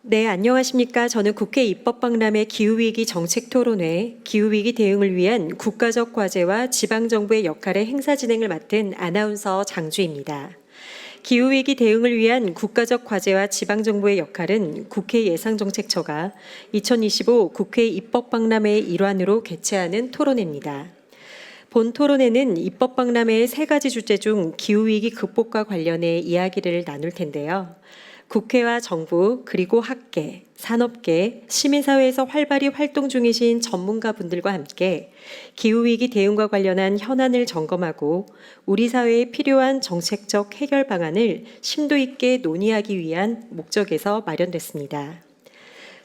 네, 안녕하십니까. 저는 국회 입법박람회 기후위기 정책토론회, 기후위기 대응을 위한 국가적 과제와 지방정부의 역할의 행사 진행을 맡은 아나운서 장주입니다. 기후위기 대응을 위한 국가적 과제와 지방정부의 역할은 국회 예상정책처가 2025 국회 입법박람회의 일환으로 개최하는 토론회입니다. 본 토론회는 입법박람회의 3가지 주제 중 기후위기 극복과 관련해 이야기를 나눌 텐데요. 국회와 정부, 그리고 학계, 산업계, 시민사회에서 활발히 활동 중이신 전문가분들과 함께 기후위기 대응과 관련한 현안을 점검하고 우리 사회에 필요한 정책적 해결 방안을 심도 있게 논의하기 위한 목적에서 마련됐습니다.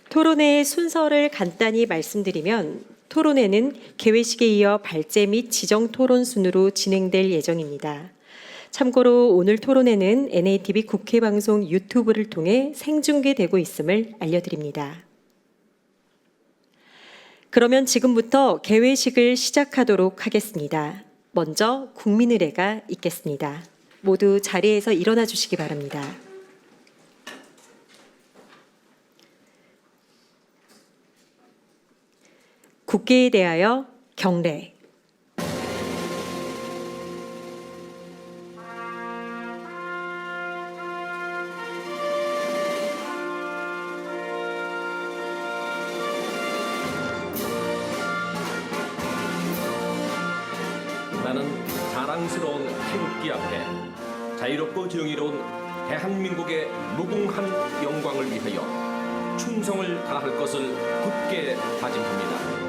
토론회의 순서를 간단히 말씀드리면 토론회는 개회식에 이어 발제 및 지정 토론 순으로 진행될 예정입니다. 참고로 오늘 토론회는 NATV 국회방송 유튜브를 통해 생중계되고 있음을 알려드립니다. 그러면 지금부터 개회식을 시작하도록 하겠습니다. 먼저 국민의례가 있겠습니다. 모두 자리에서 일어나 주시기 바랍니다. 국회에 대하여 경례. 나는 자랑스러운 태극기 앞에 자유롭고 정의로운 대한민국의 무궁한 영광을 위하여 충성을 다할 것을 굳게 다짐합니다.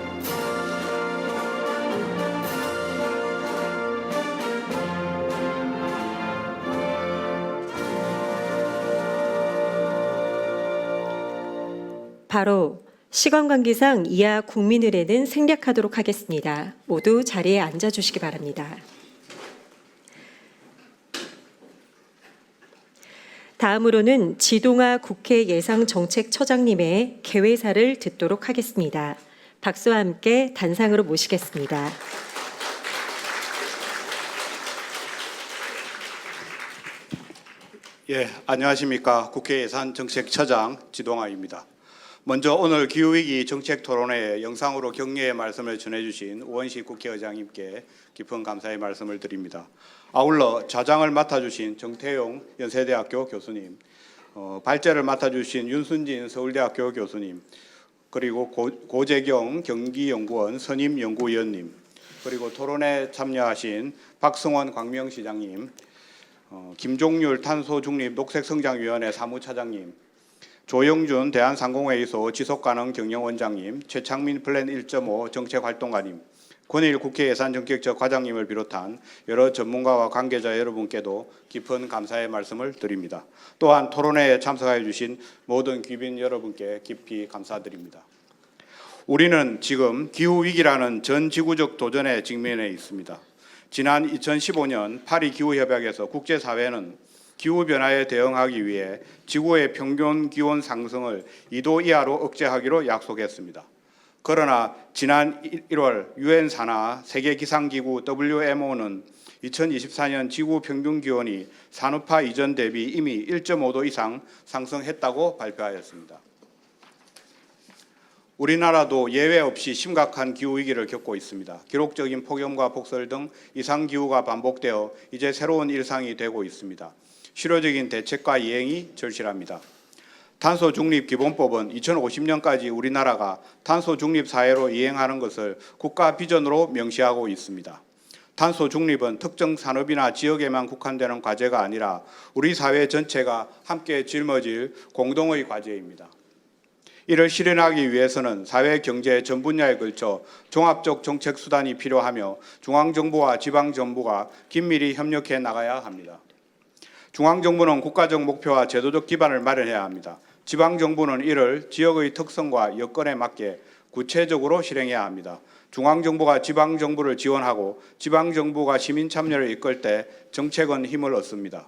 바로 시간 관계상 이하 국민의례는 생략하도록 하겠습니다. 모두 자리에 앉아주시기 바랍니다. 다음으로는 지동아 국회 예상정책처장님의 개회사를 듣도록 하겠습니다. 박수와 함께 단상으로 모시겠습니다. 안녕하십니까. 국회 예산정책처장 지동아입니다. 먼저 오늘 기후위기 정책토론회에 영상으로 격려의 말씀을 전해주신 우원식 국회의장님께 깊은 감사의 말씀을 드립니다. 아울러 좌장을 맡아주신 정태용 연세대학교 교수님, 발제를 맡아주신 윤순진 서울대학교 교수님, 그리고 고재경 경기연구원 선임연구위원님, 그리고 토론에 참여하신 박승원 광명시장님, 김종률 탄소중립 녹색성장위원회 사무차장님, 조영준 대한상공회의소 지속가능경영원장님, 최창민 플랜 1.5 정책활동가님, 권일 국회 예산정책처 과장님을 비롯한 여러 전문가와 관계자 여러분께도 깊은 감사의 말씀을 드립니다. 또한 토론회에 참석해 주신 모든 귀빈 여러분께 깊이 감사드립니다. 우리는 지금 기후위기라는 전 지구적 도전에 직면해 있습니다. 지난 2015년 파리 기후협약에서 국제사회는 기후변화에 대응하기 위해 지구의 평균 기온 상승을 2도 이하로 억제하기로 약속했습니다. 그러나 지난 1월 유엔 산하 세계기상기구 WMO는 2024년 지구 평균 기온이 산업화 이전 대비 이미 1.5도 이상 상승했다고 발표하였습니다. 우리나라도 예외 없이 심각한 기후위기를 겪고 있습니다. 기록적인 폭염과 폭설 등 이상기후가 반복되어 이제 새로운 일상이 되고 있습니다. 실효적인 대책과 이행이 절실합니다. 탄소중립기본법은 2050년까지 우리나라가 탄소중립 사회로 이행하는 것을 국가 비전으로 명시하고 있습니다. 탄소중립은 특정 산업이나 지역에만 국한되는 과제가 아니라 우리 사회 전체가 함께 짊어질 공동의 과제입니다. 이를 실현하기 위해서는 사회, 경제 전 분야에 걸쳐 종합적 정책 수단이 필요하며 중앙정부와 지방정부가 긴밀히 협력해 나가야 합니다. 중앙정부는 국가적 목표와 제도적 기반을 마련해야 합니다. 지방정부는 이를 지역의 특성과 여건에 맞게 구체적으로 실행해야 합니다. 중앙정부가 지방정부를 지원하고 지방정부가 시민참여를 이끌 때 정책은 힘을 얻습니다.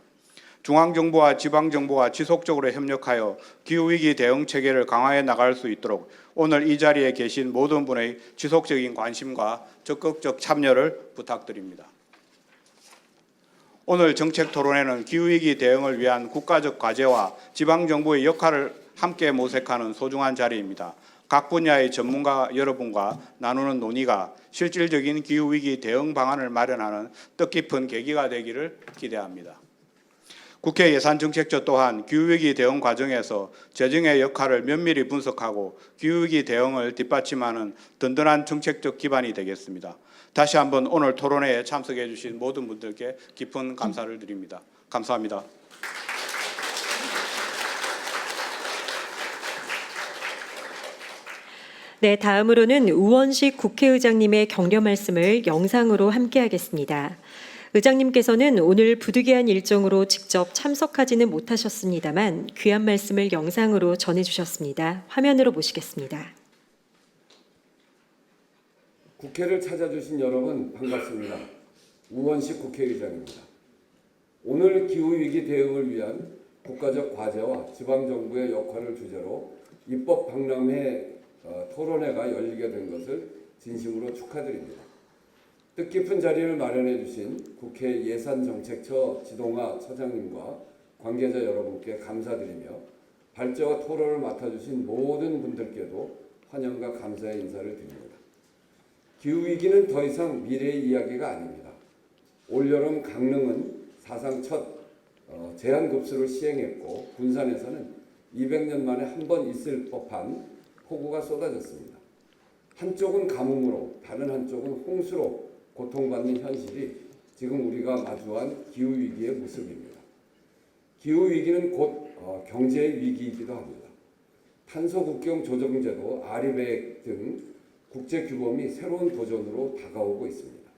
중앙정부와 지방정부가 지속적으로 협력하여 기후위기 대응 체계를 강화해 나갈 수 있도록 오늘 이 자리에 계신 모든 분의 지속적인 관심과 적극적 참여를 부탁드립니다. 오늘 정책 토론회는 기후위기 대응을 위한 국가적 과제와 지방정부의 역할을 함께 모색하는 소중한 자리입니다. 각 분야의 전문가 여러분과 나누는 논의가 실질적인 기후위기 대응 방안을 마련하는 뜻깊은 계기가 되기를 기대합니다. 국회 예산정책처 또한 기후위기 대응 과정에서 재정의 역할을 면밀히 분석하고 기후위기 대응을 뒷받침하는 든든한 정책적 기반이 되겠습니다. 다시 한번 오늘 토론회에 참석해 주신 모든 분들께 깊은 감사를 드립니다. 감사합니다. 네, 다음으로는 우원식 국회의장님의 격려 말씀을 영상으로 함께하겠습니다. 의장님께서는 오늘 부득이한 일정으로 직접 참석하지는 못하셨습니다만 귀한 말씀을 영상으로 전해주셨습니다. 화면으로 모시겠습니다. 국회를 찾아주신 여러분 반갑습니다. 우원식 국회의장입니다. 오늘 기후위기 대응을 위한 국가적 과제와 지방정부의 역할을 주제로 입법 박람회 토론회가 열리게 된 것을 진심으로 축하드립니다. 뜻깊은 자리를 마련해 주신 국회 예산정책처 지동아 처장님과 관계자 여러분께 감사드리며 발제와 토론을 맡아주신 모든 분들께도 환영과 감사의 인사를 드립니다. 기후위기는 더 이상 미래의 이야기가 아닙니다. 올여름 강릉은 사상 첫 제한급수를 시행했고 군산에서는 200년 만에 한 번 있을 법한 폭우가 쏟아졌습니다. 한쪽은 가뭄으로 다른 한쪽은 홍수로 고통받는 현실이 지금 우리가 마주한 기후위기의 모습입니다. 기후위기는 곧 경제의 위기이기도 합니다. 탄소국경 조정제도, 아리백 등 국제규범이 새로운 도전으로 다가오고 있습니다.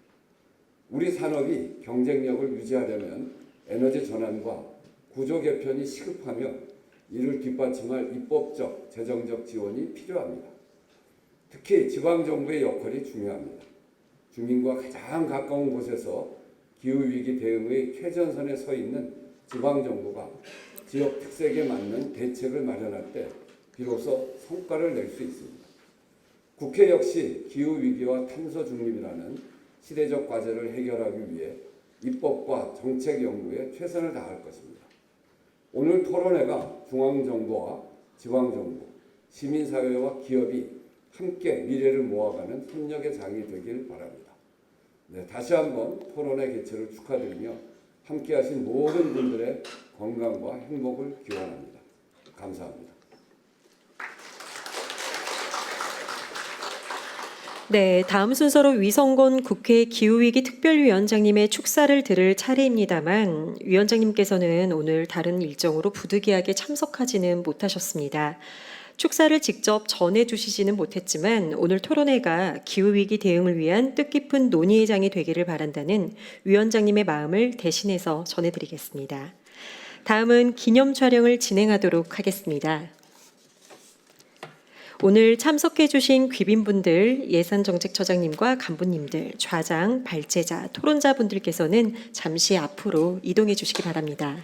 우리 산업이 경쟁력을 유지하려면 에너지 전환과 구조 개편이 시급하며 이를 뒷받침할 입법적, 재정적 지원이 필요합니다. 특히 지방정부의 역할이 중요합니다. 주민과 가장 가까운 곳에서 기후위기 대응의 최전선에 서 있는 지방정부가 지역 특색에 맞는 대책을 마련할 때 비로소 성과를 낼 수 있습니다. 국회 역시 기후위기와 탄소 중립이라는 시대적 과제를 해결하기 위해 입법과 정책 연구에 최선을 다할 것입니다. 오늘 토론회가 중앙정부와 지방정부, 시민사회와 기업이 함께 미래를 모아가는 협력의 장이 되길 바랍니다. 네, 다시 한번 토론회 개최를 축하드리며 함께하신 모든 분들의 건강과 행복을 기원합니다. 감사합니다. 네, 다음 순서로 위성곤 국회 기후위기 특별위원장님의 축사를 들을 차례입니다만 위원장님께서는 오늘 다른 일정으로 부득이하게 참석하지는 못하셨습니다. 축사를 직접 전해주시지는 못했지만 오늘 토론회가 기후위기 대응을 위한 뜻깊은 논의의 장이 되기를 바란다는 위원장님의 마음을 대신해서 전해드리겠습니다. 다음은 기념 촬영을 진행하도록 하겠습니다. 오늘 참석해 주신 귀빈분들, 예산정책처장님과 간부님들, 좌장, 발제자, 토론자분들께서는 잠시 앞으로 이동해 주시기 바랍니다.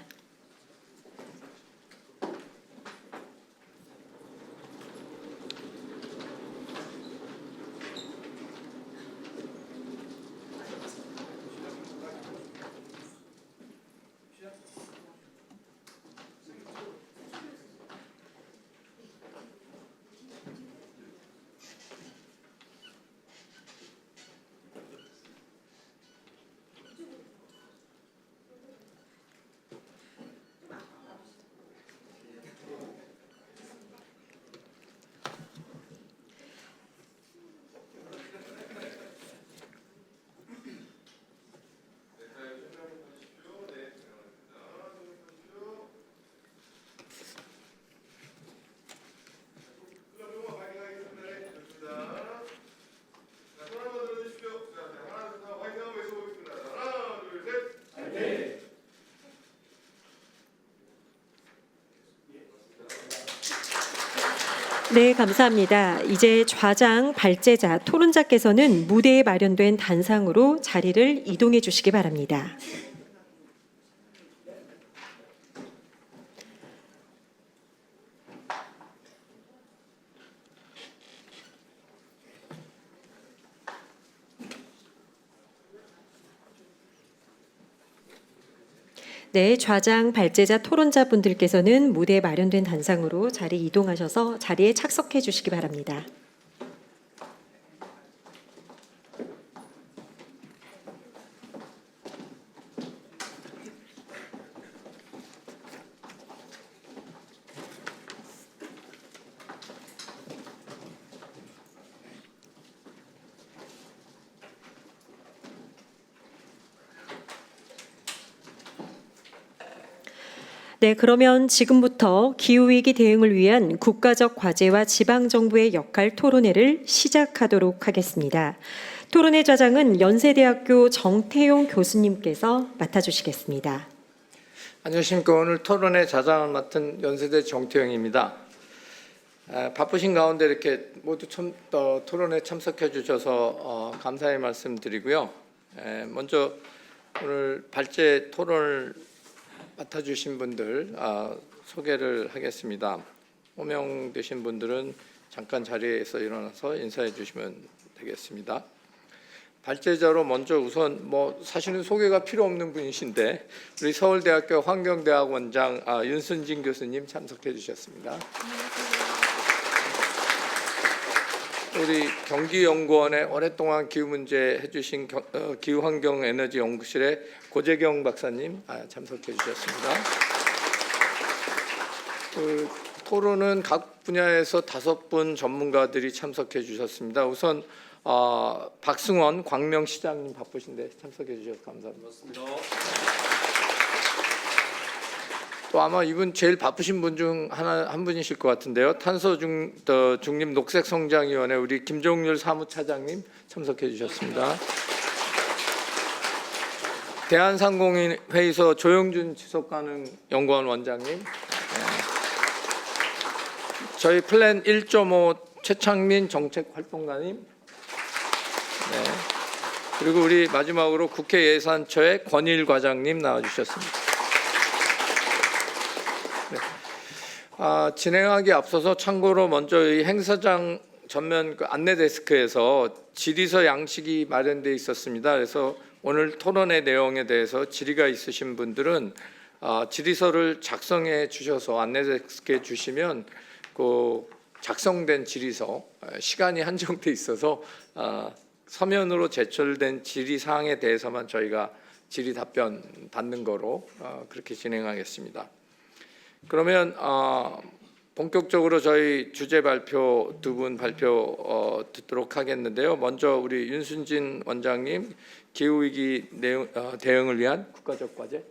네, 감사합니다. 이제 좌장, 발제자, 토론자께서는 무대에 마련된 단상으로 자리를 이동해 주시기 바랍니다. 네, 좌장, 발제자, 토론자분들께서는 무대에 마련된 단상으로 자리 이동하셔서 자리에 착석해 주시기 바랍니다. 네, 그러면 지금부터 기후위기 대응을 위한 국가적 과제와 지방정부의 역할 토론회를 시작하도록 하겠습니다. 토론회 좌장은 연세대학교 정태용 교수님께서 맡아주시겠습니다. 안녕하십니까. 오늘 토론회 좌장을 맡은 연세대 정태영입니다. 바쁘신 가운데 이렇게 모두 토론에 참석해 주셔서 감사의 말씀드리고요. 먼저 오늘 발제 토론을 맡아주신 분들 소개를 하겠습니다. 호명되신 분들은 잠깐 자리에서 일어나서 인사해 주시면 되겠습니다. 발제자로 먼저 우선 사실은 소개가 필요 없는 분이신데 우리 서울대학교 환경대학 원장 윤순진 교수님 참석해 주셨습니다. 우리 경기연구원에 오랫동안 기후 문제 해주신 기후환경에너지연구실의 고재경 박사님 참석해 주셨습니다. 토론은 각 분야에서 5분 전문가들이 참석해 주셨습니다. 우선 박승원 광명시장님 바쁘신데 참석해 주셔서 감사합니다. 또 아마 이분 제일 바쁘신 분 중 한 분이실 것 같은데요. 탄소 중립 녹색성장위원회 우리 김종률 사무차장님 참석해 주셨습니다. 대한상공회의소 조영준 지속가능연구원 원장님, 저희 플랜 1.5 최창민 정책활동가님, 그리고 우리 마지막으로 국회 예산처의 권일 과장님 나와주셨습니다. 진행하기 앞서서 참고로 먼저 이 행사장 전면 안내 데스크에서 질의서 양식이 마련되어 있었습니다. 그래서 오늘 토론의 내용에 대해서 질의가 있으신 분들은 질의서를 작성해 주셔서 안내 데스크에 주시면 그 작성된 질의서 시간이 한정돼 있어서 서면으로 제출된 질의 사항에 대해서만 저희가 질의 답변 받는 거로 그렇게 진행하겠습니다. 그러면 본격적으로 저희 주제 발표 두 분 발표 듣도록 하겠는데요. 먼저 우리 윤순진 원장님 기후위기 대응을 위한 국가적 과제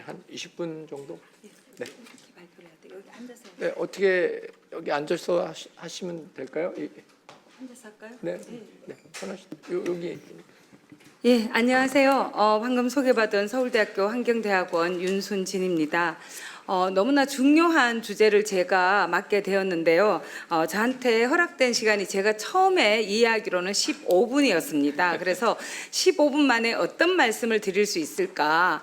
한 20분 정도. 네. 네, 어떻게 여기 앉아서 하시면 될까요? 앉아서 할까요? 네, 네, 여기. 예, 안녕하세요. 방금 소개받은 서울대학교 환경대학원 윤순진입니다. 너무나 중요한 주제를 제가 맡게 되었는데요. 저한테 허락된 시간이 제가 처음에 이해하기로는 15분이었습니다. 그래서 15분 만에 어떤 말씀을 드릴 수 있을까?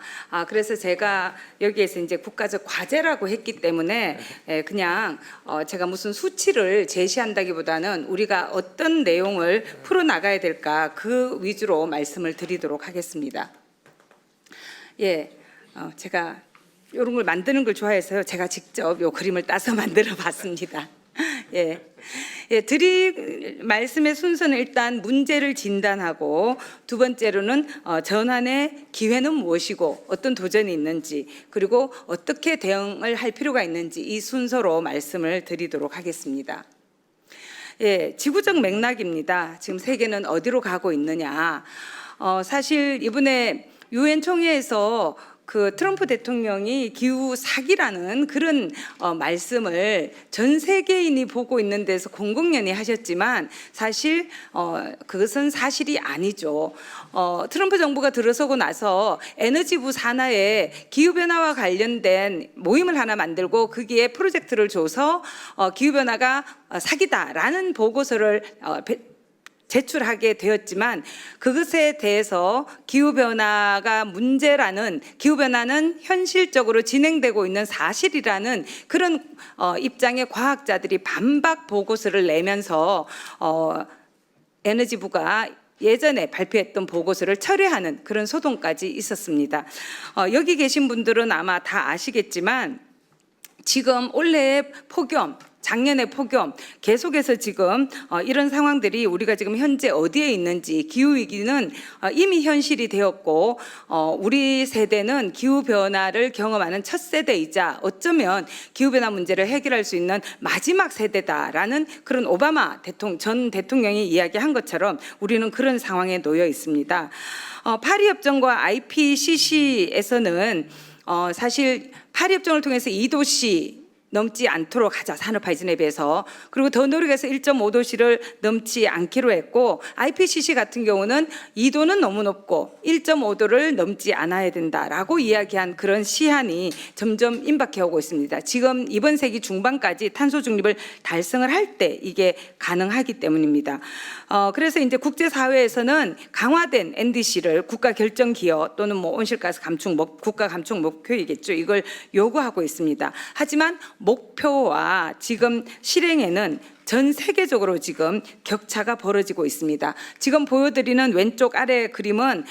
그래서 제가 여기에서 이제 국가적 과제라고 했기 때문에 그냥 제가 무슨 수치를 제시한다기보다는 우리가 어떤 내용을 풀어나가야 될까 그 위주로 말씀을 드리도록 하겠습니다. 예, 제가 이런 걸 만드는 걸 좋아해서요. 제가 직접 요 그림을 따서 만들어 봤습니다. 예. 드릴 말씀의 순서는 일단 문제를 진단하고 두 번째로는 전환의 기회는 무엇이고 어떤 도전이 있는지 그리고 어떻게 대응을 할 필요가 있는지 이 순서로 말씀을 드리도록 하겠습니다. 예, 지구적 맥락입니다. 지금 세계는 어디로 가고 있느냐. 사실 이번에 유엔 총회에서 그 트럼프 대통령이 기후 사기라는 그런 말씀을 전 세계인이 보고 있는 데서 공공연히 하셨지만 사실 그것은 사실이 아니죠. 트럼프 정부가 들어서고 나서 에너지부 산하에 기후변화와 관련된 모임을 하나 만들고 거기에 프로젝트를 줘서 기후변화가 사기다라는 보고서를 제출하게 되었지만 그것에 대해서 기후변화가 문제라는 기후변화는 현실적으로 진행되고 있는 사실이라는 그런 입장의 과학자들이 반박 보고서를 내면서 에너지부가 예전에 발표했던 보고서를 철회하는 그런 소동까지 있었습니다. 여기 계신 분들은 아마 다 아시겠지만 지금 올해의 폭염, 작년의 폭염 계속해서 지금 이런 상황들이 우리가 지금 현재 어디에 있는지, 기후위기는 이미 현실이 되었고 우리 세대는 기후변화를 경험하는 첫 세대이자 어쩌면 기후변화 문제를 해결할 수 있는 마지막 세대다라는 그런 오바마 전 대통령이 이야기한 것처럼 우리는 그런 상황에 놓여 있습니다. 파리협정과 IPCC에서는 사실 파리협정을 통해서 2도씨 넘지 않도록 하자, 산업발전에 비해서. 그리고 더 노력해서 1.5도씨를 넘지 않기로 했고, IPCC 같은 경우는 2도는 너무 높고 1.5도를 넘지 않아야 된다라고 이야기한 그런 시한이 점점 임박해 오고 있습니다. 지금 이번 세기 중반까지 탄소 중립을 달성을 할 때 이게 가능하기 때문입니다. 그래서 이제 국제사회에서는 강화된 NDC를 국가 결정 기여 또는 뭐 온실가스 감축 국가 감축 목표이겠죠. 이걸 요구하고 있습니다. 하지만 목표와 지금 실행에는 전 세계적으로 지금 격차가 벌어지고 있습니다. 지금 보여드리는 왼쪽 아래 그림은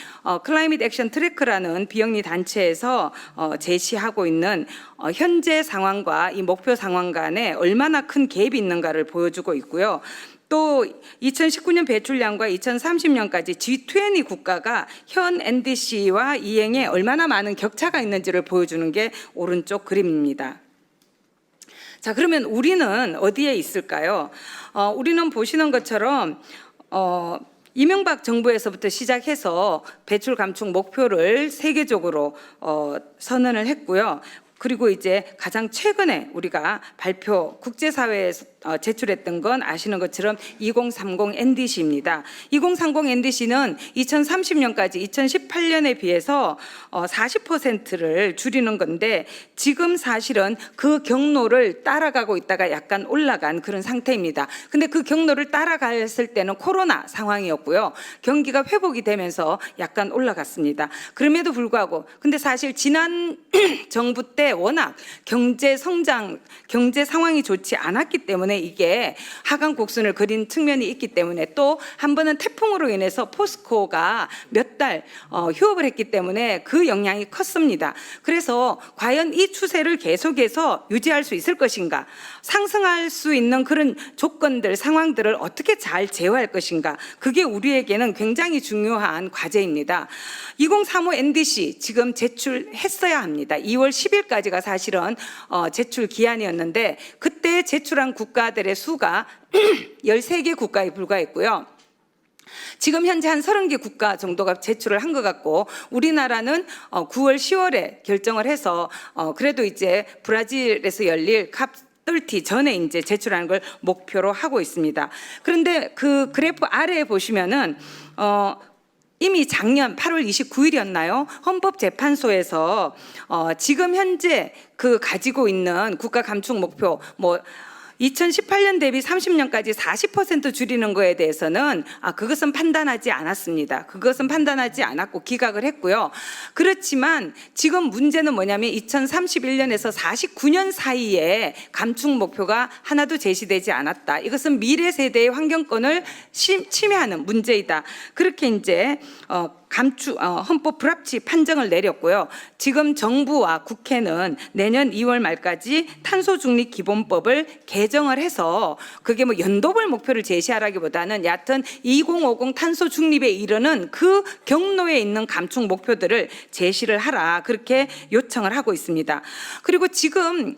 클라이밋 액션 트래크라는 비영리 단체에서 제시하고 있는 현재 상황과 이 목표 상황 간에 얼마나 큰 갭이 있는가를 보여주고 있고요. 또 2019년 배출량과 2030년까지 G20 국가가 현 NDC와 이행에 얼마나 많은 격차가 있는지를 보여주는 게 오른쪽 그림입니다. 자, 그러면 우리는 어디에 있을까요? 우리는 보시는 것처럼 이명박 정부에서부터 시작해서 배출 감축 목표를 세계적으로 선언을 했고요. 그리고 이제 가장 최근에 우리가 국제사회에 제출했던 건 아시는 것처럼 2030 NDC입니다. 2030 NDC는 2030년까지 2018년에 비해서 40%를 줄이는 건데 지금 사실은 그 경로를 따라가고 있다가 약간 올라간 그런 상태입니다. 근데 그 경로를 따라갔을 때는 코로나 상황이었고요. 경기가 회복이 되면서 약간 올라갔습니다. 그럼에도 불구하고 근데 사실 지난 정부 때 워낙 경제 상황이 좋지 않았기 때문에 이게 하강 곡선을 그린 측면이 있기 때문에 또 한 번은 태풍으로 인해서 포스코가 몇 달 휴업을 했기 때문에 그 영향이 컸습니다. 그래서 과연 이 추세를 계속해서 유지할 수 있을 것인가, 상승할 수 있는 그런 조건들, 상황들을 어떻게 잘 제어할 것인가, 그게 우리에게는 굉장히 중요한 과제입니다. 2035 NDC 지금 제출했어야 합니다. 2월 10일까지가 사실은 제출 기한이었는데 그때 제출한 국가들의 수가 13개 국가에 불과했고요. 지금 현재 한 30개 국가 정도가 제출을 한 것 같고 우리나라는 9월 10월에 결정을 해서 그래도 이제 브라질에서 열릴 컵30 전에 이제 제출하는 걸 목표로 하고 있습니다. 그런데 그 그래프 아래에 보시면은 이미 작년 8월 29일이었나요? 헌법재판소에서 지금 현재 그 가지고 있는 국가 감축 목표 2018년 대비 30년까지 40% 줄이는 거에 대해서는 그것은 판단하지 않았습니다. 그것은 판단하지 않았고 기각을 했고요. 그렇지만 지금 문제는 뭐냐면 2031년에서 49년 사이에 감축 목표가 하나도 제시되지 않았다. 이것은 미래 세대의 환경권을 침해하는 문제이다. 그렇게 이제 헌법 불합치 판정을 내렸고요. 지금 정부와 국회는 내년 2월 말까지 탄소 중립 기본법을 개정을 해서 그게 연도별 목표를 제시하라기보다는 여하튼 2050 탄소 중립에 이르는 그 경로에 있는 감축 목표들을 제시를 하라, 그렇게 요청을 하고 있습니다. 그리고 지금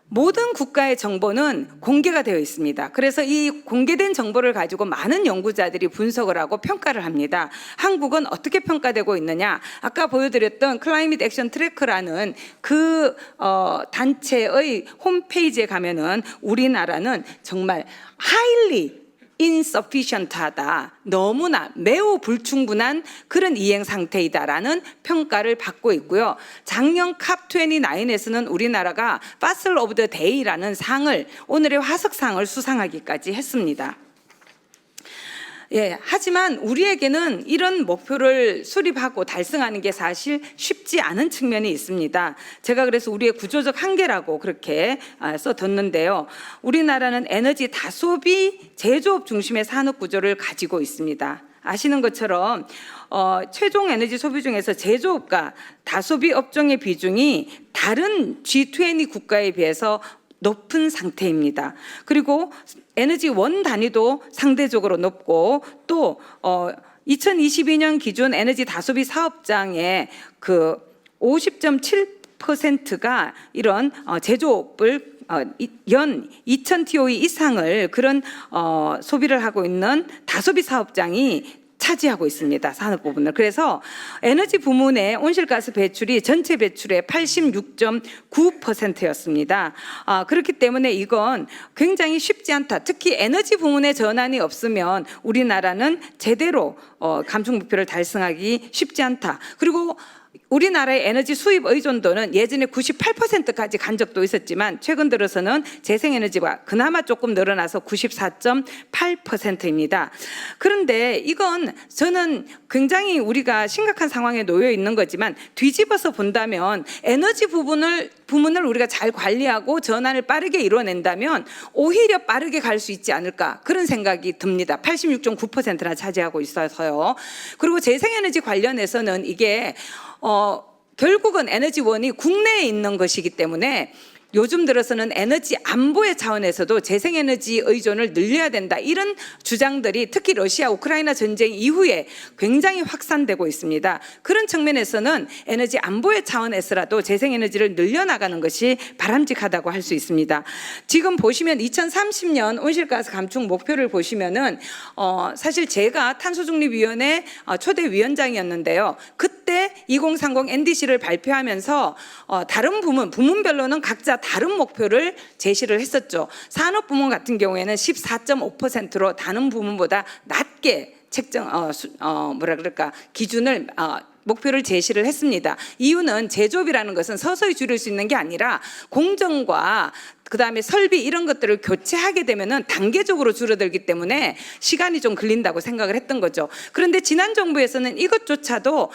모든 국가의 정보는 공개가 되어 있습니다. 그래서 이 공개된 정보를 가지고 많은 연구자들이 분석을 하고 평가를 합니다. 한국은 어떻게 평가되고 있느냐? 아까 보여드렸던 클라이밋 액션 트래크라는 그 단체의 홈페이지에 가면은 우리나라는 정말 highly insufficient하다, 너무나 매우 불충분한 그런 이행 상태이다라는 평가를 받고 있고요. 작년 컵29에서는 우리나라가 파슬 오브 더 데이라는 상을, 오늘의 화석상을 수상하기까지 했습니다. 예, 하지만 우리에게는 이런 목표를 수립하고 달성하는 게 사실 쉽지 않은 측면이 있습니다. 제가 그래서 우리의 구조적 한계라고 그렇게 써뒀는데요. 우리나라는 에너지 다소비 제조업 중심의 산업 구조를 가지고 있습니다. 아시는 것처럼 최종 에너지 소비 중에서 제조업과 다소비 업종의 비중이 다른 G20 국가에 비해서 높은 상태입니다. 그리고 에너지 원 단위도 상대적으로 높고 또 2022년 기준 에너지 다소비 사업장의 그 50.7%가 이런 제조업을 연 2,000TOE 이상을 그런 소비를 하고 있는 다소비 사업장이 차지하고 있습니다. 산업 부분을. 그래서 에너지 부문의 온실가스 배출이 전체 배출의 86.9%였습니다. 그렇기 때문에 이건 굉장히 쉽지 않다. 특히 에너지 부문의 전환이 없으면 우리나라는 제대로 감축 목표를 달성하기 쉽지 않다. 그리고 우리나라의 에너지 수입 의존도는 예전에 98%까지 간 적도 있었지만 최근 들어서는 재생에너지가 그나마 조금 늘어나서 94.8%입니다. 그런데 이건 저는 굉장히 우리가 심각한 상황에 놓여 있는 거지만 뒤집어서 본다면 에너지 부문을 우리가 잘 관리하고 전환을 빠르게 이뤄낸다면 오히려 빠르게 갈 수 있지 않을까 그런 생각이 듭니다. 86.9%나 차지하고 있어서요. 그리고 재생에너지 관련해서는 이게 결국은 에너지원이 국내에 있는 것이기 때문에 요즘 들어서는 에너지 안보의 차원에서도 재생에너지 의존을 늘려야 된다. 이런 주장들이 특히 러시아 우크라이나 전쟁 이후에 굉장히 확산되고 있습니다. 그런 측면에서는 에너지 안보의 차원에서라도 재생에너지를 늘려나가는 것이 바람직하다고 할 수 있습니다. 지금 보시면 2030년 온실가스 감축 목표를 보시면은 사실 제가 탄소중립위원회 초대 위원장이었는데요. 그때 2030 NDC를 발표하면서 다른 부문별로는 각자 다른 목표를 제시를 했었죠. 산업부문 같은 경우에는 14.5%로 다른 부문보다 낮게 기준을 목표를 제시를 했습니다. 이유는 제조업이라는 것은 서서히 줄일 수 있는 게 아니라 공정과 그다음에 설비 이런 것들을 교체하게 되면은 단계적으로 줄어들기 때문에 시간이 좀 걸린다고 생각을 했던 거죠. 그런데 지난 정부에서는 이것조차도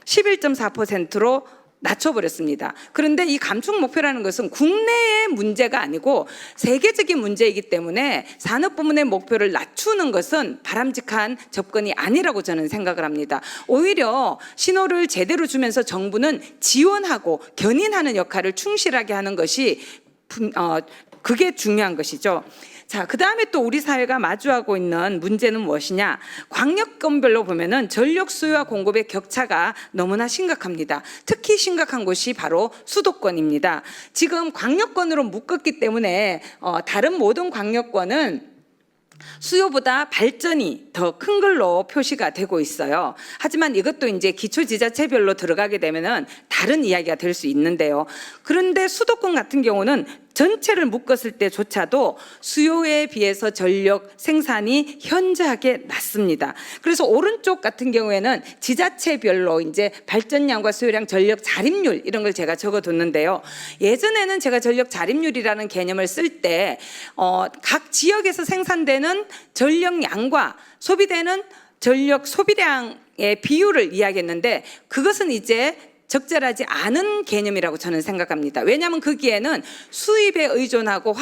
11.4%로 낮춰버렸습니다. 그런데 이 감축 목표라는 것은 국내의 문제가 아니고 세계적인 문제이기 때문에 산업 부문의 목표를 낮추는 것은 바람직한 접근이 아니라고 저는 생각을 합니다. 오히려 신호를 제대로 주면서 정부는 지원하고 견인하는 역할을 충실하게 하는 것이 그게 중요한 것이죠. 자, 그 다음에 또 우리 사회가 마주하고 있는 문제는 무엇이냐? 광역권별로 보면은 전력 수요와 공급의 격차가 너무나 심각합니다. 특히 심각한 곳이 바로 수도권입니다. 지금 광역권으로 묶었기 때문에 다른 모든 광역권은 수요보다 발전이 더 큰 걸로 표시가 되고 있어요. 하지만 이것도 이제 기초지자체별로 들어가게 되면은 다른 이야기가 될 수 있는데요. 그런데 수도권 같은 경우는 전체를 묶었을 때조차도 수요에 비해서 전력 생산이 현저하게 낮습니다. 그래서 오른쪽 같은 경우에는 지자체별로 이제 발전량과 수요량, 전력 자립률 이런 걸 제가 적어뒀는데요. 예전에는 제가 전력 자립률이라는 개념을 쓸 때 각 지역에서 생산되는 전력량과 소비되는 전력 소비량의 비율을 이야기했는데 그것은 이제 적절하지 않은 개념이라고 저는 생각합니다. 왜냐하면 거기에는 수입에 의존하고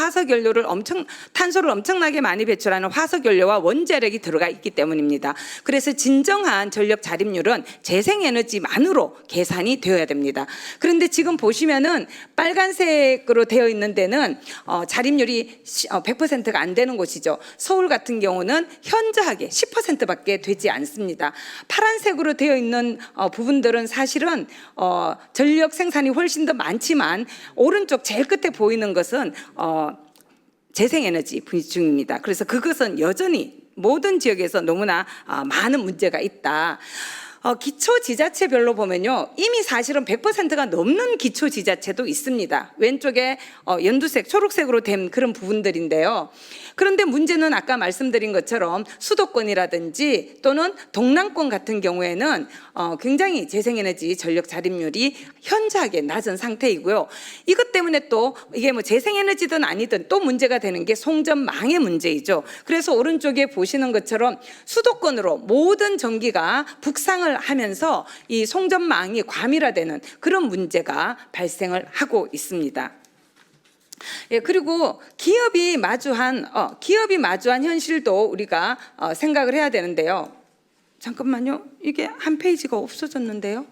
탄소를 엄청나게 많이 배출하는 화석연료와 원자력이 들어가 있기 때문입니다. 그래서 진정한 전력 자립률은 재생에너지만으로 계산이 되어야 됩니다. 그런데 지금 보시면은 빨간색으로 되어 있는 데는 자립률이 100%가 안 되는 곳이죠. 서울 같은 경우는 현저하게 10%밖에 되지 않습니다. 파란색으로 되어 있는 부분들은 사실은 전력 생산이 훨씬 더 많지만 오른쪽 제일 끝에 보이는 것은 재생에너지 비중입니다. 그래서 그것은 여전히 모든 지역에서 너무나 많은 문제가 있다. 기초지자체별로 보면요, 이미 사실은 100%가 넘는 기초지자체도 있습니다. 왼쪽에 연두색, 초록색으로 된 그런 부분들인데요. 그런데 문제는 아까 말씀드린 것처럼 수도권이라든지 또는 동남권 같은 경우에는 굉장히 재생에너지 전력 자립률이 현저하게 낮은 상태이고요. 이것 때문에 또 이게 뭐 재생에너지든 아니든 또 문제가 되는 게 송전망의 문제이죠. 그래서 오른쪽에 보시는 것처럼 수도권으로 모든 전기가 북상을 하면서 이 송전망이 과밀화되는 그런 문제가 발생을 하고 있습니다. 예, 그리고 기업이 마주한 현실도 우리가 생각을 해야 되는데요. 잠깐만요. 이게 한 페이지가 없어졌는데요.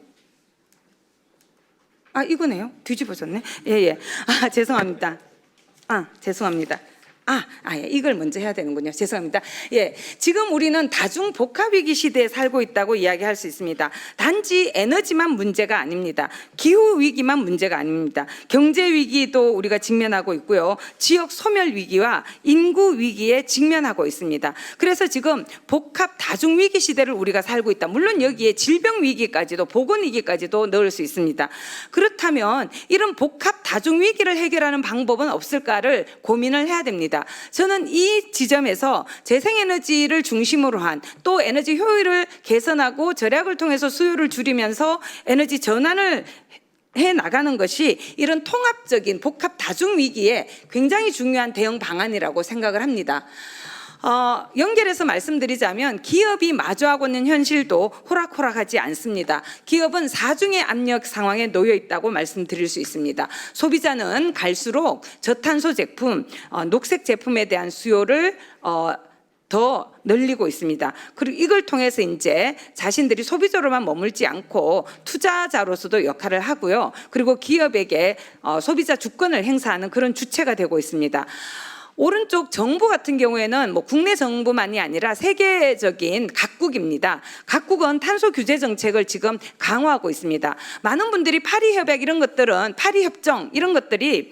아, 이거네요. 뒤집어졌네. 예. 죄송합니다. 죄송합니다. 예, 이걸 먼저 해야 되는군요. 죄송합니다. 예, 지금 우리는 다중 복합 위기 시대에 살고 있다고 이야기할 수 있습니다. 단지 에너지만 문제가 아닙니다. 기후 위기만 문제가 아닙니다. 경제 위기도 우리가 직면하고 있고요. 지역 소멸 위기와 인구 위기에 직면하고 있습니다. 그래서 지금 복합 다중 위기 시대를 우리가 살고 있다. 물론 여기에 질병 위기까지도 보건 위기까지도 넣을 수 있습니다. 그렇다면 이런 복합 다중 위기를 해결하는 방법은 없을까를 고민을 해야 됩니다. 저는 이 지점에서 재생에너지를 중심으로 한 또 에너지 효율을 개선하고 절약을 통해서 수요를 줄이면서 에너지 전환을 해 나가는 것이 이런 통합적인 복합 다중 위기에 굉장히 중요한 대응 방안이라고 생각을 합니다. 연결해서 말씀드리자면 기업이 마주하고 있는 현실도 호락호락하지 않습니다. 기업은 사중의 압력 상황에 놓여 있다고 말씀드릴 수 있습니다. 소비자는 갈수록 저탄소 제품, 녹색 제품에 대한 수요를 더 늘리고 있습니다. 그리고 이걸 통해서 이제 자신들이 소비자로만 머물지 않고 투자자로서도 역할을 하고요. 그리고 기업에게 소비자 주권을 행사하는 그런 주체가 되고 있습니다. 오른쪽 정부 같은 경우에는 뭐 국내 정부만이 아니라 세계적인 각국입니다. 각국은 탄소 규제 정책을 지금 강화하고 있습니다. 많은 분들이 파리 협약 이런 것들은 파리 협정 이런 것들이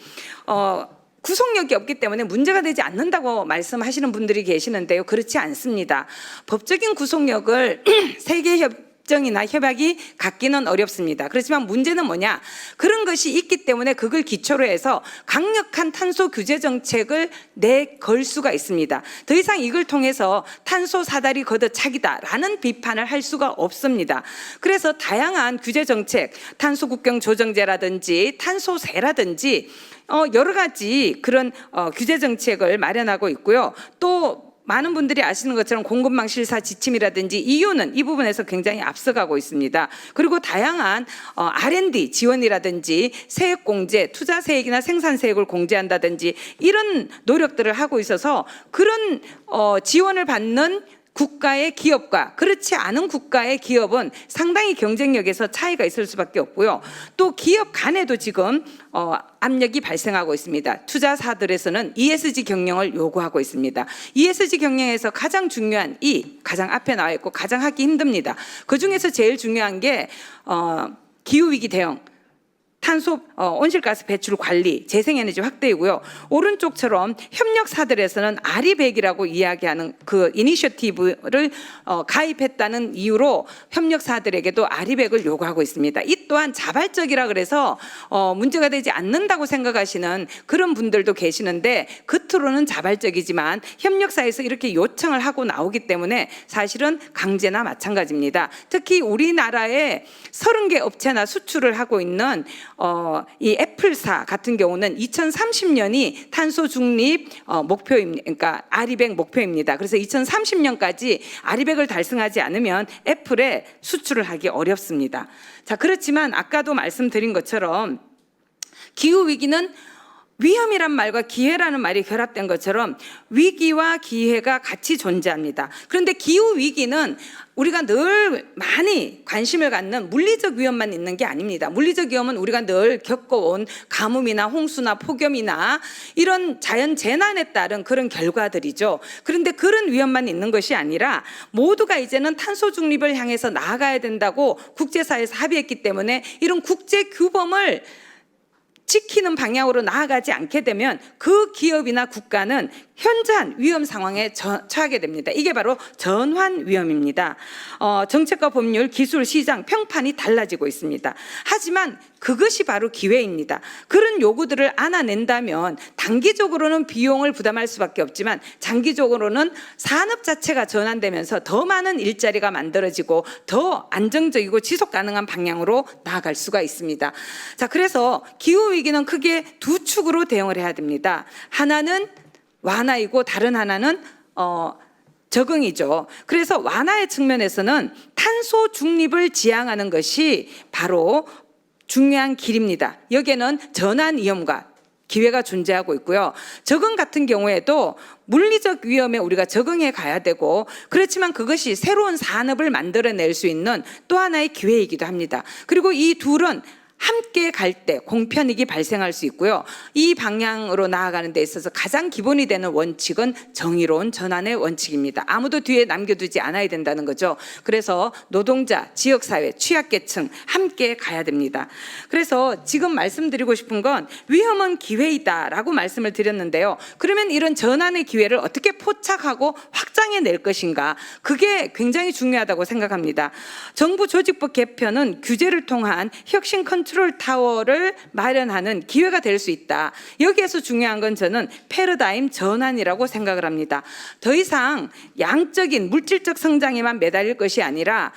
구속력이 없기 때문에 문제가 되지 않는다고 말씀하시는 분들이 계시는데요. 그렇지 않습니다. 법적인 구속력을 세계 협정이나 협약이 갖기는 어렵습니다. 그렇지만 문제는 뭐냐? 그런 것이 있기 때문에 그걸 기초로 해서 강력한 탄소 규제 정책을 내걸 수가 있습니다. 더 이상 이걸 통해서 탄소 사다리 걷어차기다라는 비판을 할 수가 없습니다. 그래서 다양한 규제 정책, 탄소 국경 조정제라든지 탄소세라든지 여러 가지 그런 규제 정책을 마련하고 있고요. 또 많은 분들이 아시는 것처럼 공급망 실사 지침이라든지 EU는 이 부분에서 굉장히 앞서가고 있습니다. 그리고 다양한 R&D 지원이라든지 세액 공제, 투자 세액이나 생산 세액을 공제한다든지 이런 노력들을 하고 있어서 그런 지원을 받는 국가의 기업과 그렇지 않은 국가의 기업은 상당히 경쟁력에서 차이가 있을 수밖에 없고요. 또 기업 간에도 지금 압력이 발생하고 있습니다. 투자사들에서는 ESG 경영을 요구하고 있습니다. ESG 경영에서 가장 중요한 가장 앞에 나와 있고 가장 하기 힘듭니다. 그중에서 제일 중요한 게 기후위기 대응, 탄소 온실가스 배출 관리, 재생에너지 확대이고요. 오른쪽처럼 협력사들에서는 아리백이라고 이야기하는 그 이니셔티브를 가입했다는 이유로 협력사들에게도 아리백을 요구하고 있습니다. 이 또한 자발적이라 그래서 문제가 되지 않는다고 생각하시는 그런 분들도 계시는데 겉으로는 자발적이지만 협력사에서 이렇게 요청을 하고 나오기 때문에 사실은 강제나 마찬가지입니다. 특히 우리나라에 30개 업체나 수출을 하고 있는 이 애플사 같은 경우는 2030년이 탄소 중립 목표입니다. 그러니까 아리백 목표입니다. 그래서 2030년까지 아리백을 달성하지 않으면 애플에 수출을 하기 어렵습니다. 자, 그렇지만 아까도 말씀드린 것처럼 기후 위기는 위험이란 말과 기회라는 말이 결합된 것처럼 위기와 기회가 같이 존재합니다. 그런데 기후 위기는 우리가 늘 많이 관심을 갖는 물리적 위험만 있는 게 아닙니다. 물리적 위험은 우리가 늘 겪어온 가뭄이나 홍수나 폭염이나 이런 자연 재난에 따른 그런 결과들이죠. 그런데 그런 위험만 있는 것이 아니라 모두가 이제는 탄소 중립을 향해서 나아가야 된다고 국제사회에서 합의했기 때문에 이런 국제 규범을 지키는 방향으로 나아가지 않게 되면 그 기업이나 국가는 현저한 위험 상황에 처하게 됩니다. 이게 바로 전환 위험입니다. 정책과 법률, 기술, 시장, 평판이 달라지고 있습니다. 하지만 그것이 바로 기회입니다. 그런 요구들을 안아낸다면 단기적으로는 비용을 부담할 수밖에 없지만 장기적으로는 산업 자체가 전환되면서 더 많은 일자리가 만들어지고 더 안정적이고 지속 가능한 방향으로 나아갈 수가 있습니다. 자, 그래서 기후위기는 크게 두 축으로 대응을 해야 됩니다. 하나는 완화이고 다른 하나는 적응이죠. 그래서 완화의 측면에서는 탄소 중립을 지향하는 것이 바로 중요한 길입니다. 여기에는 전환 위험과 기회가 존재하고 있고요. 적응 같은 경우에도 물리적 위험에 우리가 적응해 가야 되고, 그렇지만 그것이 새로운 산업을 만들어낼 수 있는 또 하나의 기회이기도 합니다. 그리고 이 둘은 함께 갈 때 공편익이 발생할 수 있고요. 이 방향으로 나아가는 데 있어서 가장 기본이 되는 원칙은 정의로운 전환의 원칙입니다. 아무도 뒤에 남겨두지 않아야 된다는 거죠. 그래서 노동자, 지역사회, 취약계층 함께 가야 됩니다. 그래서 지금 말씀드리고 싶은 건 위험은 기회이다라고 말씀을 드렸는데요. 그러면 이런 전환의 기회를 어떻게 포착하고 확장해 낼 것인가, 그게 굉장히 중요하다고 생각합니다. 정부 조직법 개편은 규제를 통한 혁신 컨트롤 타워를 마련하는 기회가 될 수 있다. 여기에서 중요한 건 저는 패러다임 전환이라고 생각을 합니다. 더 이상 양적인 물질적 성장에만 매달릴 것이 아니라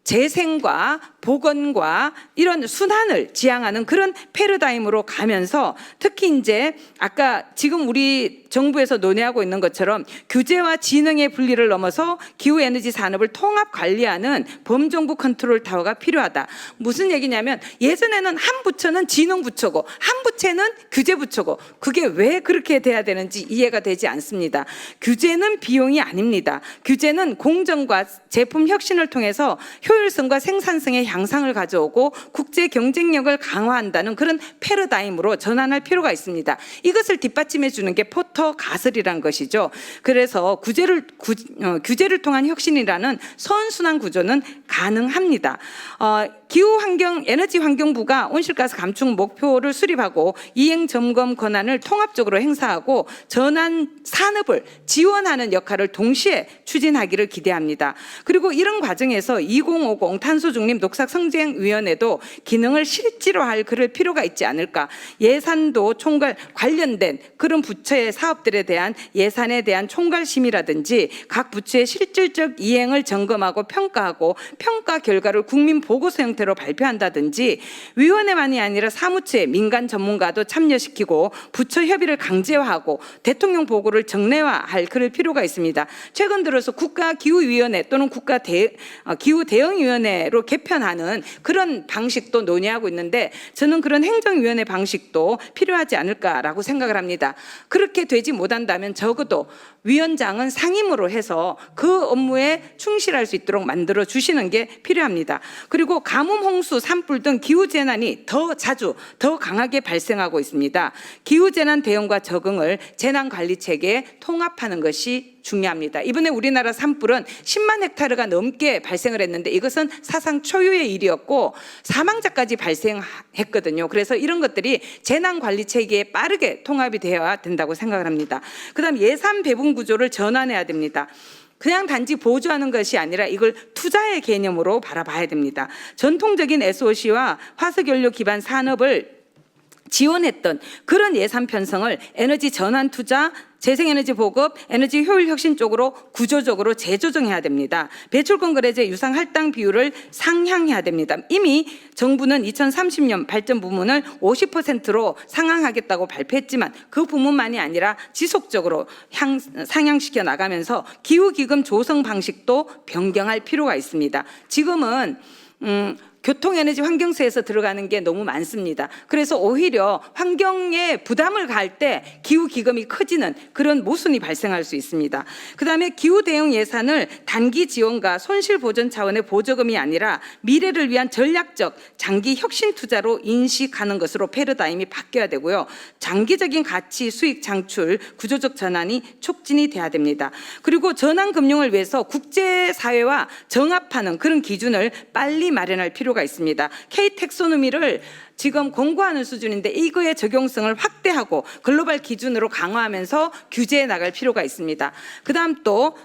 재생과 복원과 이런 순환을 지향하는 그런 패러다임으로 가면서, 특히 이제 아까 지금 우리 정부에서 논의하고 있는 것처럼 규제와 지능의 분리를 넘어서 기후에너지 산업을 통합 관리하는 범정부 컨트롤 타워가 필요하다. 무슨 얘기냐면 예전에는 한 부처는 지능부처고 한 부처는 규제부처고, 그게 왜 그렇게 돼야 되는지 이해가 되지 않습니다. 규제는 비용이 아닙니다. 규제는 공정과 제품 혁신을 통해서 효율성과 생산성의 향상을 가져오고 국제 경쟁력을 강화한다는 그런 패러다임으로 전환할 필요가 있습니다. 이것을 뒷받침해 주는 게 포터 가설이란 것이죠. 그래서 규제를 통한 혁신이라는 선순환 구조는 가능합니다. 기후환경 에너지환경부가 온실가스 감축 목표를 수립하고 이행 점검 권한을 통합적으로 행사하고 전환 산업을 지원하는 역할을 동시에 추진하기를 기대합니다. 그리고 이런 과정에서 2050 탄소중립 녹색성장위원회도 기능을 실질화할 그럴 필요가 있지 않을까. 예산도 총괄 관련된 그런 부처의 사업들에 대한 예산에 대한 총괄심의라든지 각 부처의 실질적 이행을 점검하고 평가하고 평가 결과를 국민 보고서 형태로 발표한다든지, 위원회만이 아니라 사무처의 민간 전문가도 참여시키고 부처 협의를 강제화하고 대통령 보고를 정례화할 그럴 필요가 있습니다. 최근 들어서 국가기후위원회 또는 기후대응위원회로 개편하는 그런 방식도 논의하고 있는데, 저는 그런 행정위원회 방식도 필요하지 않을까라고 생각을 합니다. 그렇게 되지 못한다면 적어도 위원장은 상임으로 해서 그 업무에 충실할 수 있도록 만들어 주시는 게 필요합니다. 그리고 가뭄, 홍수, 산불 등 기후재난이 더 자주 더 강하게 발생하고 있습니다. 기후재난 대응과 적응을 재난관리체계에 통합하는 것이 중요합니다. 이번에 우리나라 산불은 10만 헥타르가 넘게 발생을 했는데 이것은 사상 초유의 일이었고 사망자까지 발생했거든요. 그래서 이런 것들이 재난관리체계에 빠르게 통합이 되어야 된다고 생각을 합니다. 그다음 예산 배분 구조를 전환해야 됩니다. 그냥 단지 보조하는 것이 아니라 이걸 투자의 개념으로 바라봐야 됩니다. 전통적인 SOC와 화석연료 기반 산업을 지원했던 그런 예산 편성을 에너지 전환 투자, 재생에너지 보급, 에너지 효율 혁신 쪽으로 구조적으로 재조정해야 됩니다. 배출권 거래제 유상 할당 비율을 상향해야 됩니다. 이미 정부는 2030년 발전 부문을 50%로 상향하겠다고 발표했지만 그 부문만이 아니라 지속적으로 상향시켜 나가면서 기후기금 조성 방식도 변경할 필요가 있습니다. 지금은 교통에너지 환경세에서 들어가는 게 너무 많습니다. 그래서 오히려 환경에 부담을 갈 때 기후기금이 커지는 그런 모순이 발생할 수 있습니다. 그다음에 기후대응 예산을 단기 지원과 손실보전 차원의 보조금이 아니라 미래를 위한 전략적 장기 혁신 투자로 인식하는 것으로 패러다임이 바뀌어야 되고요. 장기적인 가치 수익 창출, 구조적 전환이 촉진이 돼야 됩니다. 그리고 전환금융을 위해서 국제사회와 정합하는 그런 기준을 빨리 마련할 필요가 필요가 있습니다. K 텍소노미를 지금 공고하는 수준인데 이거의 적용성을 확대하고 글로벌 기준으로 강화하면서 규제해 나갈 필요가 있습니다. 그다음 또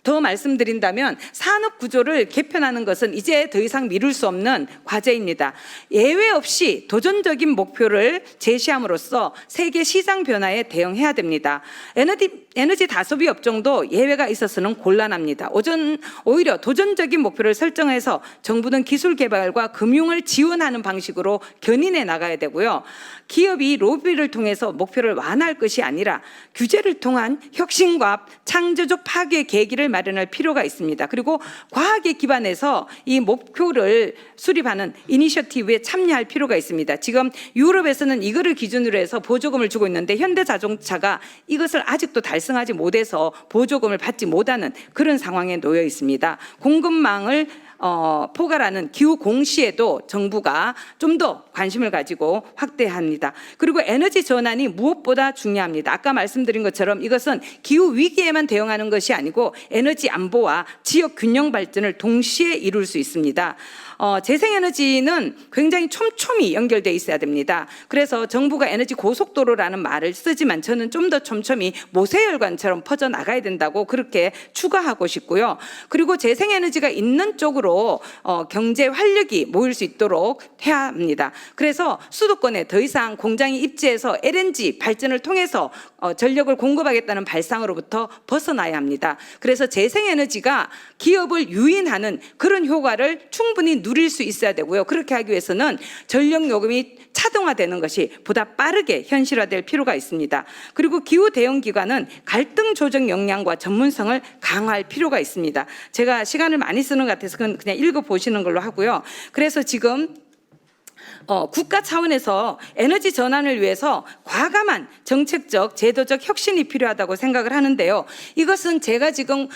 더 말씀드린다면 산업 구조를 개편하는 것은 이제 더 이상 미룰 수 없는 과제입니다. 예외 없이 도전적인 목표를 제시함으로써 세계 시장 변화에 대응해야 됩니다. 에너지 다소비 업종도 예외가 있어서는 곤란합니다. 오히려 도전적인 목표를 설정해서 정부는 기술 개발과 금융을 지원하는 방식으로 견인해 나가야 되고요. 기업이 로비를 통해서 목표를 완화할 것이 아니라 규제를 통한 혁신과 창조적 파괴 계기를 마련할 필요가 있습니다. 그리고 과학에 기반해서 이 목표를 수립하는 이니셔티브에 참여할 필요가 있습니다. 지금 유럽에서는 이거를 기준으로 해서 보조금을 주고 있는데 현대자동차가 이것을 아직도 달성하지 못해서 보조금을 받지 못하는 그런 상황에 놓여 있습니다. 공급망을 포괄하는 기후 공시에도 정부가 좀 더 관심을 가지고 확대합니다. 그리고 에너지 전환이 무엇보다 중요합니다. 아까 말씀드린 것처럼 이것은 기후 위기에만 대응하는 것이 아니고 에너지 안보와 지역 균형 발전을 동시에 이룰 수 있습니다. 재생에너지는 굉장히 촘촘히 연결되어 있어야 됩니다. 그래서 정부가 에너지 고속도로라는 말을 쓰지만 저는 좀 더 촘촘히 모세혈관처럼 퍼져나가야 된다고 그렇게 추가하고 싶고요. 그리고 재생에너지가 있는 쪽으로 경제 활력이 모일 수 있도록 해야 합니다. 그래서 수도권에 더 이상 공장이 입지해서 LNG 발전을 통해서 전력을 공급하겠다는 발상으로부터 벗어나야 합니다. 그래서 재생에너지가 기업을 유인하는 그런 효과를 충분히 누릴 수 있어야 되고요. 그렇게 하기 위해서는 전력 요금이 차등화되는 것이 보다 빠르게 현실화될 필요가 있습니다. 그리고 기후 대응 기관은 갈등 조정 역량과 전문성을 강화할 필요가 있습니다. 제가 시간을 많이 쓰는 것 같아서 그냥 읽어 보시는 걸로 하고요. 그래서 지금 국가 차원에서 에너지 전환을 위해서 과감한 정책적, 제도적 혁신이 필요하다고 생각을 하는데요. 이것은 제가 지금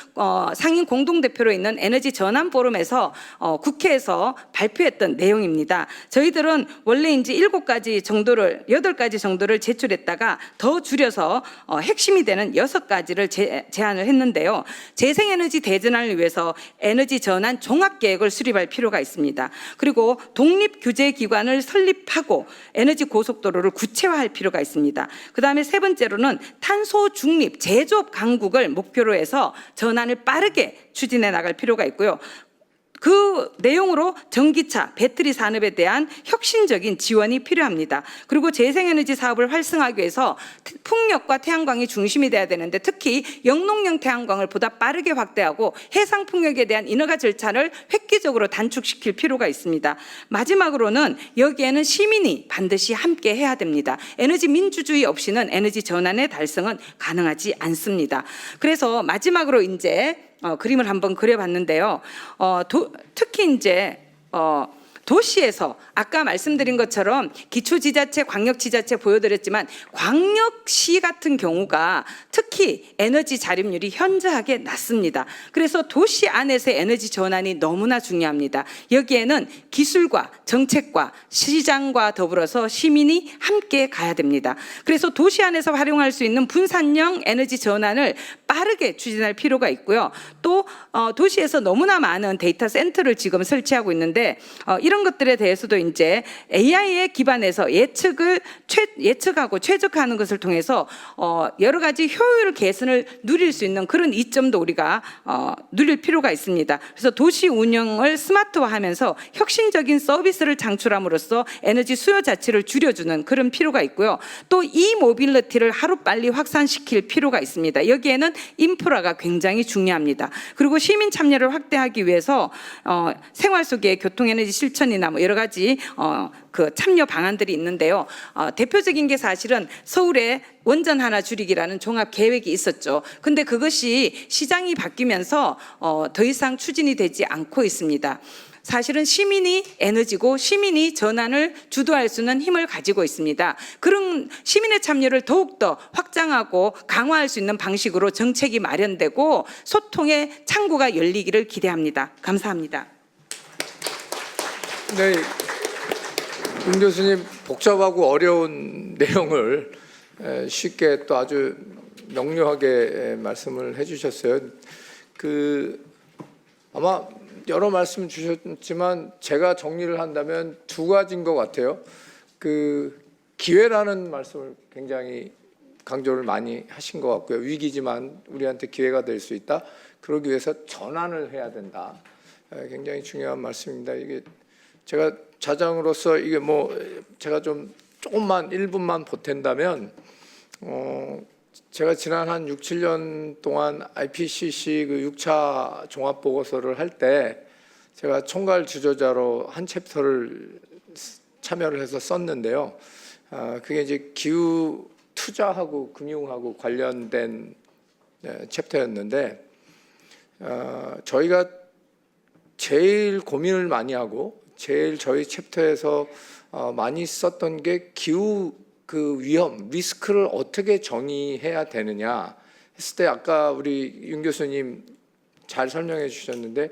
상임 공동대표로 있는 에너지 전환 포럼에서 국회에서 발표했던 내용입니다. 저희들은 원래 이제 8가지 정도를 제출했다가 더 줄여서 핵심이 되는 6가지를 제안을 했는데요. 재생에너지 대전환을 위해서 에너지 전환 종합계획을 수립할 필요가 있습니다. 그리고 독립규제기관을 설립하고 에너지 고속도로를 구체화할 필요가 있습니다. 그다음에 세 번째로는 탄소 중립 제조업 강국을 목표로 해서 전환을 빠르게 추진해 나갈 필요가 있고요. 그 내용으로 전기차, 배터리 산업에 대한 혁신적인 지원이 필요합니다. 그리고 재생에너지 사업을 활성화하기 위해서 풍력과 태양광이 중심이 돼야 되는데 특히 영농형 태양광을 보다 빠르게 확대하고 해상 풍력에 대한 인허가 절차를 획기적으로 단축시킬 필요가 있습니다. 마지막으로는 여기에는 시민이 반드시 함께 해야 됩니다. 에너지 민주주의 없이는 에너지 전환의 달성은 가능하지 않습니다. 그래서 마지막으로 이제 그림을 한번 그려봤는데요. 특히 이제 도시에서 아까 말씀드린 것처럼 기초지자체, 광역지자체 보여드렸지만 광역시 같은 경우가 특히 에너지 자립률이 현저하게 낮습니다. 그래서 도시 안에서의 에너지 전환이 너무나 중요합니다. 여기에는 기술과 정책과 시장과 더불어서 시민이 함께 가야 됩니다. 그래서 도시 안에서 활용할 수 있는 분산형 에너지 전환을 빠르게 추진할 필요가 있고요. 또 도시에서 너무나 많은 데이터 센터를 지금 설치하고 있는데 이런 것들에 대해서도 이제 AI에 기반해서 예측하고 최적화하는 것을 통해서 여러 가지 효율 개선을 누릴 수 있는 그런 이점도 우리가 누릴 필요가 있습니다. 그래서 도시 운영을 스마트화하면서 혁신적인 서비스를 창출함으로써 에너지 수요 자체를 줄여주는 그런 필요가 있고요. 또 이 모빌리티를 하루빨리 확산시킬 필요가 있습니다. 여기에는 인프라가 굉장히 중요합니다. 그리고 시민 참여를 확대하기 위해서 생활 속의 교통에너지 실천이나 뭐 여러 가지 그 참여 방안들이 있는데요. 대표적인 게 사실은 서울에 원전 하나 줄이기라는 종합 계획이 있었죠. 근데 그것이 시장이 바뀌면서 더 이상 추진이 되지 않고 있습니다. 사실은 시민이 에너지고 시민이 전환을 주도할 수 있는 힘을 가지고 있습니다. 그런 시민의 참여를 더욱더 확장하고 강화할 수 있는 방식으로 정책이 마련되고 소통의 창구가 열리기를 기대합니다. 감사합니다. 네, 윤 교수님 복잡하고 어려운 내용을 쉽게 또 아주 명료하게 말씀을 해주셨어요. 아마 여러 말씀 주셨지만 제가 정리를 한다면 두 가지인 것 같아요. 그 기회라는 말씀을 굉장히 강조를 많이 하신 것 같고요. 위기지만 우리한테 기회가 될 수 있다. 그러기 위해서 전환을 해야 된다. 굉장히 중요한 말씀입니다. 이게 제가 자장으로서 이게 뭐 제가 좀 조금만 1분만 보탠다면 제가 지난 한 6, 7년 동안 IPCC 그 6차 종합 보고서를 할 때 제가 총괄 주저자로 한 챕터를 참여를 해서 썼는데요. 그게 이제 기후 투자하고 금융하고 관련된 챕터였는데 저희가 제일 고민을 많이 하고 제일 저희 챕터에서 많이 썼던 게 기후 그 위험, 리스크를 어떻게 정의해야 되느냐 했을 때 아까 우리 윤 교수님 잘 설명해 주셨는데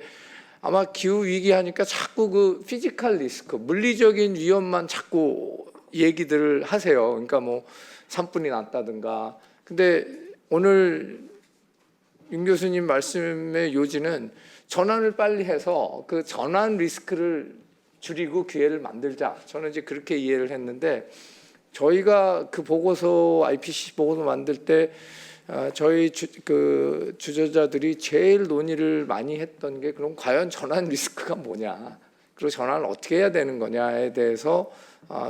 아마 기후 위기 하니까 자꾸 그 피지컬 리스크, 물리적인 위험만 자꾸 얘기들을 하세요. 그러니까 뭐 산불이 났다든가. 근데 오늘 윤 교수님 말씀의 요지는 전환을 빨리 해서 그 전환 리스크를 줄이고 기회를 만들자. 저는 이제 그렇게 이해를 했는데 저희가 그 보고서 IPCC 보고서 만들 때 저희 주저자들이 제일 논의를 많이 했던 게 그럼 과연 전환 리스크가 뭐냐, 그리고 전환을 어떻게 해야 되는 거냐에 대해서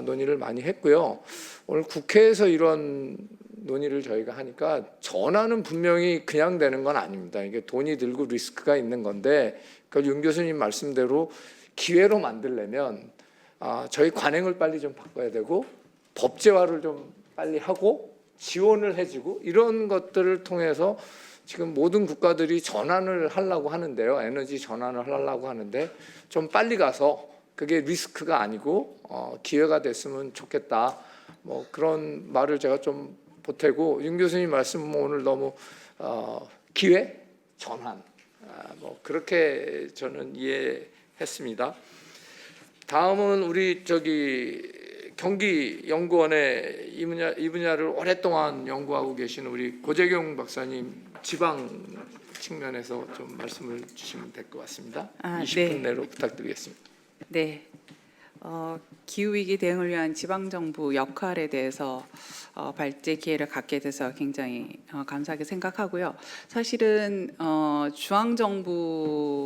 논의를 많이 했고요. 오늘 국회에서 이런 논의를 저희가 하니까 전환은 분명히 그냥 되는 건 아닙니다. 이게 돈이 들고 리스크가 있는 건데 그러니까 윤 교수님 말씀대로 기회로 만들려면 저희 관행을 빨리 좀 바꿔야 되고 법제화를 좀 빨리 하고 지원을 해주고 이런 것들을 통해서 지금 모든 국가들이 전환을 하려고 하는데요. 에너지 전환을 하려고 하는데 좀 빨리 가서 그게 리스크가 아니고 기회가 됐으면 좋겠다. 뭐 그런 말을 제가 좀 보태고 윤 교수님 말씀 오늘 너무 기회, 전환 뭐 그렇게 저는 이해했습니다. 다음은 우리 경기연구원에 이 분야를 오랫동안 연구하고 계신 우리 고재경 박사님 지방 측면에서 좀 말씀을 주시면 될 것 같습니다. 20분 내로 부탁드리겠습니다. 네. 기후위기 대응을 위한 지방정부 역할에 대해서 발제 기회를 갖게 돼서 굉장히 감사하게 생각하고요. 사실은 중앙정부가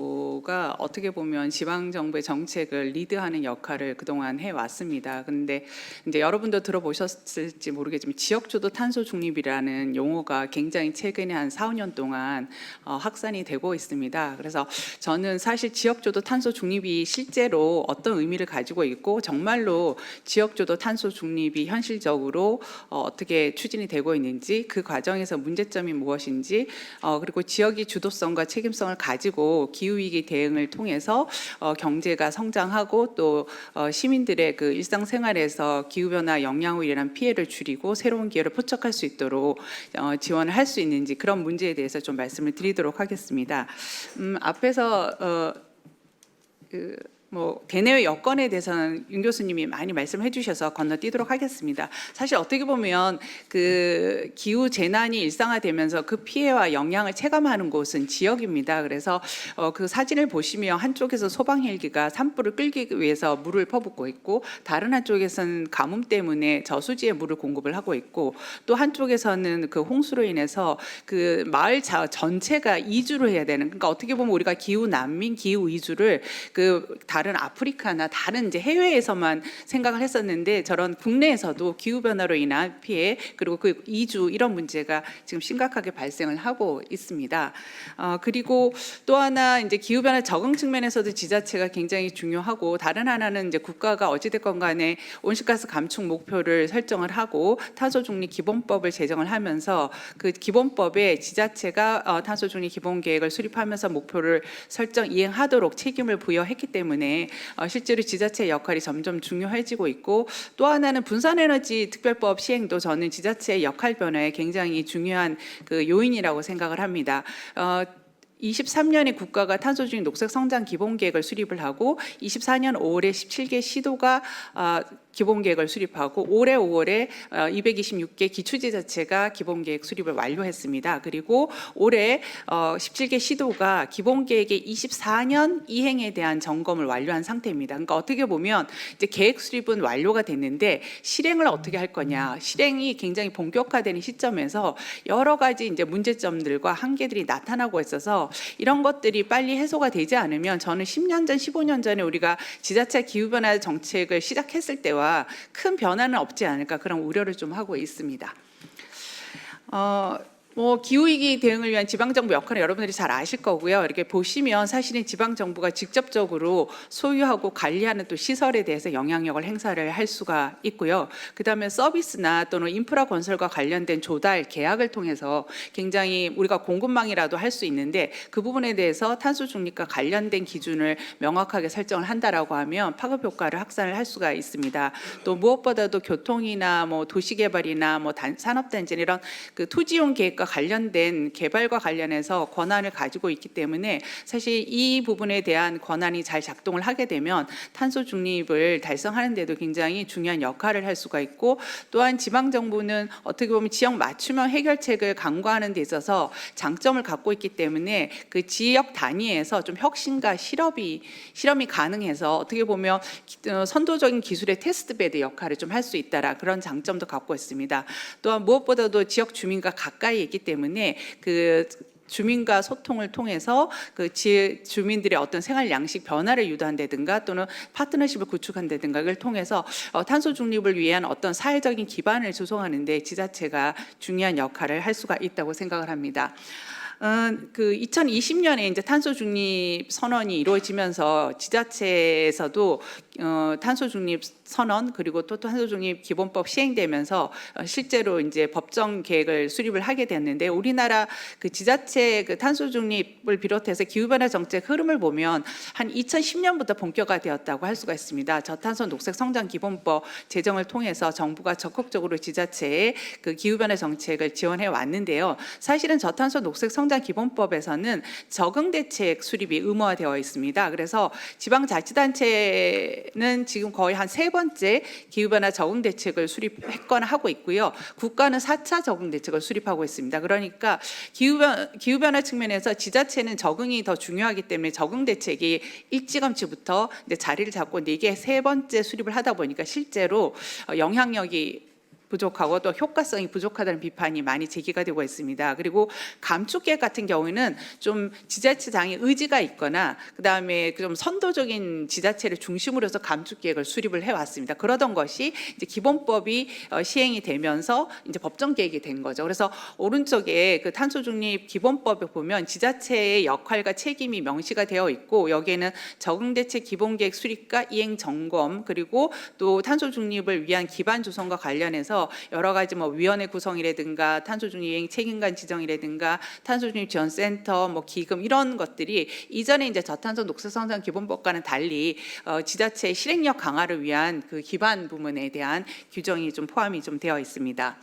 어떻게 보면 지방정부의 정책을 리드하는 역할을 그동안 해왔습니다. 그런데 이제 여러분도 들어보셨을지 모르겠지만 지역주도 탄소 중립이라는 용어가 굉장히 최근에 한 4, 5년 동안 확산이 되고 있습니다. 그래서 저는 사실 지역주도 탄소 중립이 실제로 어떤 의미를 가지고 있고 정말로 지역주도 탄소 중립이 현실적으로 어떻게 추진이 되고 있는지, 그 과정에서 문제점이 무엇인지, 그리고 지역이 주도성과 책임성을 가지고 기후위기 대응을 통해서 경제가 성장하고 또 시민들의 그 일상생활에서 기후변화 영향으로 인한 피해를 줄이고 새로운 기회를 포착할 수 있도록 지원을 할 수 있는지, 그런 문제에 대해서 좀 말씀을 드리도록 하겠습니다. 앞에서 대내외 여건에 대해서는 윤 교수님이 많이 말씀해 주셔서 건너뛰도록 하겠습니다. 사실 어떻게 보면 그 기후 재난이 일상화되면서 그 피해와 영향을 체감하는 곳은 지역입니다. 그래서 그 사진을 보시면 한쪽에서 소방 헬기가 산불을 끌기 위해서 물을 퍼붓고 있고, 다른 한쪽에서는 가뭄 때문에 저수지에 물을 공급을 하고 있고, 또 한쪽에서는 그 홍수로 인해서 그 마을 전체가 이주를 해야 되는, 그러니까 어떻게 보면 우리가 기후 난민, 기후 이주를 그 다른 아프리카나 다른 이제 해외에서만 생각을 했었는데, 저런 국내에서도 기후 변화로 인한 피해, 그리고 그 이주, 이런 문제가 지금 심각하게 발생을 하고 있습니다. 그리고 또 하나 이제 기후 변화 적응 측면에서도 지자체가 굉장히 중요하고, 다른 하나는 이제 국가가 어찌됐건 간에 온실가스 감축 목표를 설정을 하고 탄소 중립 기본법을 제정을 하면서 그 기본법에 지자체가 탄소 중립 기본 계획을 수립하면서 목표를 설정 이행하도록 책임을 부여했기 때문에 실제로 지자체의 역할이 점점 중요해지고 있고, 또 하나는 분산에너지 특별법 시행도 저는 지자체의 역할 변화에 굉장히 중요한 그 요인이라고 생각을 합니다. 23년에 국가가 탄소 중립 녹색 성장 기본 계획을 수립을 하고 24년 5월에 17개 시도가 기본계획을 수립하고 올해 5월에 226개 기초지자체가 기본계획 수립을 완료했습니다. 그리고 올해 17개 시도가 기본계획의 24년 이행에 대한 점검을 완료한 상태입니다. 그러니까 어떻게 보면 이제 계획 수립은 완료가 됐는데 실행을 어떻게 할 거냐, 실행이 굉장히 본격화되는 시점에서 여러 가지 이제 문제점들과 한계들이 나타나고 있어서 이런 것들이 빨리 해소가 되지 않으면 저는 10년 전, 15년 전에 우리가 지자체 기후변화 정책을 시작했을 때와 큰 변화는 없지 않을까 그런 우려를 좀 하고 있습니다. 기후위기 대응을 위한 지방정부 역할은 여러분들이 잘 아실 거고요. 이렇게 보시면 사실은 지방정부가 직접적으로 소유하고 관리하는 또 시설에 대해서 영향력을 행사를 할 수가 있고요. 그다음에 서비스나 또는 인프라 건설과 관련된 조달, 계약을 통해서 굉장히 우리가 공급망이라도 할 수 있는데 그 부분에 대해서 탄소 중립과 관련된 기준을 명확하게 설정을 한다라고 하면 파급 효과를 확산을 할 수가 있습니다. 또 무엇보다도 교통이나 도시개발이나 산업단지 이런 그 토지용 계획과 관련된 개발과 관련해서 권한을 가지고 있기 때문에 사실 이 부분에 대한 권한이 잘 작동을 하게 되면 탄소 중립을 달성하는 데도 굉장히 중요한 역할을 할 수가 있고, 또한 지방 정부는 어떻게 보면 지역 맞춤형 해결책을 강구하는 데 있어서 장점을 갖고 있기 때문에 그 지역 단위에서 좀 혁신과 실험이 가능해서 어떻게 보면 선도적인 기술의 테스트베드 역할을 좀 할 수 있다라 그런 장점도 갖고 있습니다. 또한 무엇보다도 지역 주민과 가까이 있기 때문에 그 주민과 소통을 통해서 그 주민들의 어떤 생활 양식 변화를 유도한다든가 또는 파트너십을 구축한다든가 이걸 통해서 탄소 중립을 위한 어떤 사회적인 기반을 조성하는 데 지자체가 중요한 역할을 할 수가 있다고 생각을 합니다. 그 2020년에 이제 탄소 중립 선언이 이루어지면서 지자체에서도 탄소 중립 선언 그리고 또 탄소 중립 기본법 시행되면서 실제로 이제 법정 계획을 수립을 하게 됐는데, 우리나라 그 지자체 그 탄소 중립을 비롯해서 기후변화 정책 흐름을 보면 한 2010년부터 본격화되었다고 할 수가 있습니다. 저탄소 녹색 성장 기본법 제정을 통해서 정부가 적극적으로 지자체에 그 기후변화 정책을 지원해 왔는데요. 사실은 저탄소 녹색 성장 기본법에서는 적응 대책 수립이 의무화되어 있습니다. 그래서 지방자치단체는 지금 거의 한 3번째 기후변화 적응 대책을 수립했거나 하고 있고요. 국가는 4차 적응 대책을 수립하고 있습니다. 그러니까 기후변화 측면에서 지자체는 적응이 더 중요하기 때문에 적응 대책이 일찌감치부터 이제 자리를 잡고 이게 3번째 수립을 하다 보니까 실제로 영향력이 부족하고 또 효과성이 부족하다는 비판이 많이 제기가 되고 있습니다. 그리고 감축계획 같은 경우에는 좀 지자체장의 의지가 있거나 그다음에 좀 선도적인 지자체를 중심으로 해서 감축계획을 수립을 해왔습니다. 그러던 것이 이제 기본법이 시행이 되면서 이제 법정계획이 된 거죠. 그래서 오른쪽에 그 탄소중립 기본법에 보면 지자체의 역할과 책임이 명시가 되어 있고, 여기에는 적응대책 기본계획 수립과 이행 점검 그리고 또 탄소중립을 위한 기반 조성과 관련해서 여러 가지 위원회 구성이라든가 탄소중립 이행 책임관 지정이라든가 탄소중립 지원센터 기금 이런 것들이 이전에 이제 저탄소 녹색성장 기본법과는 달리 지자체의 실행력 강화를 위한 그 기반 부문에 대한 규정이 좀 포함이 좀 되어 있습니다.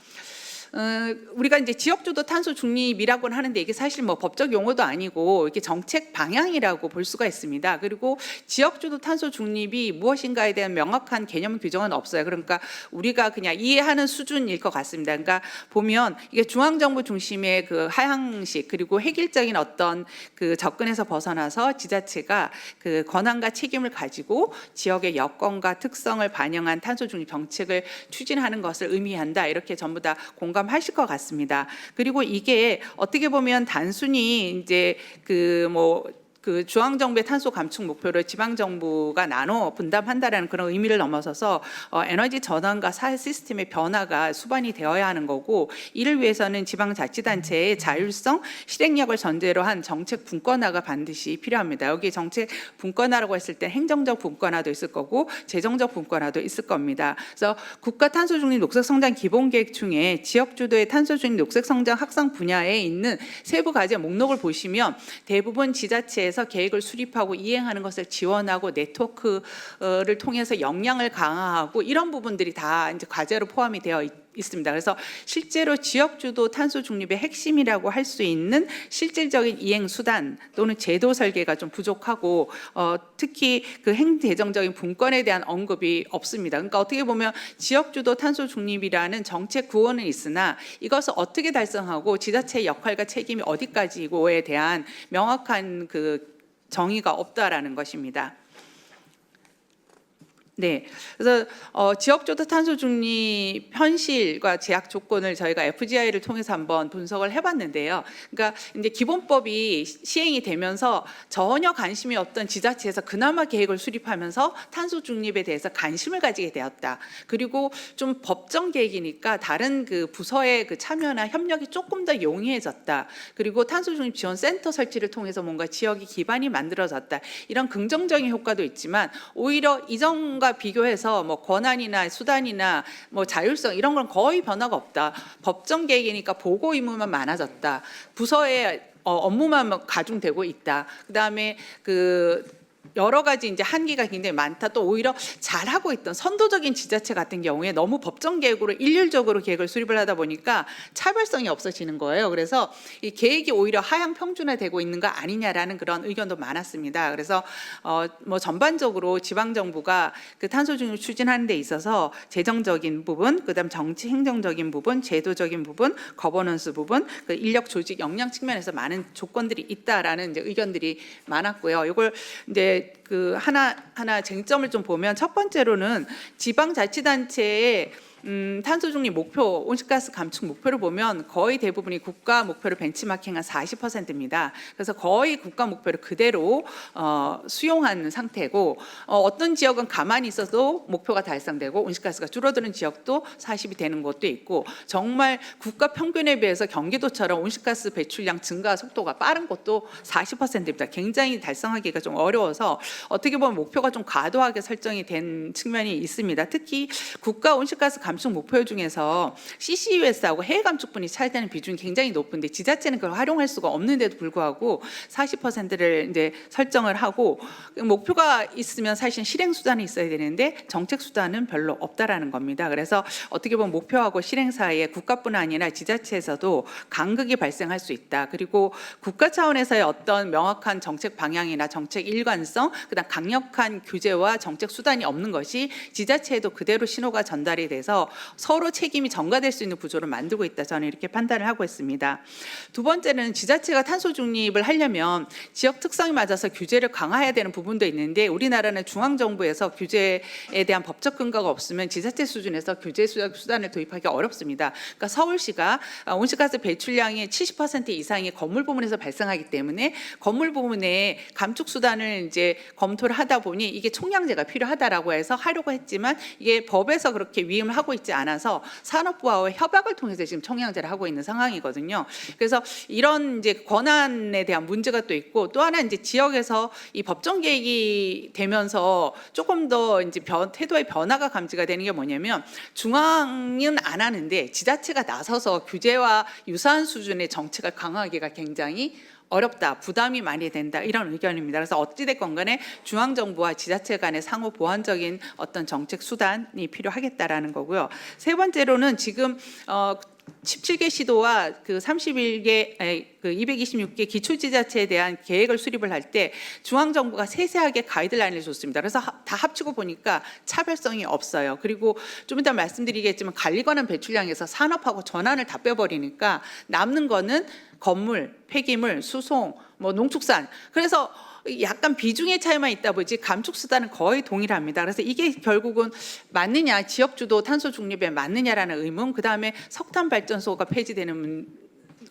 우리가 이제 지역주도 탄소 중립이라고는 하는데 이게 사실 법적 용어도 아니고 이렇게 정책 방향이라고 볼 수가 있습니다. 그리고 지역주도 탄소 중립이 무엇인가에 대한 명확한 개념 규정은 없어요. 그러니까 우리가 그냥 이해하는 수준일 것 같습니다. 그러니까 보면 이게 중앙정부 중심의 그 하향식 그리고 획일적인 어떤 그 접근에서 벗어나서 지자체가 그 권한과 책임을 가지고 지역의 여건과 특성을 반영한 탄소 중립 정책을 추진하는 것을 의미한다. 이렇게 전부 다 공감하실 것 같습니다. 그리고 이게 어떻게 보면 단순히 이제 그 중앙정부의 탄소 감축 목표를 지방정부가 나눠 분담한다라는 그런 의미를 넘어서서 에너지 전환과 사회 시스템의 변화가 수반이 되어야 하는 거고, 이를 위해서는 지방자치단체의 자율성, 실행력을 전제로 한 정책 분권화가 반드시 필요합니다. 여기 정책 분권화라고 했을 때 행정적 분권화도 있을 거고 재정적 분권화도 있을 겁니다. 그래서 국가 탄소중립 녹색성장 기본계획 중에 지역주도의 탄소중립 녹색성장 확산 분야에 있는 세부 과제 목록을 보시면 대부분 지자체에 계획을 수립하고 이행하는 것을 지원하고 네트워크를 통해서 역량을 강화하고 이런 부분들이 다 이제 과제로 포함이 되어 있습니다. 그래서 실제로 지역주도 탄소 중립의 핵심이라고 할 수 있는 실질적인 이행 수단 또는 제도 설계가 좀 부족하고 특히 그 행대정적인 분권에 대한 언급이 없습니다. 그러니까 어떻게 보면 지역주도 탄소 중립이라는 정책 구호는 있으나 이것을 어떻게 달성하고 지자체의 역할과 책임이 어디까지이고에 대한 명확한 그 정의가 없다라는 것입니다. 네, 그래서 지역주도 탄소 중립 현실과 제약 조건을 저희가 FGI를 통해서 한번 분석을 해봤는데요. 그러니까 이제 기본법이 시행이 되면서 전혀 관심이 없던 지자체에서 그나마 계획을 수립하면서 탄소 중립에 대해서 관심을 가지게 되었다. 그리고 좀 법정 계획이니까 다른 그 부서의 그 참여나 협력이 조금 더 용이해졌다. 그리고 탄소 중립 지원 센터 설치를 통해서 뭔가 지역이 기반이 만들어졌다. 이런 긍정적인 효과도 있지만 오히려 이전과 비교해서 뭐 권한이나 수단이나 뭐 자율성 이런 건 거의 변화가 없다. 법정 계획이니까 보고 의무만 많아졌다. 부서의 업무만 가중되고 있다. 그다음에 여러 가지 이제 한계가 굉장히 많다. 또 오히려 잘하고 있던 선도적인 지자체 같은 경우에 너무 법정 계획으로 일률적으로 계획을 수립을 하다 보니까 차별성이 없어지는 거예요. 그래서 이 계획이 오히려 하향 평준화되고 있는 거 아니냐라는 그런 의견도 많았습니다. 그래서 뭐 전반적으로 지방 정부가 그 탄소 중립 추진하는 데 있어서 재정적인 부분, 그다음 정치 행정적인 부분, 제도적인 부분, 거버넌스 부분, 그 인력 조직 역량 측면에서 많은 조건들이 있다라는 이제 의견들이 많았고요. 이걸 이제 그 하나 쟁점을 좀 보면 첫 번째로는 지방자치단체의 탄소 중립 목표, 온실가스 감축 목표를 보면 거의 대부분이 국가 목표를 벤치마킹한 40%입니다. 그래서 거의 국가 목표를 그대로 수용한 상태고 어떤 지역은 가만히 있어도 목표가 달성되고 온실가스가 줄어드는 지역도 40이 되는 곳도 있고 정말 국가 평균에 비해서 경기도처럼 온실가스 배출량 증가 속도가 빠른 곳도 40%입니다. 굉장히 달성하기가 좀 어려워서 어떻게 보면 목표가 좀 과도하게 설정이 된 측면이 있습니다. 특히 국가 온실가스 감축 목표 중에서 CCUS하고 해외 감축분이 차지하는 비중이 굉장히 높은데 지자체는 그걸 활용할 수가 없는데도 불구하고 40%를 이제 설정을 하고 목표가 있으면 사실 실행 수단이 있어야 되는데 정책 수단은 별로 없다라는 겁니다. 그래서 어떻게 보면 목표하고 실행 사이에 국가뿐 아니라 지자체에서도 간극이 발생할 수 있다. 그리고 국가 차원에서의 어떤 명확한 정책 방향이나 정책 일관성, 그다음 강력한 규제와 정책 수단이 없는 것이 지자체에도 그대로 신호가 전달이 돼서 서로 책임이 전가될 수 있는 구조를 만들고 있다. 저는 이렇게 판단을 하고 있습니다. 두 번째는 지자체가 탄소 중립을 하려면 지역 특성에 맞아서 규제를 강화해야 되는 부분도 있는데 우리나라는 중앙정부에서 규제에 대한 법적 근거가 없으면 지자체 수준에서 규제 수단을 도입하기 어렵습니다. 그러니까 서울시가 온실가스 배출량의 70% 이상이 건물 부문에서 발생하기 때문에 건물 부문에 감축 수단을 이제 검토를 하다 보니 이게 총량제가 필요하다라고 해서 하려고 했지만 이게 법에서 그렇게 위임을 하고 있지 않아서 산업부와의 협약을 통해서 지금 총량제를 하고 있는 상황이거든요. 그래서 이런 이제 권한에 대한 문제가 또 있고 또 하나 이제 지역에서 이 법정 계획이 되면서 조금 더 이제 태도의 변화가 감지가 되는 게 뭐냐면 중앙은 안 하는데 지자체가 나서서 규제와 유사한 수준의 정책을 강화하기가 굉장히 어렵다, 부담이 많이 된다 이런 의견입니다. 그래서 어찌됐건 간에 중앙정부와 지자체 간의 상호 보완적인 어떤 정책 수단이 필요하겠다라는 거고요. 세 번째로는 지금 17개 시도와 그 226개 기초지자체에 대한 계획을 수립을 할 때 중앙정부가 세세하게 가이드라인을 줬습니다. 그래서 다 합치고 보니까 차별성이 없어요. 그리고 좀 이따 말씀드리겠지만 관리관한 배출량에서 산업하고 전환을 다 빼버리니까 남는 거는 건물, 폐기물, 수송, 뭐 농축산. 그래서 약간 비중의 차이만 있다 보지 감축 수단은 거의 동일합니다. 그래서 이게 결국은 맞느냐, 지역 주도 탄소 중립에 맞느냐라는 의문, 그다음에 석탄 발전소가 폐지되는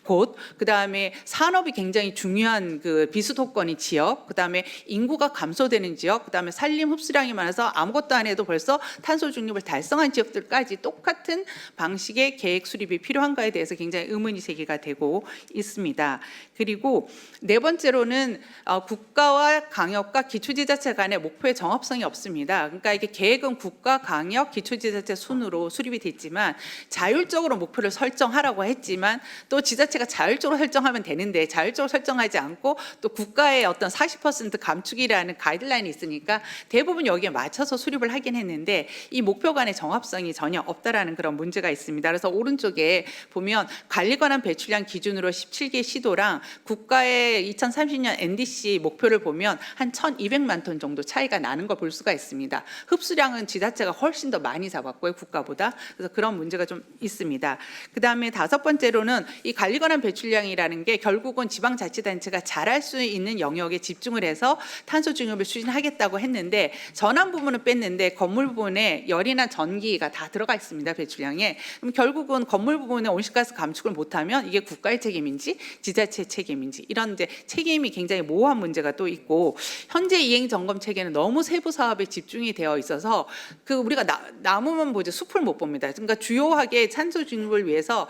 곳, 그다음에 산업이 굉장히 중요한 그 비수도권의 지역, 그다음에 인구가 감소되는 지역, 그다음에 산림 흡수량이 많아서 아무것도 안 해도 벌써 탄소 중립을 달성한 지역들까지 똑같은 방식의 계획 수립이 필요한가에 대해서 굉장히 의문이 제기가 되고 있습니다. 그리고 네 번째로는 국가와 강역과 기초지자체 간의 목표의 정합성이 없습니다. 그러니까 이게 계획은 국가, 강역, 기초지자체 순으로 수립이 됐지만 자율적으로 목표를 설정하라고 했지만 또 지자체가 지자체가 자율적으로 설정하면 되는데 자율적으로 설정하지 않고 또 국가의 어떤 40% 감축이라는 가이드라인이 있으니까 대부분 여기에 맞춰서 수립을 하긴 했는데 이 목표 간의 정합성이 전혀 없다라는 그런 문제가 있습니다. 그래서 오른쪽에 보면 관리 관한 배출량 기준으로 17개 시도랑 국가의 2030년 NDC 목표를 보면 한 1,200만 톤 정도 차이가 나는 걸 볼 수가 있습니다. 흡수량은 지자체가 훨씬 더 많이 잡았고요, 국가보다. 그래서 그런 문제가 좀 있습니다. 그다음에 다섯 번째로는 이 관리 관한 배출량이라는 게 결국은 지방자치단체가 잘할 수 있는 영역에 집중을 해서 탄소 중립을 추진하겠다고 했는데 전환 부분은 뺐는데 건물 부분에 열이나 전기가 다 들어가 있습니다, 배출량에. 그럼 결국은 건물 부분에 온실가스 감축을 못하면 이게 국가의 책임인지 지자체의 책임인지 이런 이제 책임이 굉장히 모호한 문제가 또 있고 현재 이행 점검 체계는 너무 세부 사업에 집중이 되어 있어서 그 우리가 나무만 보지 숲을 못 봅니다. 그러니까 주요하게 탄소 중립을 위해서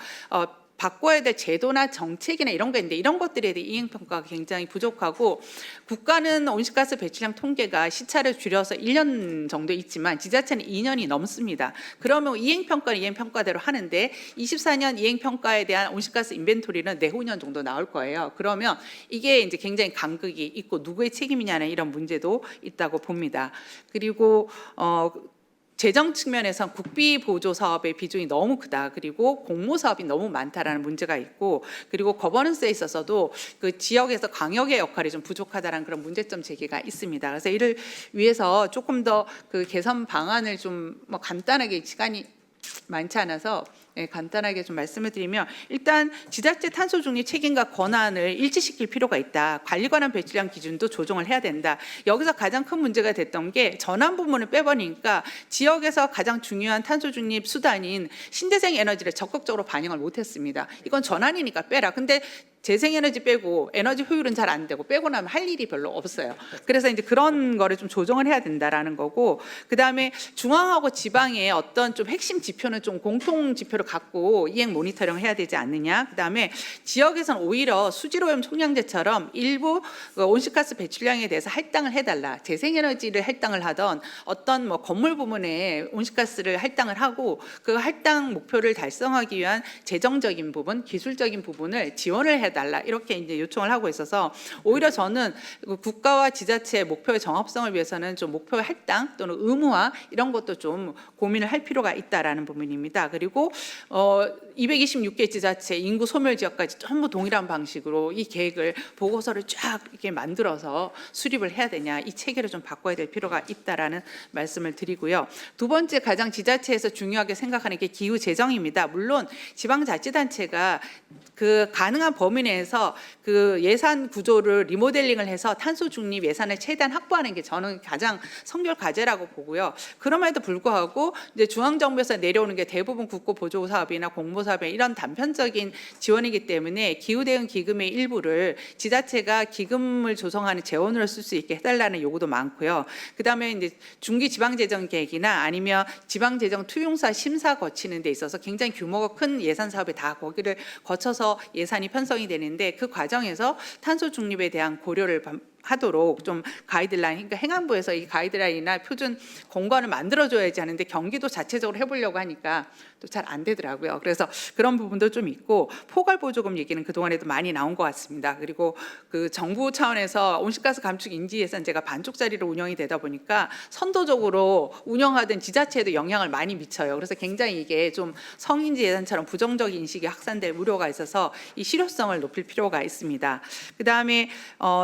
바꿔야 될 제도나 정책이나 이런 게 있는데 이런 것들에 대해 이행 평가가 굉장히 부족하고 국가는 온실가스 배출량 통계가 시차를 줄여서 1년 정도 있지만 지자체는 2년이 넘습니다. 그러면 이행 평가는 이행 평가대로 하는데 24년 이행 평가에 대한 온실가스 인벤토리는 내후년 정도 나올 거예요. 그러면 이게 이제 굉장히 간극이 있고 누구의 책임이냐는 이런 문제도 있다고 봅니다. 그리고 재정 측면에선 국비 보조 사업의 비중이 너무 크다. 그리고 공모 사업이 너무 많다라는 문제가 있고, 그리고 거버넌스에 있어서도 그 지역에서 광역의 역할이 좀 부족하다라는 그런 문제점 제기가 있습니다. 그래서 이를 위해서 조금 더 그 개선 방안을 좀 뭐 간단하게 시간이 많지 않아서 간단하게 좀 말씀을 드리면 일단 지자체 탄소 중립 책임과 권한을 일치시킬 필요가 있다. 관리 관한 배출량 기준도 조정을 해야 된다. 여기서 가장 큰 문제가 됐던 게 전환 부분을 빼버리니까 지역에서 가장 중요한 탄소 중립 수단인 신재생 에너지를 적극적으로 반영을 못했습니다. 이건 전환이니까 빼라. 근데 재생에너지 빼고 에너지 효율은 잘 안 되고 빼고 나면 할 일이 별로 없어요. 그래서 이제 그런 거를 좀 조정을 해야 된다라는 거고, 그 다음에 중앙하고 지방의 어떤 좀 핵심 지표는 좀 공통 지표를 갖고 이행 모니터링 해야 되지 않느냐. 그 다음에 지역에서는 오히려 수질오염 총량제처럼 일부 온실가스 배출량에 대해서 할당을 해달라. 재생에너지를 할당을 하던 어떤 뭐 건물 부분에 온실가스를 할당을 하고 그 할당 목표를 달성하기 위한 재정적인 부분, 기술적인 부분을 지원을 해달라. 이렇게 이제 요청을 하고 있어서 오히려 저는 국가와 지자체의 목표의 정합성을 위해서는 좀 목표의 할당 또는 의무화 이런 것도 좀 고민을 할 필요가 있다라는 부분입니다. 그리고 226개 지자체 인구 소멸 지역까지 전부 동일한 방식으로 이 계획을 보고서를 쫙 이렇게 만들어서 수립을 해야 되냐, 이 체계를 좀 바꿔야 될 필요가 있다라는 말씀을 드리고요. 두 번째 가장 지자체에서 중요하게 생각하는 게 기후 재정입니다. 물론 지방자치단체가 그 가능한 범위 내에서 그 예산 구조를 리모델링을 해서 탄소 중립 예산을 최대한 확보하는 게 저는 가장 선결 과제라고 보고요. 그럼에도 불구하고 이제 중앙 정부에서 내려오는 게 대부분 국고 보조 사업이나 공모 사업이 이런 단편적인 지원이기 때문에 기후 대응 기금의 일부를 지자체가 기금을 조성하는 재원으로 쓸 수 있게 해달라는 요구도 많고요. 그다음에 이제 중기 지방 재정 계획이나 아니면 지방 재정 투용사 심사 거치는 데 있어서 굉장히 규모가 큰 예산 사업이 다 거기를 거쳐서 예산이 편성이 되는데 그 과정에서 탄소 중립에 대한 고려를 하도록 좀 가이드라인, 그러니까 행안부에서 이 가이드라인이나 표준 공관을 만들어줘야지 하는데 경기도 자체적으로 해보려고 하니까 또 잘 안 되더라고요. 그래서 그런 부분도 좀 있고, 포괄 보조금 얘기는 그동안에도 많이 나온 것 같습니다. 그리고 그 정부 차원에서 온실가스 감축 인지 예산제가 반쪽짜리로 운영이 되다 보니까 선도적으로 운영하던 지자체에도 영향을 많이 미쳐요. 그래서 굉장히 이게 좀 성인지 예산처럼 부정적 인식이 확산될 우려가 있어서 이 실효성을 높일 필요가 있습니다. 그 다음에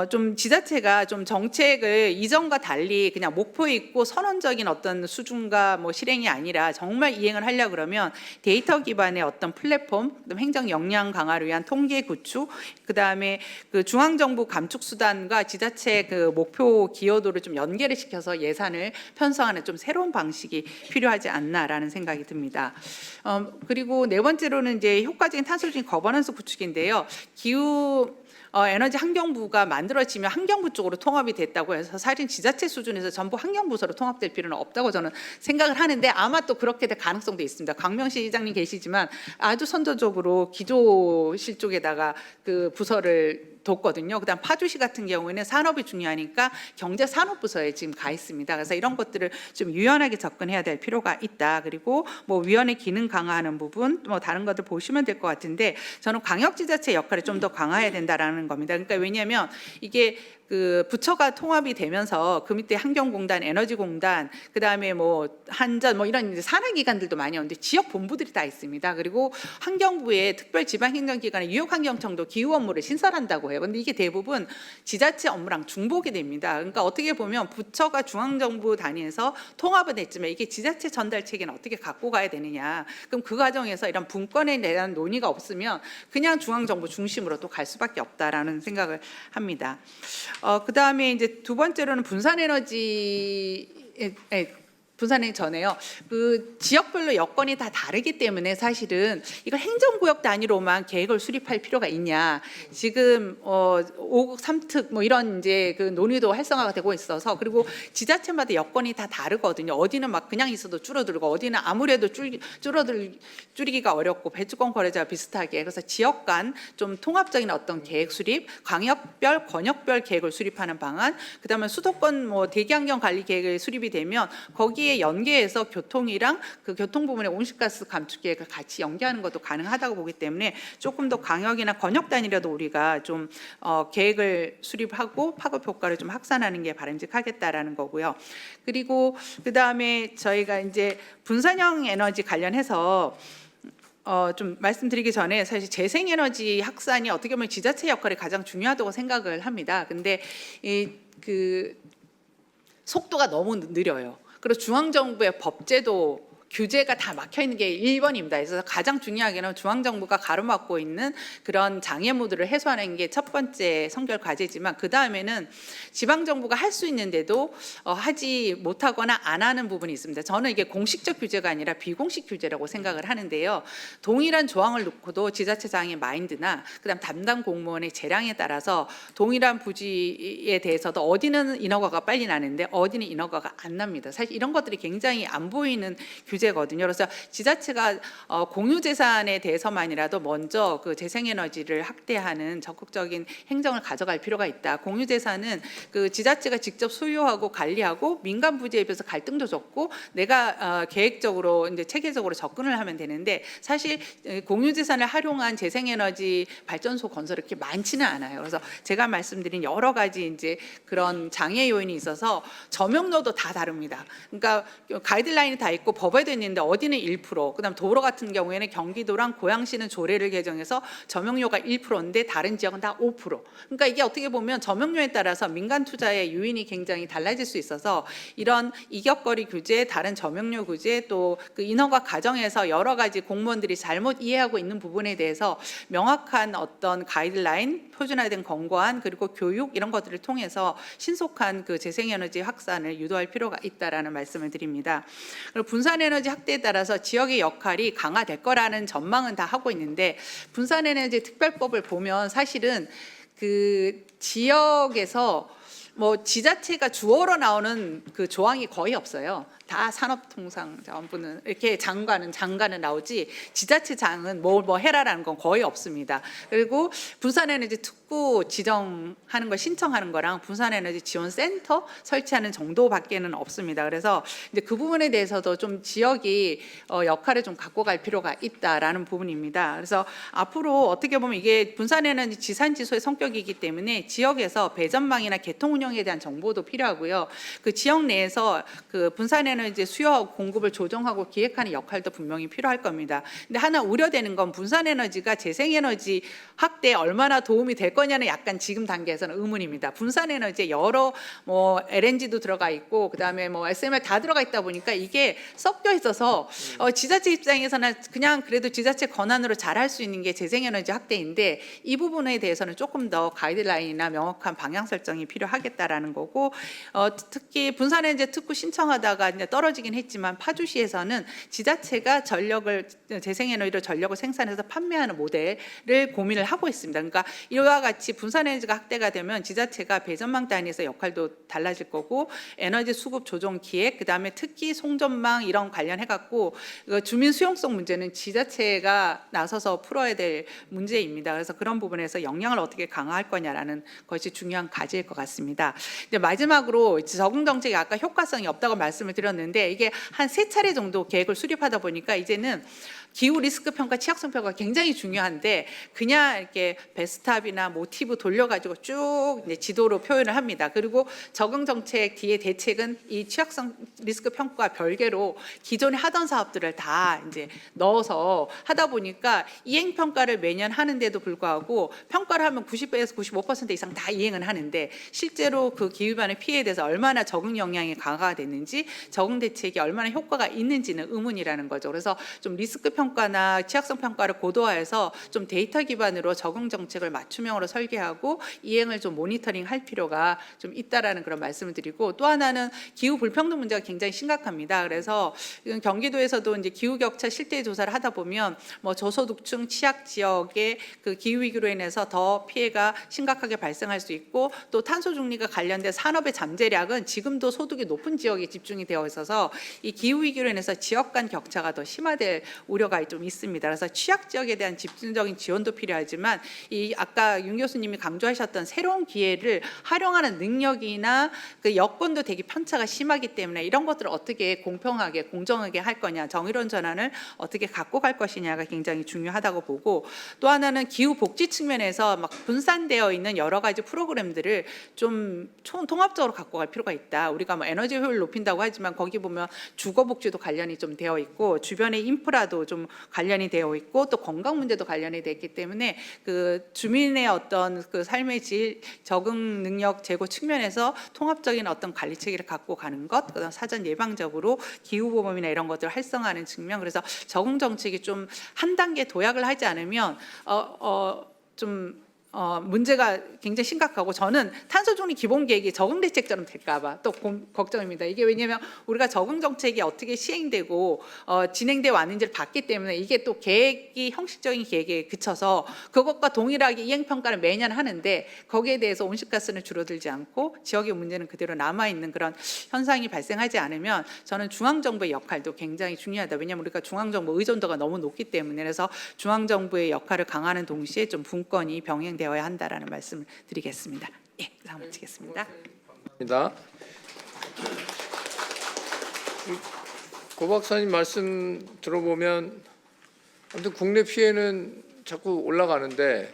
좀 지자체가 좀 정책을 이전과 달리 그냥 목표 있고 선언적인 어떤 수준과 뭐 실행이 아니라 정말 이행을 하려 그러면 데이터 기반의 어떤 플랫폼, 그다음 행정 역량 강화를 위한 통계 구축, 그다음에 그 중앙 정부 감축 수단과 지자체 그 목표 기여도를 좀 연계를 시켜서 예산을 편성하는 좀 새로운 방식이 필요하지 않나라는 생각이 듭니다. 그리고 네 번째로는 이제 효과적인 탄소 중립 거버넌스 구축인데요. 기후 에너지 환경부가 만들어지면 환경부 쪽으로 통합이 됐다고 해서 사실 지자체 수준에서 전부 환경부서로 통합될 필요는 없다고 저는 생각을 하는데 아마 또 그렇게 될 가능성도 있습니다. 강명시 시장님 계시지만 아주 선도적으로 기조실 쪽에다가 그 부서를 뒀거든요. 그다음 파주시 같은 경우에는 산업이 중요하니까 경제산업부서에 지금 가 있습니다. 그래서 이런 것들을 좀 유연하게 접근해야 될 필요가 있다. 그리고 뭐 위원회 기능 강화하는 부분, 뭐 다른 것들 보시면 될 것 같은데 저는 광역지자체 역할을 좀 더 강화해야 된다라는 겁니다. 그러니까 왜냐하면 이게 그 부처가 통합이 되면서 그 밑에 환경공단, 에너지공단, 그 다음에 뭐 한전, 뭐 이런 이제 산하기관들도 많이 오는데 지역 본부들이 다 있습니다. 그리고 환경부의 특별지방행정기관의 유역환경청도 기후 업무를 신설한다고 해요. 근데 이게 대부분 지자체 업무랑 중복이 됩니다. 그러니까 어떻게 보면 부처가 중앙정부 단위에서 통합은 했지만 이게 지자체 전달 체계는 어떻게 갖고 가야 되느냐. 그럼 그 과정에서 이런 분권에 대한 논의가 없으면 그냥 중앙정부 중심으로 또 갈 수밖에 없다라는 생각을 합니다. 그 다음에 이제 두 번째로는 분산행 전에요. 그 지역별로 여건이 다 다르기 때문에 사실은 이걸 행정구역 단위로만 계획을 수립할 필요가 있냐. 지금 5국 3특 뭐 이런 이제 그 논의도 활성화가 되고 있어서 그리고 지자체마다 여건이 다 다르거든요. 어디는 막 그냥 있어도 줄어들고 어디는 아무래도 줄이기가 어렵고 배주권 거래자와 비슷하게 그래서 지역 간 좀 통합적인 어떤 계획 수립, 광역별, 권역별 계획을 수립하는 방안, 그다음에 수도권 뭐 대기환경 관리 계획이 수립이 되면 거기에 연계해서 교통이랑 그 교통 부분의 온실가스 감축 계획을 같이 연계하는 것도 가능하다고 보기 때문에 조금 더 광역이나 권역 단위라도 우리가 좀 계획을 수립하고 파급 효과를 좀 확산하는 게 바람직하겠다라는 거고요. 그리고 그 다음에 저희가 이제 분산형 에너지 관련해서 좀 말씀드리기 전에 사실 재생에너지 확산이 어떻게 보면 지자체 역할이 가장 중요하다고 생각을 합니다. 근데 그 속도가 너무 느려요. 그리고 중앙정부의 법제도 규제가 다 막혀 있는 게 1번입니다. 그래서 가장 중요하게는 중앙정부가 가로막고 있는 그런 장애물들을 해소하는 게 첫 번째 선결 과제지만 그 다음에는 지방정부가 할 수 있는데도 하지 못하거나 안 하는 부분이 있습니다. 저는 이게 공식적 규제가 아니라 비공식 규제라고 생각을 하는데요. 동일한 조항을 놓고도 지자체장의 마인드나 그다음 담당 공무원의 재량에 따라서 동일한 부지에 대해서도 어디는 인허가가 빨리 나는데 어디는 인허가가 안 납니다. 사실 이런 것들이 굉장히 안 보이는 규제거든요. 그래서 지자체가 공유재산에 대해서만이라도 먼저 그 재생에너지를 확대하는 적극적인 행정을 가져갈 필요가 있다. 공유재산은 그 지자체가 직접 소유하고 관리하고 민간 부지에 비해서 갈등도 적고 내가 계획적으로 이제 체계적으로 접근을 하면 되는데 사실 공유재산을 활용한 재생에너지 발전소 건설이 그렇게 많지는 않아요. 그래서 제가 말씀드린 여러 가지 이제 그런 장애 요인이 있어서 점용도도 다 다릅니다. 그러니까 가이드라인이 다 있고 법에 돼 있는데 어디는 1%, 그다음 도로 같은 경우에는 경기도랑 고양시는 조례를 개정해서 점용료가 1%인데 다른 지역은 다 5%. 그러니까 이게 어떻게 보면 점용료에 따라서 민간 투자의 유인이 굉장히 달라질 수 있어서 이런 이격거리 규제, 다른 점용료 규제, 또 그 인허가 과정에서 여러 가지 공무원들이 잘못 이해하고 있는 부분에 대해서 명확한 어떤 가이드라인, 표준화된 권고안 그리고 교육 이런 것들을 통해서 신속한 그 재생에너지 확산을 유도할 필요가 있다라는 말씀을 드립니다. 그리고 분산에너지 확대에 따라서 지역의 역할이 강화될 거라는 전망은 다 하고 있는데 분산에너지 특별법을 보면 사실은 그 지역에서 뭐 지자체가 주어로 나오는 그 조항이 거의 없어요. 다 산업통상자원부는 이렇게 장관은 나오지 지자체장은 뭐 해라라는 건 거의 없습니다. 그리고 분산에너지 특구 지정하는 걸 신청하는 거랑 분산에너지 지원센터 설치하는 정도밖에는 없습니다. 그래서 이제 그 부분에 대해서도 좀 지역이 역할을 좀 갖고 갈 필요가 있다라는 부분입니다. 그래서 앞으로 어떻게 보면 이게 분산에너지 지산지소의 성격이기 때문에 지역에서 배전망이나 개통 운영에 대한 정보도 필요하고요. 그 지역 내에서 그 분산에너지 수요하고 공급을 조정하고 기획하는 역할도 분명히 필요할 겁니다. 근데 하나 우려되는 건 분산에너지가 재생에너지 확대에 얼마나 도움이 될 거냐는 약간 지금 단계에서는 의문입니다. 분산에너지에 여러 뭐 LNG도 들어가 있고 그다음에 뭐 SMR 다 들어가 있다 보니까 이게 섞여 있어서 지자체 입장에서는 그냥 그래도 지자체 권한으로 잘 할 수 있는 게 재생에너지 확대인데 이 부분에 대해서는 조금 더 가이드라인이나 명확한 방향 설정이 필요하겠다라는 거고 특히 분산에너지 특구 신청하다가 이제 떨어지긴 했지만 파주시에서는 지자체가 재생에너지로 전력을 생산해서 판매하는 모델을 고민을 하고 있습니다. 그러니까 이와 같이 분산에너지가 확대가 되면 지자체가 배전망 단위에서 역할도 달라질 거고 에너지 수급 조정 기획, 그다음에 특히 송전망 이런 관련해 갖고 주민 수용성 문제는 지자체가 나서서 풀어야 될 문제입니다. 그래서 그런 부분에서 역량을 어떻게 강화할 거냐라는 것이 중요한 과제일 것 같습니다. 이제 마지막으로 적응 정책이 아까 효과성이 없다고 말씀을 드렸는데 이게 한 3차례 정도 계획을 수립하다 보니까 이제는 기후 리스크 평가, 취약성 평가가 굉장히 중요한데 그냥 이렇게 베스트합이나 모티브 돌려가지고 쭉 이제 지도로 표현을 합니다. 그리고 적응 정책 뒤에 대책은 이 취약성 리스크 평가 별개로 기존에 하던 사업들을 다 이제 넣어서 하다 보니까 이행 평가를 매년 하는데도 불구하고 평가를 하면 90%에서 95% 이상 다 이행은 하는데 실제로 그 기후 변화의 피해에 대해서 얼마나 적응 역량이 강화가 됐는지 적응 대책이 얼마나 효과가 있는지는 의문이라는 거죠. 그래서 좀 리스크 평가나 취약성 평가를 고도화해서 좀 데이터 기반으로 적응 정책을 맞춤형으로 설계하고 이행을 좀 모니터링할 필요가 좀 있다라는 그런 말씀을 드리고 또 하나는 기후 불평등 문제가 굉장히 심각합니다. 그래서 경기도에서도 이제 기후 격차 실태 조사를 하다 보면 뭐 저소득층 취약 지역의 그 기후 위기로 인해서 더 피해가 심각하게 발생할 수 있고 또 탄소 중립과 관련된 산업의 잠재력은 지금도 소득이 높은 지역에 집중이 되어 있어서 이 기후 위기로 인해서 지역 간 격차가 더 심화될 우려가 좀 있습니다. 그래서 취약 지역에 대한 집중적인 지원도 필요하지만 이 아까 윤 교수님이 강조하셨던 새로운 기회를 활용하는 능력이나 그 여건도 되게 편차가 심하기 때문에 이런 것들을 어떻게 공평하게 공정하게 할 거냐, 정의로운 전환을 어떻게 갖고 갈 것이냐가 굉장히 중요하다고 보고 또 하나는 기후 복지 측면에서 막 분산되어 있는 여러 가지 프로그램들을 좀 통합적으로 갖고 갈 필요가 있다. 우리가 뭐 에너지 효율을 높인다고 하지만 거기 보면 주거 복지도 관련이 좀 되어 있고 주변의 인프라도 좀 관련이 되어 있고 또 건강 문제도 관련이 되어 있기 때문에 그 주민의 어떤 그 삶의 질, 적응 능력 제고 측면에서 통합적인 어떤 관리 체계를 갖고 가는 것, 그다음 사전 예방적으로 기후 보험이나 이런 것들을 활성화하는 측면, 그래서 적응 정책이 좀 한 단계 도약을 하지 않으면 문제가 굉장히 심각하고 저는 탄소 중립 기본 계획이 적응 대책처럼 될까봐 또 걱정입니다. 이게 왜냐하면 우리가 적응 정책이 어떻게 시행되고 진행돼 왔는지를 봤기 때문에 이게 또 계획이 형식적인 계획에 그쳐서 그것과 동일하게 이행 평가를 매년 하는데 거기에 대해서 온실가스는 줄어들지 않고 지역의 문제는 그대로 남아 있는 그런 현상이 발생하지 않으면 저는 중앙 정부의 역할도 굉장히 중요하다. 왜냐하면 우리가 중앙 정부 의존도가 너무 높기 때문에 그래서 중앙 정부의 역할을 강화하는 동시에 좀 분권이 병행되어야 한다라는 말씀을 드리겠습니다. 예, 다음 마치겠습니다. 감사합니다. 고 박사님 말씀 들어보면 아무튼 국내 피해는 자꾸 올라가는데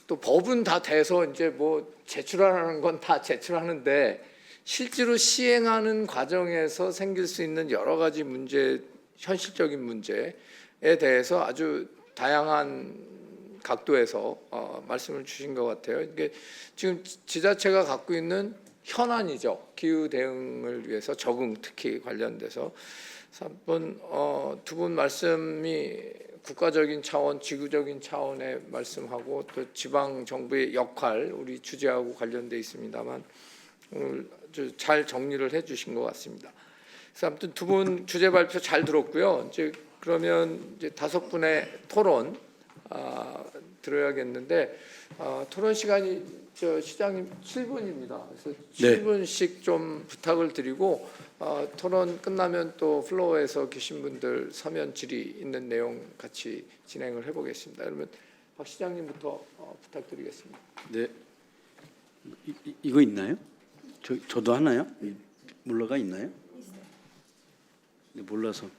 또 법은 다 돼서 이제 뭐 제출하는 건 다 제출하는데 실제로 시행하는 과정에서 생길 수 있는 여러 가지 문제, 현실적인 문제에 대해서 아주 다양한 각도에서 말씀을 주신 것 같아요. 이게 지금 지자체가 갖고 있는 현안이죠. 기후 대응을 위해서 적응 특히 관련돼서 두 분 말씀이 국가적인 차원, 지구적인 차원의 말씀하고 또 지방 정부의 역할, 우리 주제하고 관련돼 있습니다만 오늘 아주 잘 정리를 해주신 것 같습니다. 그래서 아무튼 두 분 주제 발표 잘 들었고요. 이제 그러면 이제 5분의 토론 들어야겠는데 토론 시간이 시장님 7분입니다. 그래서 7분씩 좀 부탁을 드리고 토론 끝나면 또 플로어에서 계신 분들 서면 질의 있는 내용 같이 진행을 해보겠습니다. 그러면 박 시장님부터 부탁드리겠습니다. 네, 이거 있나요? 저도 하나요? 물러가 있나요? 네, 몰라서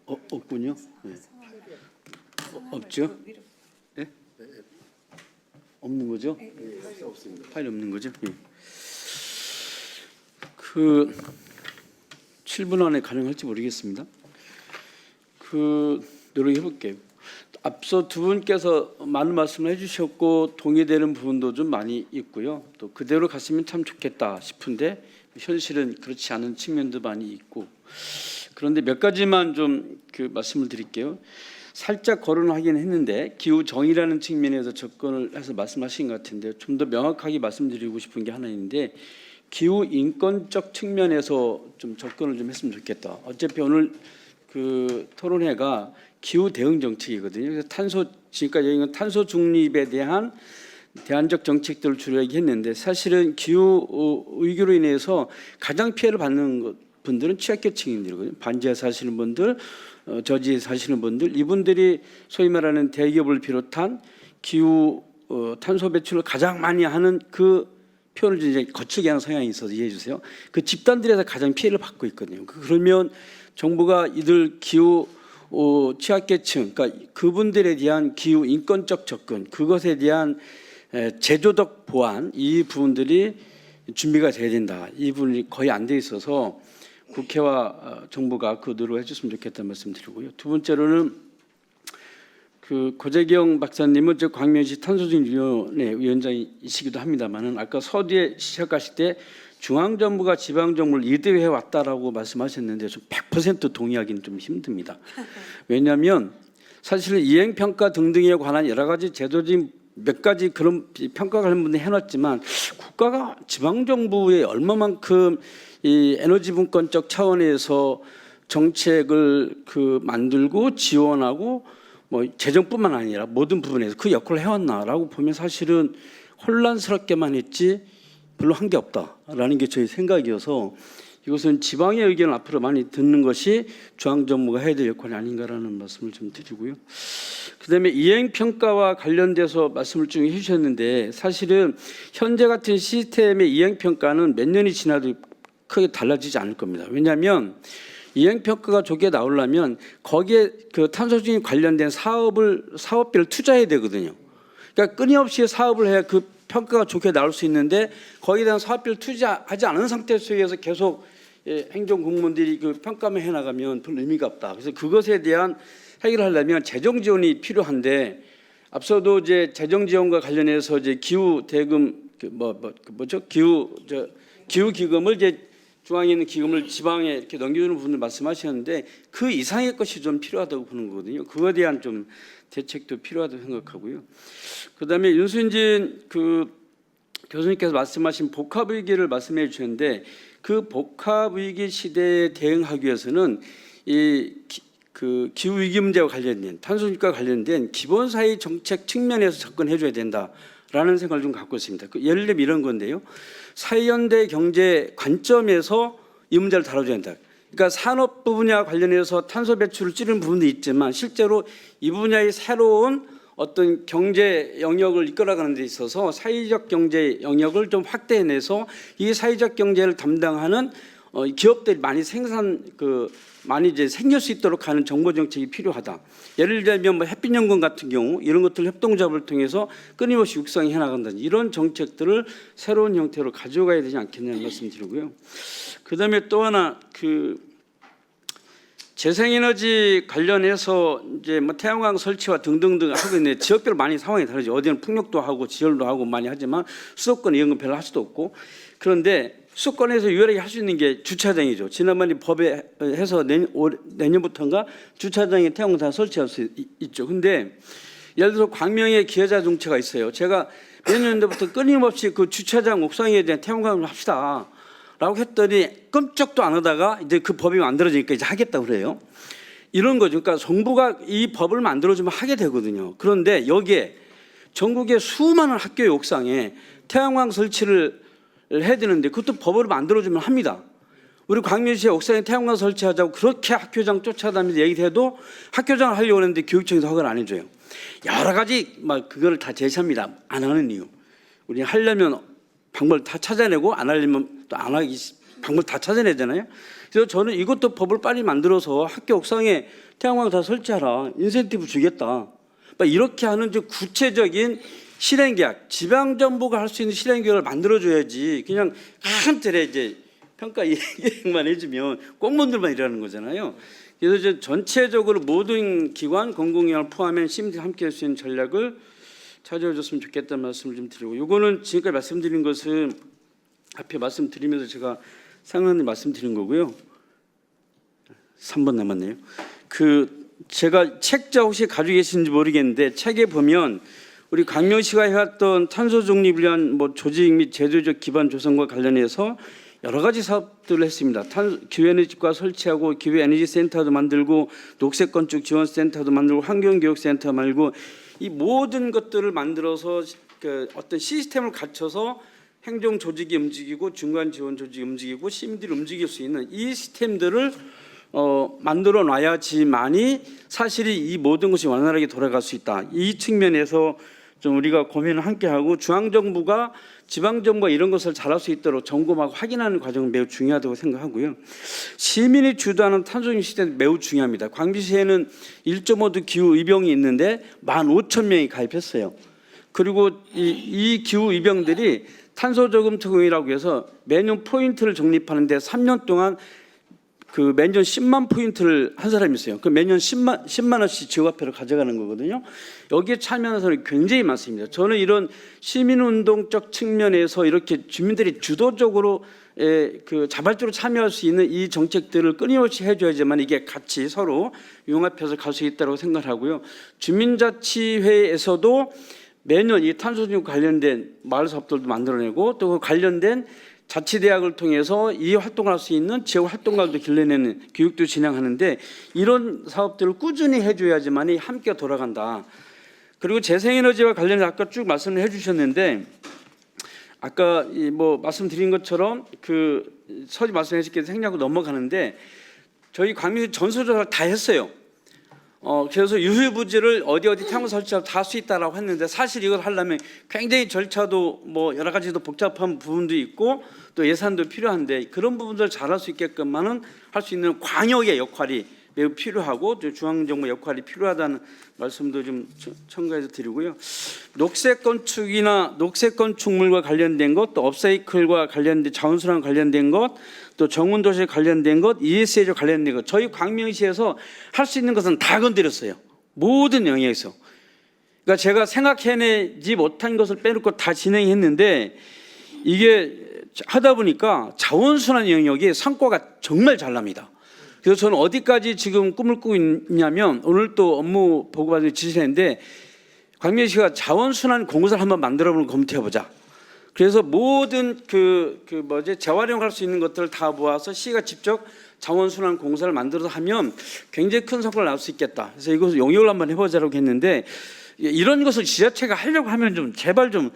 없군요. 네. 없죠? 네? 없는 거죠? 파일 없는 거죠? 예. 그 7분 안에 가능할지 모르겠습니다. 노력해 볼게요. 앞서 두 분께서 많은 말씀을 해주셨고 동의되는 부분도 좀 많이 있고요. 또 그대로 갔으면 참 좋겠다 싶은데 현실은 그렇지 않은 측면도 많이 있고 그런데 몇 가지만 좀 말씀을 드릴게요. 살짝 거론하긴 했는데 기후 정의라는 측면에서 접근을 해서 말씀하신 것 같은데 좀 더 명확하게 말씀드리고 싶은 게 하나 있는데 기후 인권적 측면에서 좀 접근을 좀 했으면 좋겠다. 어차피 오늘 그 토론회가 기후 대응 정책이거든요. 그래서 지금까지 얘기한 탄소 중립에 대한 대안적 정책들을 주로 얘기했는데 사실은 기후 위기로 인해서 가장 피해를 받는 분들은 취약계층인들이거든요. 반지하에 사시는 분들, 저지에 사시는 분들, 이분들이 소위 말하는 대기업을 비롯한 기후 탄소 배출을 가장 많이 하는 그 표현을 이제 거칠게 하는 성향이 있어서 이해해 주세요. 그 집단들에서 가장 피해를 받고 있거든요. 그러면 정부가 이들 기후 취약계층, 그러니까 그분들에 대한 기후 인권적 접근, 그것에 대한 제도적 보완, 이 부분들이 준비가 돼야 된다. 이 부분이 거의 안 돼 있어서 국회와 정부가 그 노력을 해줬으면 좋겠다는 말씀드리고요. 두 번째로는 그 고재경 박사님은 저 광명시 탄소중립위원회 위원장이시기도 합니다만은 아까 서두에 시작하실 때 중앙정부가 지방정부를 리드해 왔다라고 말씀하셨는데 좀 100% 동의하기는 좀 힘듭니다. 왜냐하면 사실은 이행평가 등등에 관한 여러 가지 제도적인 몇 가지 그런 평가 관련분들 해놨지만 국가가 지방정부에 얼마만큼 이 에너지 분권적 차원에서 정책을 그 만들고 지원하고 뭐 재정뿐만 아니라 모든 부분에서 그 역할을 해왔나라고 보면 사실은 혼란스럽게만 했지 별로 한 게 없다라는 게 저희 생각이어서 이것은 지방의 의견을 앞으로 많이 듣는 것이 중앙정부가 해야 될 역할이 아닌가라는 말씀을 좀 드리고요. 그다음에 이행평가와 관련돼서 말씀을 좀 해주셨는데 사실은 현재 같은 시스템의 이행평가는 몇 년이 지나도 크게 달라지지 않을 겁니다. 왜냐하면 이행평가가 좋게 나오려면 거기에 그 탄소중립 관련된 사업비를 투자해야 되거든요. 그러니까 끊임없이 사업을 해야 그 평가가 좋게 나올 수 있는데 거기에 대한 사업비를 투자하지 않은 상태 속에서 계속 행정 공무원들이 그 평가만 해나가면 별 의미가 없다. 그래서 그것에 대한 해결을 하려면 재정 지원이 필요한데 앞서도 이제 재정 지원과 관련해서 이제 기후 대금 기후 기금을 이제 중앙에 있는 기금을 지방에 이렇게 넘겨주는 부분을 말씀하셨는데 그 이상의 것이 좀 필요하다고 보는 거거든요. 그거에 대한 좀 대책도 필요하다고 생각하고요. 그다음에 윤순진 그 교수님께서 말씀하신 복합 위기를 말씀해 주셨는데 그 복합 위기 시대에 대응하기 위해서는 그 기후 위기 문제와 관련된 탄소중립과 관련된 기본 사회 정책 측면에서 접근해 줘야 된다라는 생각을 좀 갖고 있습니다. 예를 들면 이런 건데요. 사회연대 경제 관점에서 이 문제를 다뤄줘야 된다. 그러니까 산업 분야 관련해서 탄소 배출을 줄이는 부분도 있지만 실제로 이 분야의 새로운 어떤 경제 영역을 이끌어가는 데 있어서 사회적 경제 영역을 좀 확대해내서 이 사회적 경제를 담당하는 기업들이 많이 많이 이제 생길 수 있도록 하는 정보 정책이 필요하다. 예를 들면 뭐 햇빛연금 같은 경우 이런 것들 협동조합을 통해서 끊임없이 육성해 나간다든지 이런 정책들을 새로운 형태로 가져가야 되지 않겠냐는 말씀드리고요. 그다음에 또 하나 그 재생에너지 관련해서 이제 뭐 태양광 설치와 등등등 하고 있는데 지역별로 많이 상황이 다르죠. 어디는 풍력도 하고 지열도 하고 많이 하지만 수도권 이런 건 별로 할 수도 없고 그런데 수도권에서 유일하게 할 수 있는 게 주차장이죠. 지난번에 법에 해서 내년부터인가 주차장에 태양광 다 설치할 수 있죠. 근데 예를 들어 광명에 기회자동차가 있어요. 제가 몇 년도부터 끊임없이 그 주차장 옥상에 대한 태양광을 합시다. 라고 했더니 끔찍도 안 하다가 이제 그 법이 만들어지니까 이제 하겠다고 그래요. 이런 거죠. 그러니까 정부가 이 법을 만들어주면 하게 되거든요. 그런데 여기에 전국의 수많은 학교의 옥상에 태양광 설치를 해야 되는데 그것도 법으로 만들어주면 합니다. 우리 광명시에 옥상에 태양광 설치하자고 그렇게 학교장 쫓아다니면서 얘기해도 학교장을 하려고 하는데 교육청에서 허가를 안 해줘요. 여러 가지 막 그거를 다 제시합니다. 안 하는 이유. 우리 하려면 방법을 다 찾아내고 안 하려면 또 안 하기 방법을 다 찾아내잖아요. 그래서 저는 이것도 법을 빨리 만들어서 학교 옥상에 태양광 다 설치하라. 인센티브 주겠다. 이렇게 하는 구체적인 실행계약, 지방정부가 할 수 있는 실행계약을 만들어줘야지 그냥 한 틀에 이제 평가 얘기만 해주면 공무원들만 일하는 거잖아요. 그래서 이제 전체적으로 모든 기관, 공공기관을 포함한 시민들이 함께할 수 있는 전략을 찾아줬으면 좋겠다는 말씀을 좀 드리고 이거는 지금까지 말씀드린 것은 앞에 말씀드리면서 제가 상관님 말씀드린 거고요. 3번 남았네요. 제가 책자 혹시 가지고 계신지 모르겠는데 책에 보면 우리 광명시가 해왔던 탄소 중립을 위한 뭐 조직 및 제도적 기반 조성과 관련해서 여러 가지 사업들을 했습니다. 기후에너지과 설치하고 기후에너지 센터도 만들고 녹색 건축 지원 센터도 만들고 환경교육 센터 만들고 이 모든 것들을 만들어서 그 어떤 시스템을 갖춰서 행정 조직이 움직이고 중간 지원 조직이 움직이고 시민들이 움직일 수 있는 이 시스템들을 만들어 놔야지만이 사실이 이 모든 것이 원활하게 돌아갈 수 있다. 이 측면에서 좀 우리가 고민을 함께 하고 중앙 정부가 지방 정부가 이런 것을 잘할 수 있도록 점검하고 확인하는 과정은 매우 중요하다고 생각하고요. 시민이 주도하는 탄소중립 시스템 매우 중요합니다. 광주시에는 1.5도 기후 의병이 있는데 15,000명이 가입했어요. 그리고 이 기후 의병들이 탄소 저금 특공이라고 해서 매년 포인트를 적립하는데 3년 동안 그 매년 10만 포인트를 한 사람이 있어요. 그 매년 10만 원씩 지역화폐로 가져가는 거거든요. 여기에 참여하는 사람이 굉장히 많습니다. 저는 이런 시민운동적 측면에서 이렇게 주민들이 주도적으로 그 자발적으로 참여할 수 있는 이 정책들을 끊임없이 해줘야지만 이게 같이 서로 융합해서 갈 수 있다고 생각하고요. 주민자치회에서도 매년 이 탄소중립 관련된 마을 사업들도 만들어내고 또 그 관련된 자치대학을 통해서 이 활동을 할 수 있는 지역 활동가들도 길러내는 교육도 진행하는데 이런 사업들을 꾸준히 해줘야지만이 함께 돌아간다. 그리고 재생에너지와 관련해서 아까 쭉 말씀을 해주셨는데 아까 뭐 말씀드린 것처럼 그 서지 말씀하셨기에 생략하고 넘어가는데 저희 광명시 전수조사를 다 했어요. 그래서 유휴부지를 어디 태양광 설치하고 다 할 수 있다라고 했는데 사실 이걸 하려면 굉장히 절차도 뭐 여러 가지도 복잡한 부분도 있고 또 예산도 필요한데 그런 부분들을 잘할 수 있게끔만은 할 수 있는 광역의 역할이 매우 필요하고 또 중앙정부 역할이 필요하다는 말씀도 좀 첨가해서 드리고요. 녹색 건축이나 녹색 건축물과 관련된 것, 또 업사이클과 관련된 자원순환 관련된 것, 또 정운도시 관련된 것, ESG 관련된 것, 저희 광명시에서 할 수 있는 것은 다 건드렸어요. 모든 영역에서. 그러니까 제가 생각해내지 못한 것을 빼놓고 다 진행했는데 이게 하다 보니까 자원순환 영역이 성과가 정말 잘 납니다. 그래서 저는 어디까지 지금 꿈을 꾸고 있냐면 오늘 또 업무 보고받은 지시했는데 광명시가 자원순환 공사를 한번 만들어보는 검토해보자. 그래서 모든 재활용할 수 있는 것들을 다 모아서 시가 직접 자원순환 공사를 만들어서 하면 굉장히 큰 성과를 낼 수 있겠다. 그래서 이것을 용역을 한번 해보자라고 했는데 이런 것을 지자체가 하려고 하면 좀 제발 좀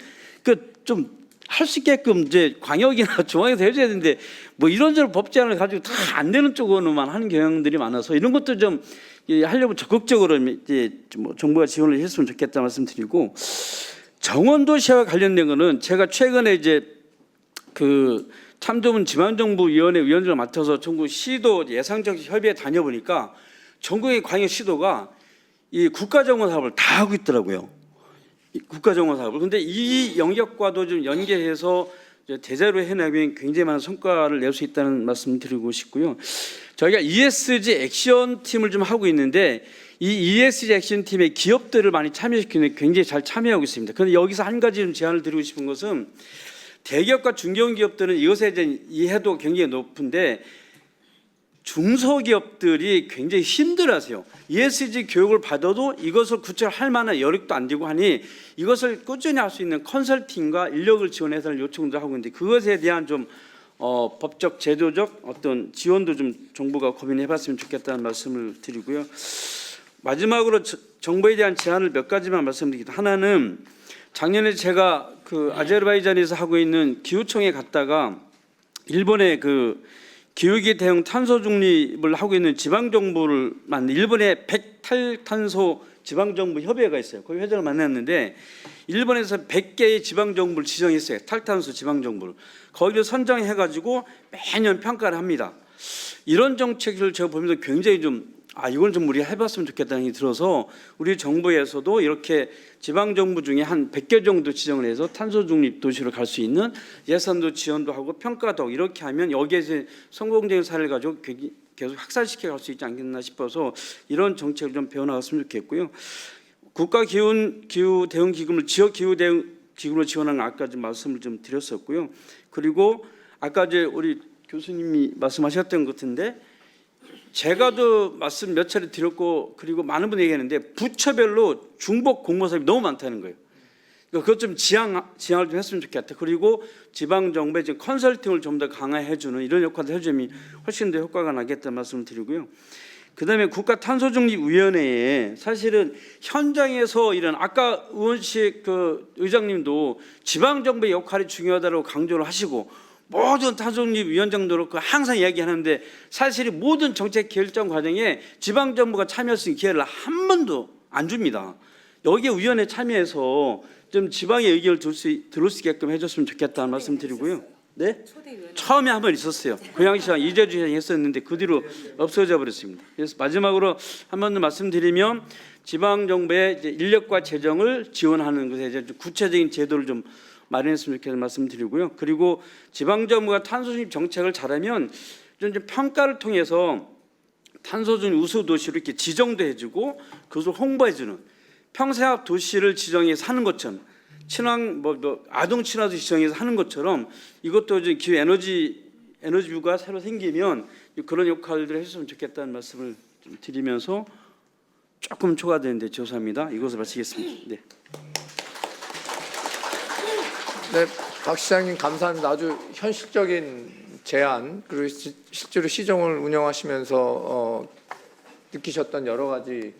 할 수 있게끔 이제 광역이나 중앙에서 해줘야 되는데 뭐 이런저런 법 제안을 가지고 다 안 되는 쪽으로만 하는 경향들이 많아서 이런 것도 좀 하려고 적극적으로 이제 뭐 정부가 지원을 했으면 좋겠다 말씀드리고 정원도시와 관련된 거는 제가 최근에 이제 그 참조문 지방정부위원회 위원장을 맡아서 전국 시도 예상적 협의회 다녀보니까 전국의 광역시도가 이 국가정원 사업을 다 하고 있더라고요. 국가정원 사업을. 그런데 이 영역과도 좀 연계해서 대자로 해나가면 굉장히 많은 성과를 낼 수 있다는 말씀 드리고 싶고요. 저희가 ESG 액션 팀을 좀 하고 있는데 이 ESG 액션 팀에 기업들을 많이 참여시키는 굉장히 잘 참여하고 있습니다. 그런데 여기서 한 가지 좀 제안을 드리고 싶은 것은 대기업과 중견기업들은 이것에 대한 이해도가 굉장히 높은데 중소기업들이 굉장히 힘들어하세요. ESG 교육을 받아도 이것을 구체적으로 할 만한 여력도 안 되고 하니 이것을 꾸준히 할 수 있는 컨설팅과 인력을 지원해서 요청도 하고 있는데 그것에 대한 좀 법적 제도적 어떤 지원도 좀 정부가 고민해봤으면 좋겠다는 말씀을 드리고요. 마지막으로 정부에 대한 제안을 몇 가지만 말씀드리겠습니다. 하나는 작년에 제가 그 아제르바이잔에서 하고 있는 기후청에 갔다가 일본의 그 기후위기 대응 탄소 중립을 하고 있는 지방정부를 만든 일본의 백탈탄소 지방정부 협의회가 있어요. 거기 회장을 만났는데 일본에서 100개의 지방정부를 지정했어요. 탈탄소 지방정부를. 거기를 선정해가지고 매년 평가를 합니다. 이런 정책을 제가 보면서 굉장히 이건 좀 우리가 해봤으면 좋겠다는 생각이 들어서 우리 정부에서도 이렇게 지방정부 중에 한 100개 정도 지정을 해서 탄소 중립 도시로 갈 수 있는 예산도 지원도 하고 평가도 하고 이렇게 하면 여기에서 성공적인 사례를 가지고 계속 확산시켜 갈 수 있지 않겠나 싶어서 이런 정책을 좀 배워나갔으면 좋겠고요. 국가 기후 대응 기금을 지역 기후 대응 기금으로 지원하는 아까 좀 말씀을 좀 드렸었고요. 그리고 아까 이제 우리 교수님이 말씀하셨던 것 같은데 제가도 말씀 몇 차례 드렸고 그리고 많은 분이 얘기했는데 부처별로 중복 공모 사업이 너무 많다는 거예요. 그것 좀 지향을 좀 했으면 좋겠다. 그리고 지방 정부의 지금 컨설팅을 좀 더 강화해주는 이런 역할을 해주면 훨씬 더 효과가 나겠다 말씀을 드리고요. 그다음에 국가탄소중립위원회에 사실은 현장에서 이런 아까 의원식 그 의장님도 지방 정부의 역할이 중요하다고 강조를 하시고 모든 탄소중립위원장도 그렇고 항상 이야기하는데 사실 모든 정책 결정 과정에 지방 정부가 참여할 수 있는 기회를 한 번도 안 줍니다. 여기에 위원회 참여해서 좀 지방의 의견을 들을 수 있게끔 해줬으면 좋겠다는 말씀드리고요. 네? 처음에 한 번 있었어요. 고양시장 이재주 시장이 했었는데 그 뒤로 없어져 버렸습니다. 그래서 마지막으로 한 번 더 말씀드리면 지방 정부의 이제 인력과 재정을 지원하는 것에 이제 구체적인 제도를 좀 마련했으면 좋겠다는 말씀드리고요. 그리고 지방 정부가 탄소중립 정책을 잘하면 좀 평가를 통해서 탄소중립 우수 도시로 이렇게 지정도 해주고 그것을 홍보해주는 평생학 도시를 지정해서 하는 것처럼 친환 아동 친화도 지정해서 하는 것처럼 이것도 이제 기후 에너지부가 새로 생기면 그런 역할들을 했으면 좋겠다는 말씀을 좀 드리면서 조금 초과되는데 죄송합니다. 이것을 마치겠습니다. 네. 네, 박 시장님 감사합니다. 아주 현실적인 제안 그리고 실제로 시정을 운영하시면서 느끼셨던 여러 가지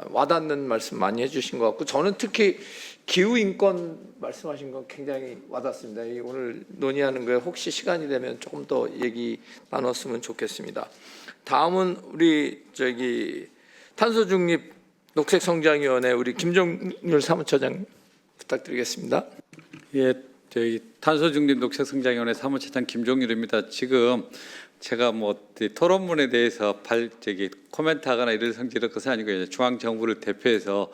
와닿는 말씀 많이 해주신 것 같고 저는 특히 기후 인권 말씀하신 건 굉장히 와닿습니다. 오늘 논의하는 거에 혹시 시간이 되면 조금 더 얘기 나눴으면 좋겠습니다. 다음은 우리 탄소중립 녹색성장위원회 우리 김종률 사무처장 부탁드리겠습니다. 예, 저희 탄소중립 녹색성장위원회 사무처장 김종률입니다. 지금 제가 토론문에 대해서 코멘트하거나 이럴 성질의 것은 아니고요. 중앙 정부를 대표해서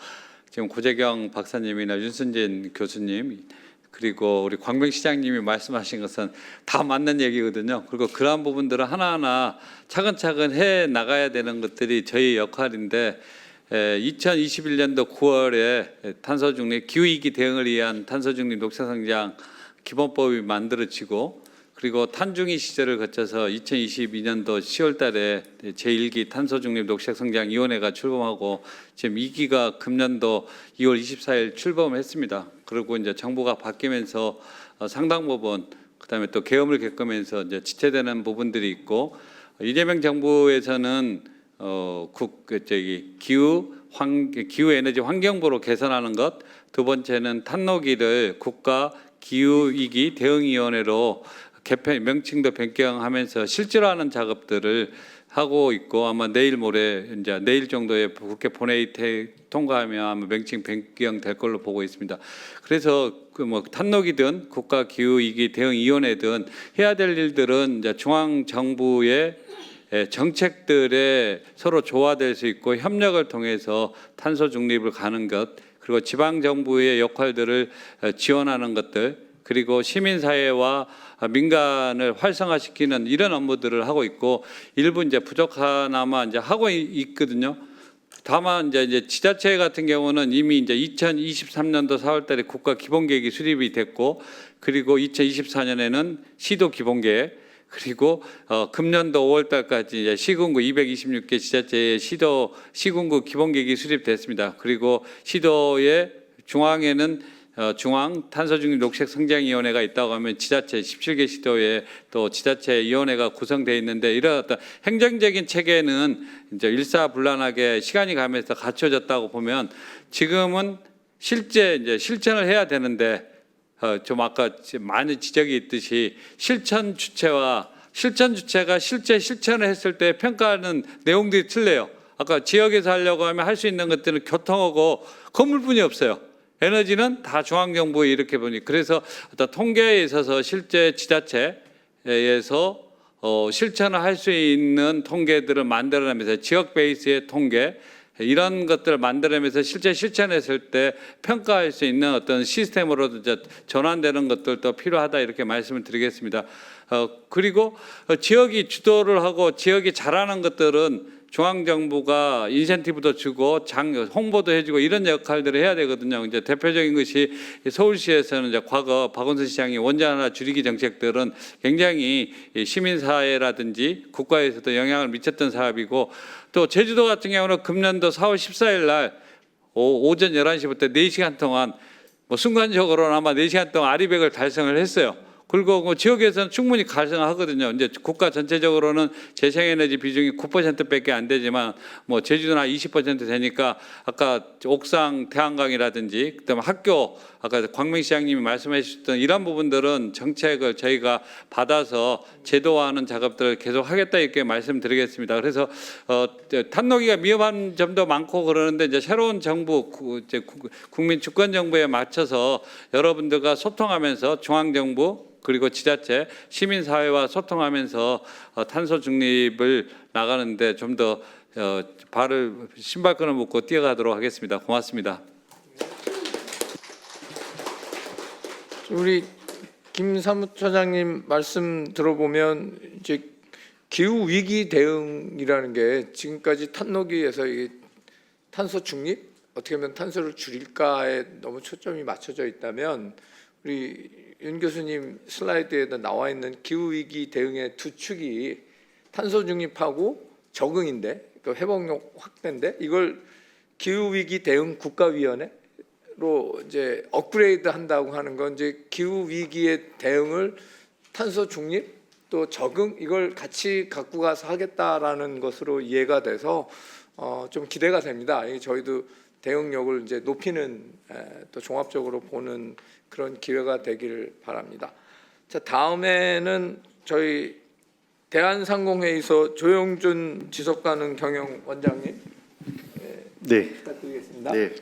지금 고재경 박사님이나 윤순진 교수님 그리고 우리 광명 시장님이 말씀하신 것은 다 맞는 얘기거든요. 그리고 그러한 부분들을 하나하나 차근차근 해 나가야 되는 것들이 저희 역할인데 2021년도 9월에 탄소중립 기후위기 대응을 위한 탄소중립 녹색성장 기본법이 만들어지고 그리고 탄중위 시절을 거쳐서 2022년도 10월 달에 제1기 탄소중립 녹색성장위원회가 출범하고 지금 2기가 금년도 2월 24일 출범했습니다. 그리고 이제 정부가 바뀌면서 상당 부분 그다음에 또 계엄을 겪으면서 이제 지체되는 부분들이 있고 이재명 정부에서는 기후 에너지 환경부로 개선하는 것, 두 번째는 탄노기를 국가 기후위기 대응위원회로 개편 명칭도 변경하면서 실제로 하는 작업들을 하고 있고 아마 내일 정도에 국회 본회의 통과하면 아마 명칭 변경될 걸로 보고 있습니다. 그래서 탄노기든 국가 기후위기 대응위원회든 해야 될 일들은 이제 중앙 정부의 정책들에 서로 조화될 수 있고 협력을 통해서 탄소 중립을 가는 것 그리고 지방 정부의 역할들을 지원하는 것들 그리고 시민사회와 민간을 활성화시키는 이런 업무들을 하고 있고 일부 이제 부족하나마 이제 하고 있거든요. 다만 이제 지자체 같은 경우는 이미 이제 2023년도 4월달에 국가 기본계획이 수립이 됐고 그리고 2024년에는 시도 기본계획 그리고 금년도 5월달까지 이제 시군구 226개 지자체의 시군구 기본계획이 수립됐습니다. 그리고 시도의 중앙에는 중앙 탄소중립 녹색성장위원회가 있다고 하면 지자체 17개 시도에 또 지자체위원회가 구성되어 있는데 이런 어떤 행정적인 체계는 이제 일사불란하게 시간이 가면서 갖춰졌다고 보면 지금은 실제 이제 실천을 해야 되는데 좀 아까 많은 지적이 있듯이 실천 주체가 실제 실천을 했을 때 평가하는 내용들이 틀려요. 아까 지역에서 하려고 하면 할 수 있는 것들은 교통하고 건물뿐이 없어요. 에너지는 다 중앙정부에 이렇게 보니 그래서 어떤 통계에 있어서 실제 지자체에서 실천을 할 수 있는 통계들을 만들어내면서 지역 베이스의 통계 이런 것들을 만들어내면서 실제 실천했을 때 평가할 수 있는 어떤 시스템으로 전환되는 것들도 필요하다 이렇게 말씀을 드리겠습니다. 그리고 지역이 주도를 하고 지역이 잘하는 것들은 중앙정부가 인센티브도 주고 홍보도 해주고 이런 역할들을 해야 되거든요. 이제 대표적인 것이 서울시에서는 이제 과거 박원순 시장이 원전 하나 줄이기 정책들은 굉장히 시민사회라든지 국가에서도 영향을 미쳤던 사업이고 또 제주도 같은 경우는 금년도 4월 14일 날 오전 11시부터 4시간 동안 뭐 순간적으로는 아마 4시간 동안 아리백을 달성을 했어요. 그리고 그 지역에서는 충분히 가능하거든요. 이제 국가 전체적으로는 재생에너지 비중이 9%밖에 안 되지만 뭐 제주도나 20% 되니까 아까 옥상 태양광이라든지 그다음에 학교 아까 광명 시장님이 말씀해 주셨던 이런 부분들은 정책을 저희가 받아서 제도화하는 작업들을 계속 하겠다 이렇게 말씀드리겠습니다. 그래서 탄노기가 위험한 점도 많고 그러는데 이제 새로운 정부 이제 국민 주권 정부에 맞춰서 여러분들과 소통하면서 중앙 정부 그리고 지자체, 시민사회와 소통하면서 탄소 중립을 나가는데 좀 더 신발끈을 묶고 뛰어가도록 하겠습니다. 고맙습니다. 우리 김 사무처장님 말씀 들어보면 이제 기후 위기 대응이라는 게 지금까지 탄노기에서 이게 탄소 중립 어떻게 하면 탄소를 줄일까에 너무 초점이 맞춰져 있다면 우리 윤 교수님 슬라이드에도 나와 있는 기후 위기 대응의 두 축이 탄소 중립하고 적응인데 그 회복력 확대인데 이걸 기후 위기 대응 국가위원회로 이제 업그레이드 한다고 하는 건 이제 기후 위기의 대응을 탄소 중립 또 적응 이걸 같이 갖고 가서 하겠다라는 것으로 이해가 돼서 좀 기대가 됩니다. 저희도 대응력을 이제 높이는 또 종합적으로 보는 그런 기회가 되길 바랍니다. 자, 다음에는 저희 대한상공회의소 조영준 지속가능 경영 원장님 네. 부탁드리겠습니다. 네.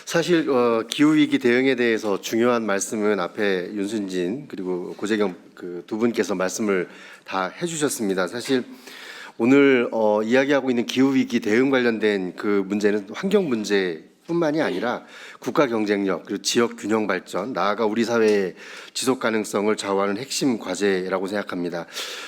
사실 기후 위기 대응에 대해서 중요한 말씀은 앞에 윤순진 그리고 고재경 그 두 분께서 말씀을 다 해주셨습니다. 사실 오늘 이야기하고 있는 기후 위기 대응 관련된 그 문제는 환경 문제뿐만이 아니라 국가 경쟁력 그리고 지역 균형 발전 나아가 우리 사회의 지속 가능성을 좌우하는 핵심 과제라고 생각합니다.